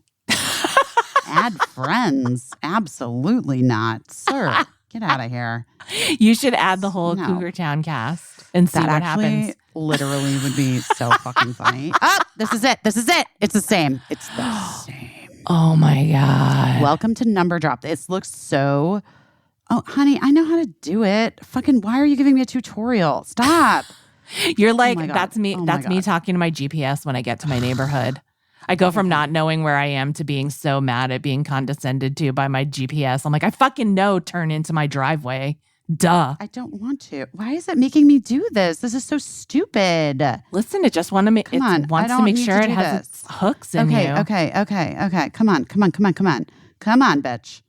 Add friends? Absolutely not. Sir, get out of here. You should add the whole Cougar Town cast and see what happens. Literally would be so fucking funny. Oh, this is it. It's the same. It's the same. Oh my God. Welcome to Number Drop. This looks so... Oh, honey, I know how to do it. Fucking, why are you giving me a tutorial? Stop. You're like, that's me. That's me talking to my GPS when I get to my neighborhood. I go from not knowing where I am to being so mad at being condescended to by my GPS. I'm like, I fucking know, turn into my driveway. Duh. I don't want to. Why is it making me do this? This is so stupid. Listen, it just wants to make sure it has its hooks in you. Okay. Come on, bitch.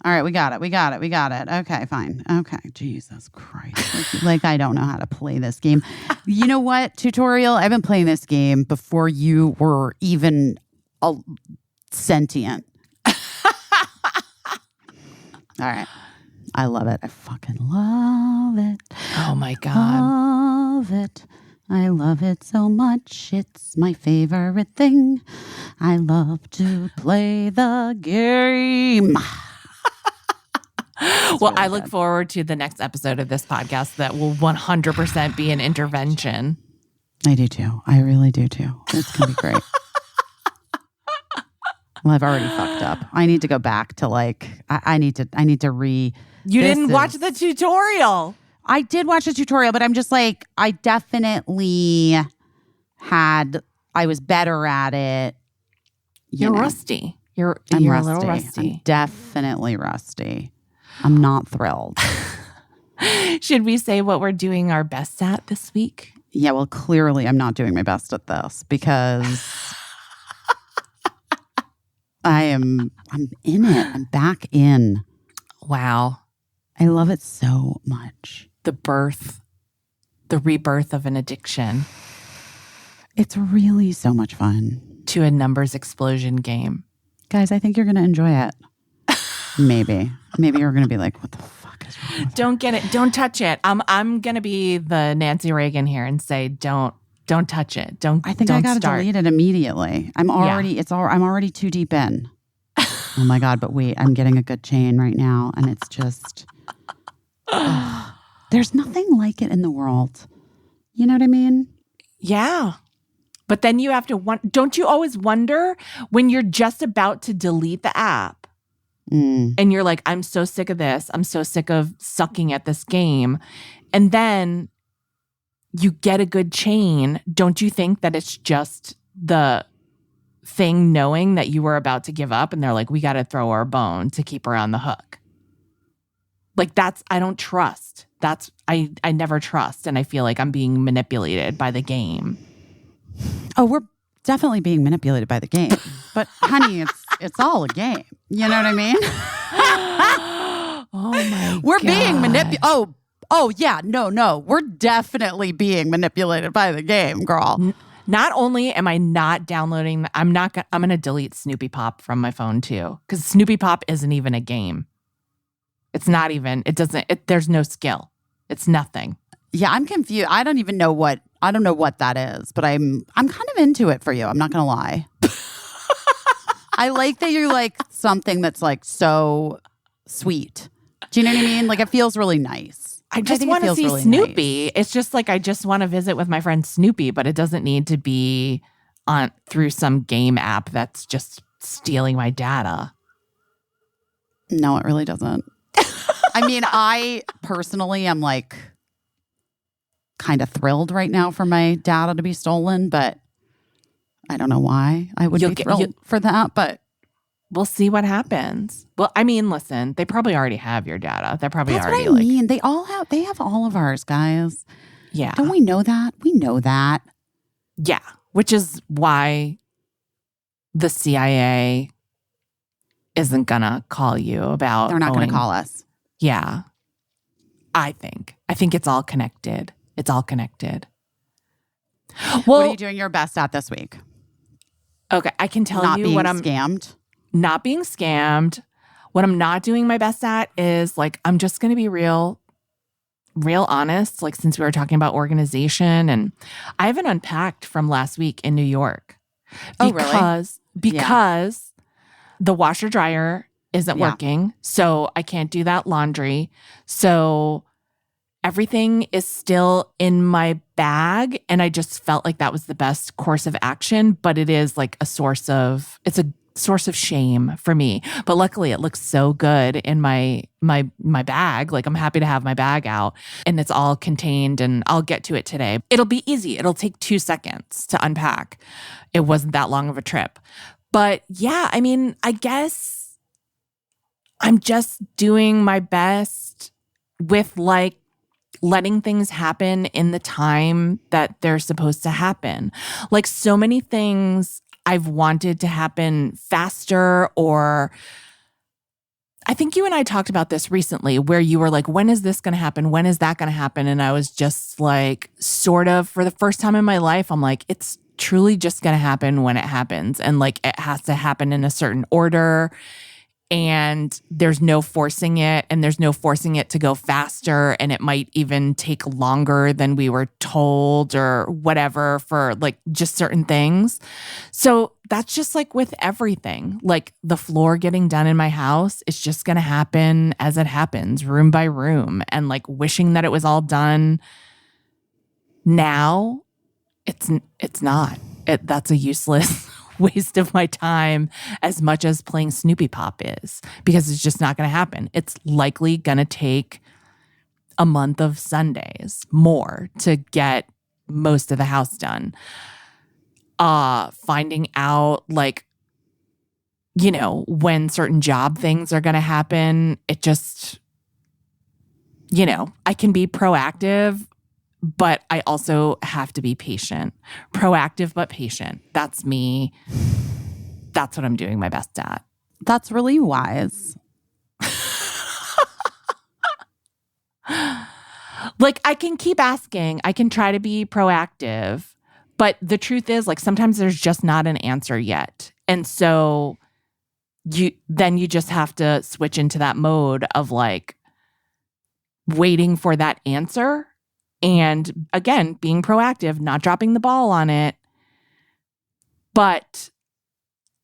All right, we got it. Okay, fine. Okay, Jesus Christ. Like I don't know how to play this game. You know what, tutorial? I've been playing this game before you were even sentient. All right. I love it. I fucking love it. Oh my God. Love it. I love it so much. It's my favorite thing. I love to play the game. Well, I look forward to the next episode of this podcast that will 100% be an intervention. I do too. I really do too. It's going to be great. Well, I've already fucked up. I need to go back to I need to You didn't watch the tutorial. I did watch the tutorial, but I'm just like, I definitely I was better at it. You're rusty. You're rusty. a little rusty. I'm definitely rusty. I'm not thrilled. Should we say what we're doing our best at this week? Yeah, well, clearly I'm not doing my best at this because I'm in it. I'm back in. Wow. I love it so much. The rebirth of an addiction. It's really so much fun. To a numbers explosion game. Guys, I think you're going to enjoy it. Maybe you're going to be like, what the fuck is wrong with Don't get it. Don't touch it. I'm going to be the Nancy Reagan here and say, don't touch it. I think I got to delete it immediately. I'm already too deep in. Oh my God, but wait, I'm getting a good chain right now. And it's just, there's nothing like it in the world. You know what I mean? Yeah. But then you have to, don't you always wonder when you're just about to delete the app and you're like, I'm so sick of this. I'm so sick of sucking at this game. And then you get a good chain. Don't you think that it's just the thing knowing that you were about to give up and they're like, we got to throw her a bone to keep her on the hook? Like I don't trust. I never trust. And I feel like I'm being manipulated by the game. Oh, we're definitely being manipulated by the game. But honey, it's all a game. You know what I mean? Oh my We're being manipulated. Oh yeah, no. We're definitely being manipulated by the game, girl. Not only am I not downloading, I'm going to delete Snoopy Pop from my phone too. Because Snoopy Pop isn't even a game. It's not even, there's no skill. It's nothing. Yeah, I'm confused. I don't know what that is, but I'm kind of into it for you. I'm not going to lie. I like that you're like something that's like so sweet. Do you know what I mean? Like it feels really nice. I just want to see really Snoopy. Nice. It's just like I just want to visit with my friend Snoopy, but it doesn't need to be through some game app that's just stealing my data. No, it really doesn't. I mean, I personally am like kind of thrilled right now for my data to be stolen, but I don't know why I would be thrilled for that, but we'll see what happens. Well, I mean, listen, they probably already have your data. They're probably That's already what I mean. They have all of ours, guys. Yeah. Don't we know that? We know that. Yeah. Which is why the CIA isn't gonna call you about. They're not gonna call us. Yeah. I think it's all connected. It's all connected. Well, what are you doing your best at this week? Okay, I can tell you what I'm scammed. Not being scammed. What I'm not doing my best at is like I'm just going to be real honest. Like since we were talking about organization, and I haven't unpacked from last week in New York because the washer dryer isn't working, so I can't do that laundry. So everything is still in my bag, and I just felt like that was the best course of action, but it is like a source of shame for me. But luckily it looks so good in my bag. Like I'm happy to have my bag out and it's all contained, and I'll get to it today. It'll be easy. It'll take 2 seconds to unpack. It wasn't that long of a trip. But yeah, I mean, I guess I'm just doing my best with like letting things happen in the time that they're supposed to happen. Like so many things I've wanted to happen faster, or I think you and I talked about this recently where you were like, when is this going to happen? When is that going to happen? And I was just like, sort of for the first time in my life, I'm like, it's truly just going to happen when it happens. And like, it has to happen in a certain order. and there's no forcing it, and there's no forcing it to go faster, and it might even take longer than we were told or whatever for like just certain things. So that's just like with everything. Like the floor getting done in my house, it's just going to happen as it happens, room by room, and like wishing that it was all done now. It's not. That's a useless waste of my time as much as playing Snoopy Pop is, because it's just not going to happen. It's likely going to take a month of Sundays more to get most of the house done. Finding out like, you know, when certain job things are going to happen, it just, you know, I can be proactive, but I also have to be patient. Proactive, but patient. That's me. That's what I'm doing my best at. That's really wise. Like, I can keep asking. I can try to be proactive. But the truth is, like, sometimes there's just not an answer yet. And so you just have to switch into that mode of like waiting for that answer. And again, being proactive, not dropping the ball on it. But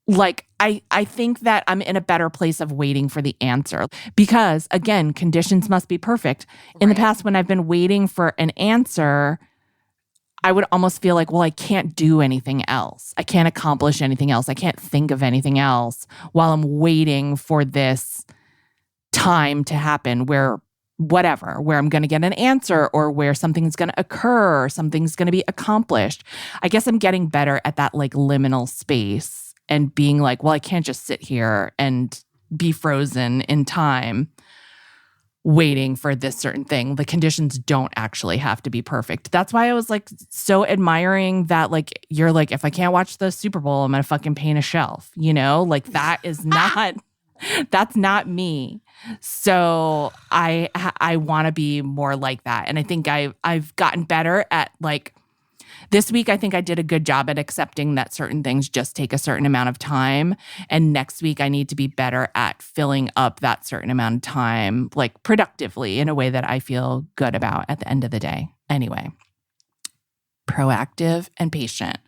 like, I think that I'm in a better place of waiting for the answer because, again, conditions must be perfect. In the past, when I've been waiting for an answer, I would almost feel like, well, I can't do anything else. I can't accomplish anything else. I can't think of anything else while I'm waiting for this time to happen where I'm going to get an answer or where something's going to occur or something's going to be accomplished. I guess I'm getting better at that like liminal space and being like, well, I can't just sit here and be frozen in time waiting for this certain thing. The conditions don't actually have to be perfect. That's why I was like so admiring that like you're like, if I can't watch the Super Bowl, I'm going to fucking paint a shelf, you know? Like that is not that's not me. So I want to be more like that. And I think I've gotten better at like this week. I think I did a good job at accepting that certain things just take a certain amount of time. And next week I need to be better at filling up that certain amount of time, like productively in a way that I feel good about at the end of the day. Anyway, proactive and patient.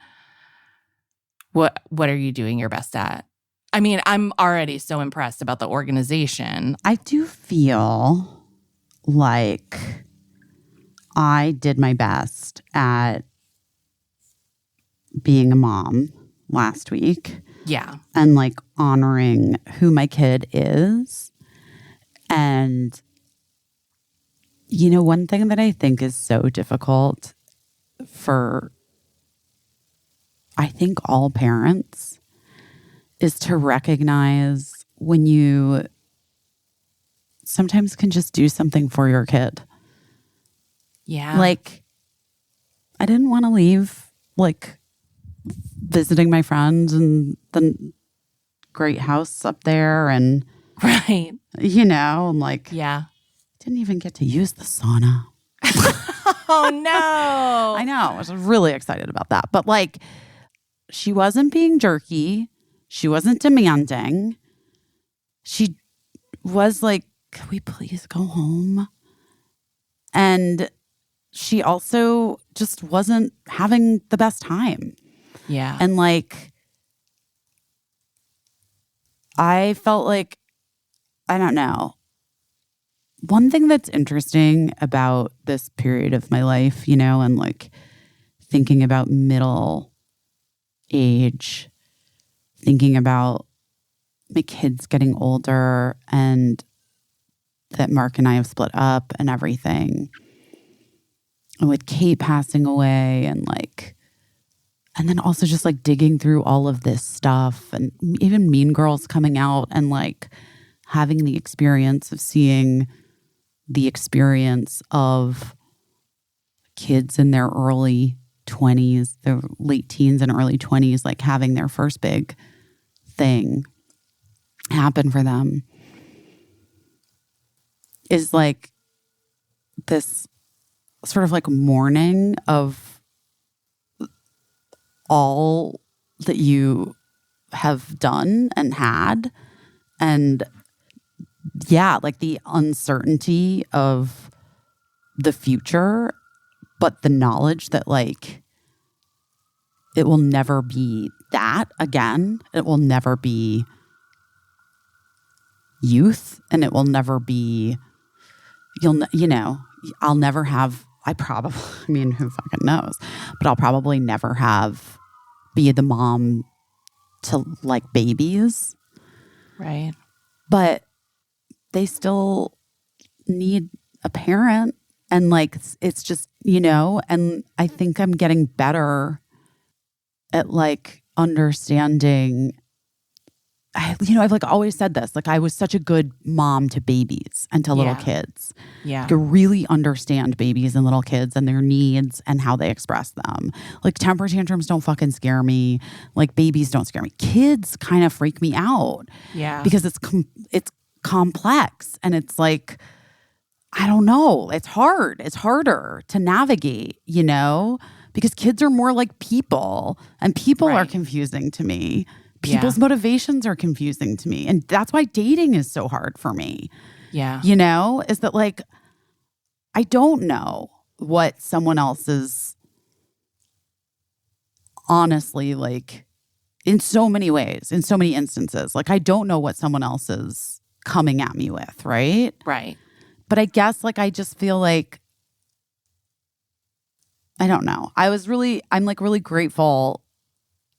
What are you doing your best at? I mean, I'm already so impressed about the organization. I do feel like I did my best at being a mom last week. Yeah. And like honoring who my kid is. And, you know, one thing that I think is so difficult for, I think, all parents is to recognize when you sometimes can just do something for your kid. Yeah. Like, I didn't want to leave, like, visiting my friends and the great house up there. And, right. you know, I'm like, yeah. Didn't even get to use the sauna. Oh, no. I know. I was really excited about that. But, like, she wasn't being jerky. She wasn't demanding. She was like, can we please go home? And she also just wasn't having the best time. Yeah. And like, I felt like, I don't know. One thing that's interesting about this period of my life, you know, and like thinking about middle age, thinking about my kids getting older and that Mark and I have split up and everything. And with Kate passing away and like, and then also just like digging through all of this stuff and even Mean Girls coming out and like having the experience of seeing the experience of kids in their early 20s, their late teens and early 20s, like having their first big thing happen for them is like this sort of like mourning of all that you have done and had And yeah, like the uncertainty of the future, but the knowledge that like it will never be that again. It will never be youth, and it will never be, I'll never have, I mean, who fucking knows, but I'll probably never be the mom to like babies. Right. But they still need a parent. And like, it's just, and I think I'm getting better at like understanding. I've like always said this, like I was such a good mom to babies and to little kids. Yeah. I could really understand babies and little kids and their needs and how they express them. Like temper tantrums don't fucking scare me. Like babies don't scare me. Kids kind of freak me out. Yeah. Because it's complex and it's like, I don't know. It's hard. It's harder to navigate, because kids are more like people and people are confusing to me. People's motivations are confusing to me. And that's why dating is so hard for me. Yeah. Is that like, I don't know what someone else's, honestly, like in so many ways, in so many instances, like I don't know what someone else is coming at me with. Right. Right. But I guess like, I just feel like, I don't know. I'm like really grateful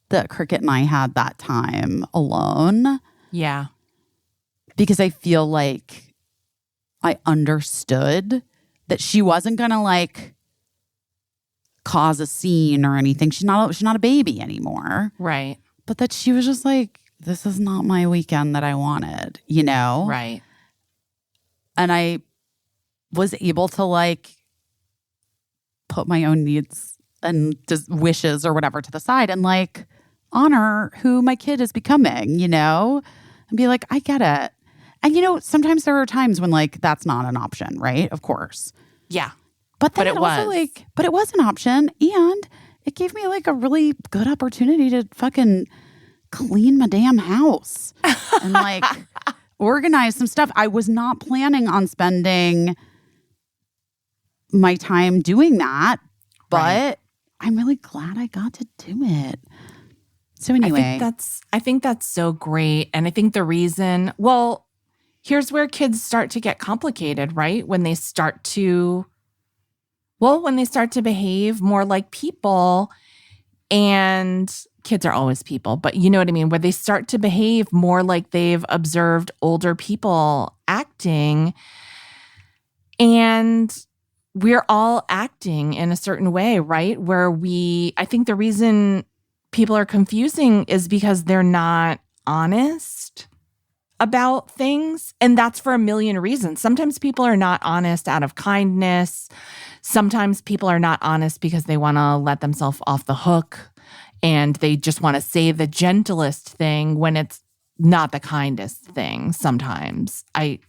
that Cricket and I had that time alone. Yeah. Because I feel like I understood that she wasn't going to like cause a scene or anything. She's not a baby anymore. Right. But that she was just like, this is not my weekend that I wanted, Right. And I was able to like put my own needs and just wishes or whatever to the side and like honor who my kid is becoming, and be like, I get it. And, sometimes there are times when like, that's not an option, right? Of course. Yeah. But then it also but it was an option and it gave me like a really good opportunity to fucking clean my damn house and like organize some stuff. I was not planning on spending my time doing that, but I'm really glad I got to do it. So anyway, I think that's so great. And I think the reason, well, here's where kids start to get complicated, right? When they start to behave more like people, and kids are always people, but you know what I mean? Where they start to behave more like they've observed older people acting, and we're all acting in a certain way, right? I think the reason people are confusing is because they're not honest about things. And that's for a million reasons. Sometimes people are not honest out of kindness. Sometimes people are not honest because they want to let themselves off the hook and they just want to say the gentlest thing when it's not the kindest thing sometimes. I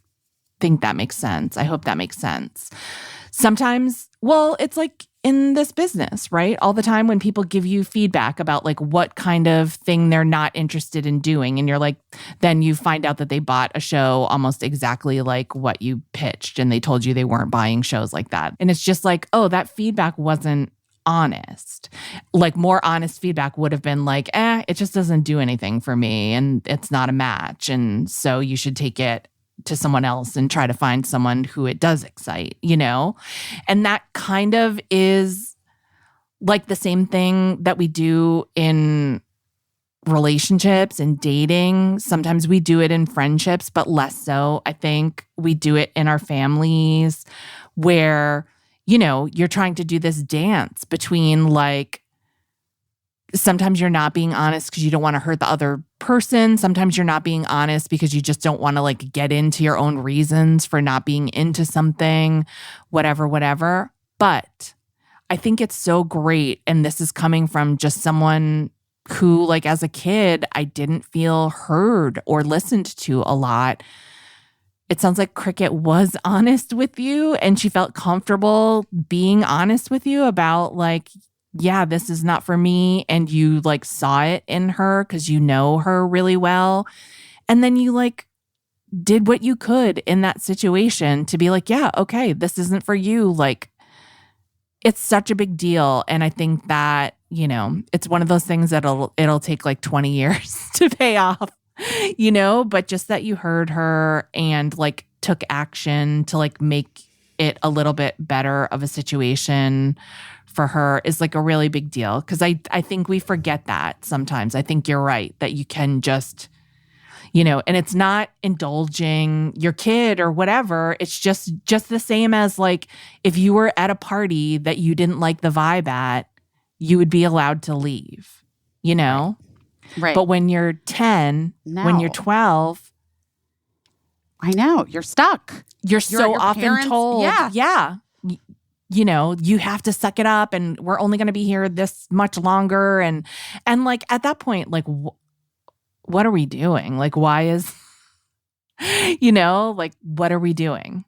think that makes sense. I hope that makes sense. Sometimes, well, it's like in this business, right? All the time when people give you feedback about like what kind of thing they're not interested in doing. And you're like, then you find out that they bought a show almost exactly like what you pitched. And they told you they weren't buying shows like that. And it's just like, oh, that feedback wasn't honest. Like more honest feedback would have been like, it just doesn't do anything for me. And it's not a match. And so you should take it to someone else and try to find someone who it does excite, And that kind of is like the same thing that we do in relationships and dating. Sometimes we do it in friendships, but less so. I think we do it in our families where, you're trying to do this dance between like, sometimes you're not being honest because you don't want to hurt the other person. Sometimes you're not being honest because you just don't want to like get into your own reasons for not being into something, whatever. But I think it's so great. And this is coming from just someone who, like, as a kid, I didn't feel heard or listened to a lot. It sounds like Cricket was honest with you and she felt comfortable being honest with you about like, yeah, this is not for me. And you like saw it in her because you know her really well. And then you like did what you could in that situation to be like, yeah, okay, this isn't for you. Like, it's such a big deal. And I think that, it's one of those things that it'll take like 20 years to pay off, but just that you heard her and like took action to like make it a little bit better of a situation for her is like a really big deal. Cause I think we forget that sometimes. I think you're right that you can just, and it's not indulging your kid or whatever. It's just the same as like if you were at a party that you didn't like the vibe at, you would be allowed to leave, Right. But when you're 10, when you're 12, I know, you're stuck. You're so often parents, told, you have to suck it up and we're only going to be here this much longer. And like at that point, like, what are we doing? Like, why is, like, what are we doing?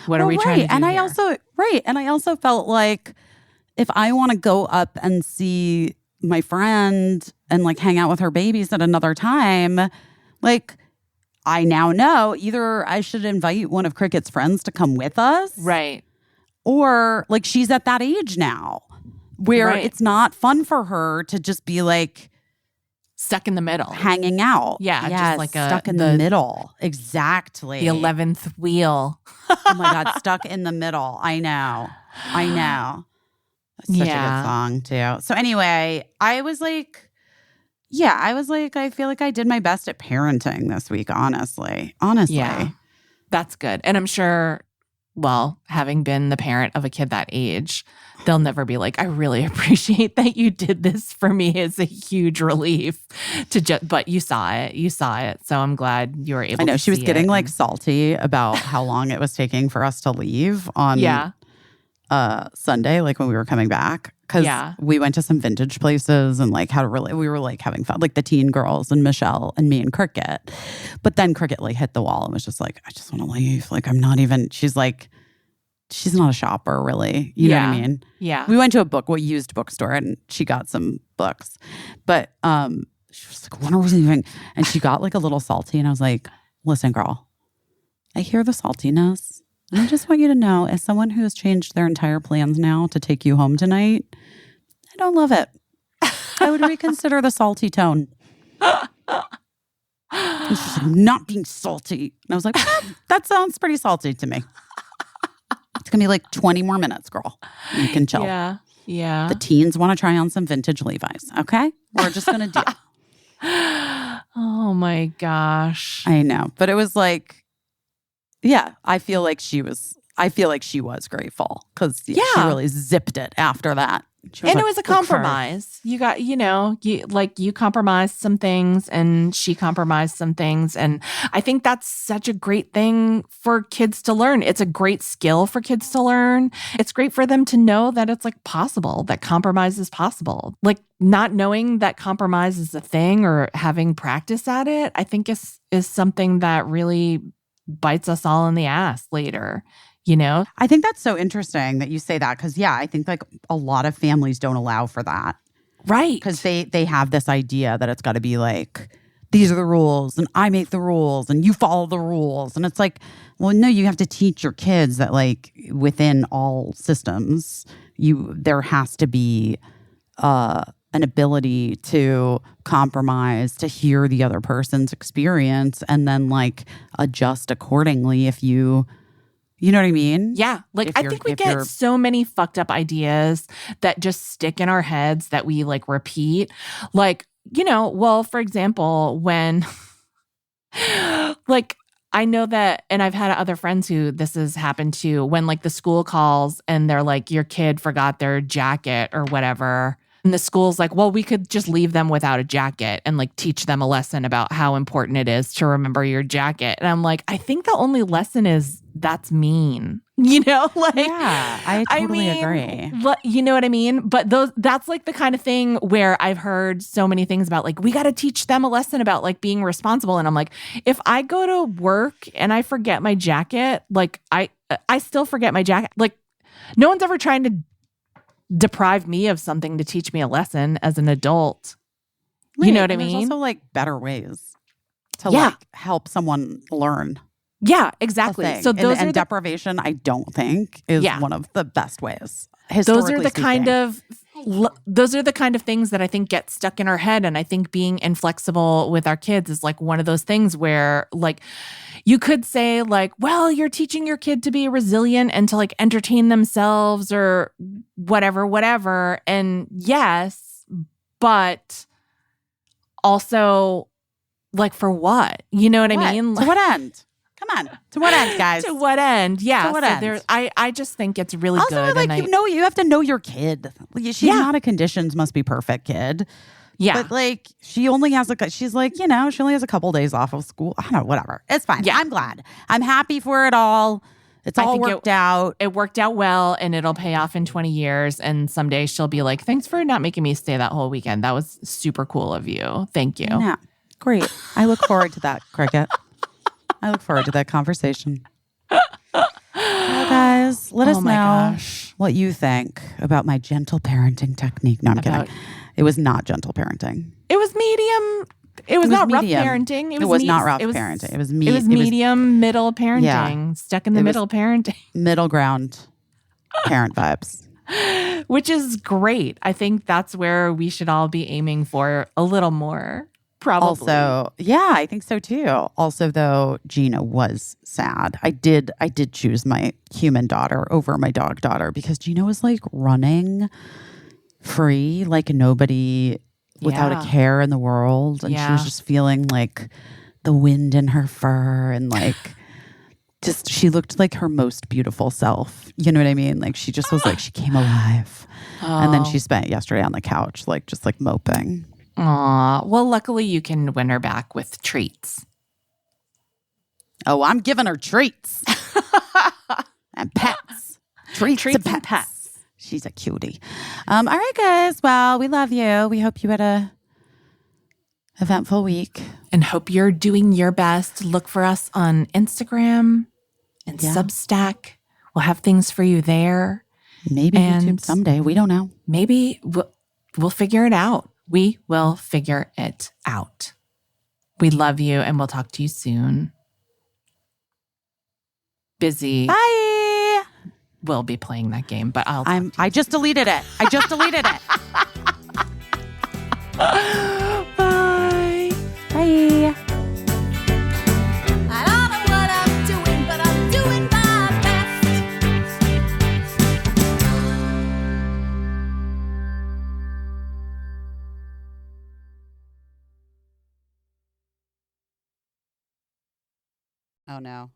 What are we trying to do and here? And I also felt like if I want to go up and see my friend and like hang out with her babies at another time, like I now know either I should invite one of Cricket's friends to come with us. Right. Or like she's at that age now where it's not fun for her to just be like stuck in the middle. Hanging out. Yeah. Yes, just like stuck in the middle. Exactly. The 11th wheel. Oh my God. Stuck in the middle. I know. That's such a good song too. So anyway, I was like, I feel like I did my best at parenting this week, honestly. Yeah. That's good. And I'm sure, well, having been the parent of a kid that age, they'll never be like, I really appreciate that you did this for me. It's a huge relief but you saw it. So I'm glad you were able to see it. I know she was getting like salty about how long it was taking for us to leave on Sunday, like when we were coming back. Because we went to some vintage places and like we were like having fun, like the teen girls and Michelle and me and Cricket. But then Cricket like hit the wall and was just like, I just want to leave. Like I'm not even, she's like, she's not a shopper really. You know what I mean? Yeah. We went to a used bookstore and she got some books. But she was like, when are we leaving? And she got like a little salty and I was like, listen girl, I hear the saltiness. I just want you to know, as someone who has changed their entire plans now to take you home tonight, I don't love it. I would reconsider the salty tone. And she's like, not being salty. And I was like, that sounds pretty salty to me. It's going to be like 20 more minutes, girl. You can chill. Yeah. Yeah. The teens want to try on some vintage Levi's. Okay? We're just going to do it. Oh my gosh. I know. But it was like, yeah, I feel like she was grateful because she really zipped it after that. And it was a compromise. You got, you compromised some things and she compromised some things. And I think that's such a great thing for kids to learn. It's a great skill for kids to learn. It's great for them to know that it's like possible, that compromise is possible. Like not knowing that compromise is a thing or having practice at it, I think is something that really bites us all in the ass later. I think that's so interesting that you say that because, I think like a lot of families don't allow for that. Right. Because they have this idea that it's got to be like, these are the rules and I make the rules and you follow the rules. And it's like, well, no, you have to teach your kids that like within all systems, there has to be an ability to compromise, to hear the other person's experience and then like adjust accordingly if you know what I mean? Yeah. Like, I think we get so many fucked up ideas that just stick in our heads that we like repeat. Like, well, for example, when like, I know that, and I've had other friends who this has happened to, when like the school calls and they're like, your kid forgot their jacket or whatever. And the school's like, well, we could just leave them without a jacket and like teach them a lesson about how important it is to remember your jacket. And I'm like, I think the only lesson is that's mean, like, yeah, I totally agree. You know what I mean? But that's like the kind of thing where I've heard so many things about like, we got to teach them a lesson about like being responsible. And I'm like, if I go to work and I forget my jacket, like I still forget my jacket. Like no one's ever trying to deprive me of something to teach me a lesson as an adult. You know what I mean? There's also like better ways. to like help someone learn. Yeah, exactly. So those and deprivation, I don't think is one of the best ways. Those are the kind of things that I think get stuck in our head. And I think being inflexible with our kids is like one of those things where like you could say like, well, you're teaching your kid to be resilient and to like entertain themselves or whatever. And yes, but also like for what? You know what I mean? To what end? Come on. To what end, guys? To what end? Yeah. To what end? I just think it's really also, good. Like, you have to know your kid. She's not a conditions must be perfect kid. Yeah. But like, she only has she's like, she only has a couple days off of school. I don't know, whatever. It's fine. Yeah. I'm glad. I'm happy for it all. It's all worked out. It worked out well, and it'll pay off in 20 years. And someday she'll be like, thanks for not making me stay that whole weekend. That was super cool of you. Thank you. Yeah. Great. I look forward to that, Cricket. I look forward to that conversation. Well, guys, let us know what you think about my gentle parenting technique. No, I'm kidding. It was not gentle parenting. It was medium. It was not medium. Rough parenting. It was not rough parenting. It was medium, middle parenting. Yeah. Stuck in the middle parenting. Middle ground parent vibes. Which is great. I think that's where we should all be aiming for a little more. Probably. Also, yeah, I think so too. Also, though, Gina was sad. I did choose my human daughter over my dog daughter because Gina was like running free, like nobody, without a care in the world. And she was just feeling like the wind in her fur and like just, she looked like her most beautiful self. You know what I mean? Like she just was like, she came alive. And then she spent yesterday on the couch, like just like moping. Aw, well, luckily you can win her back with treats. Oh, I'm giving her treats and pets. Treats and pets. She's a cutie. All right, guys. Well, we love you. We hope you had a eventful week and hope you're doing your best. Look for us on Instagram and Substack. We'll have things for you there. Maybe YouTube someday. We don't know. Maybe we'll figure it out. We will figure it out. We love you, and we'll talk to you soon. Busy. Bye. We'll be playing that game, but I just deleted it. I just deleted it. Bye. Bye. I don't know what I'm doing, but I'm doing my best. Oh no.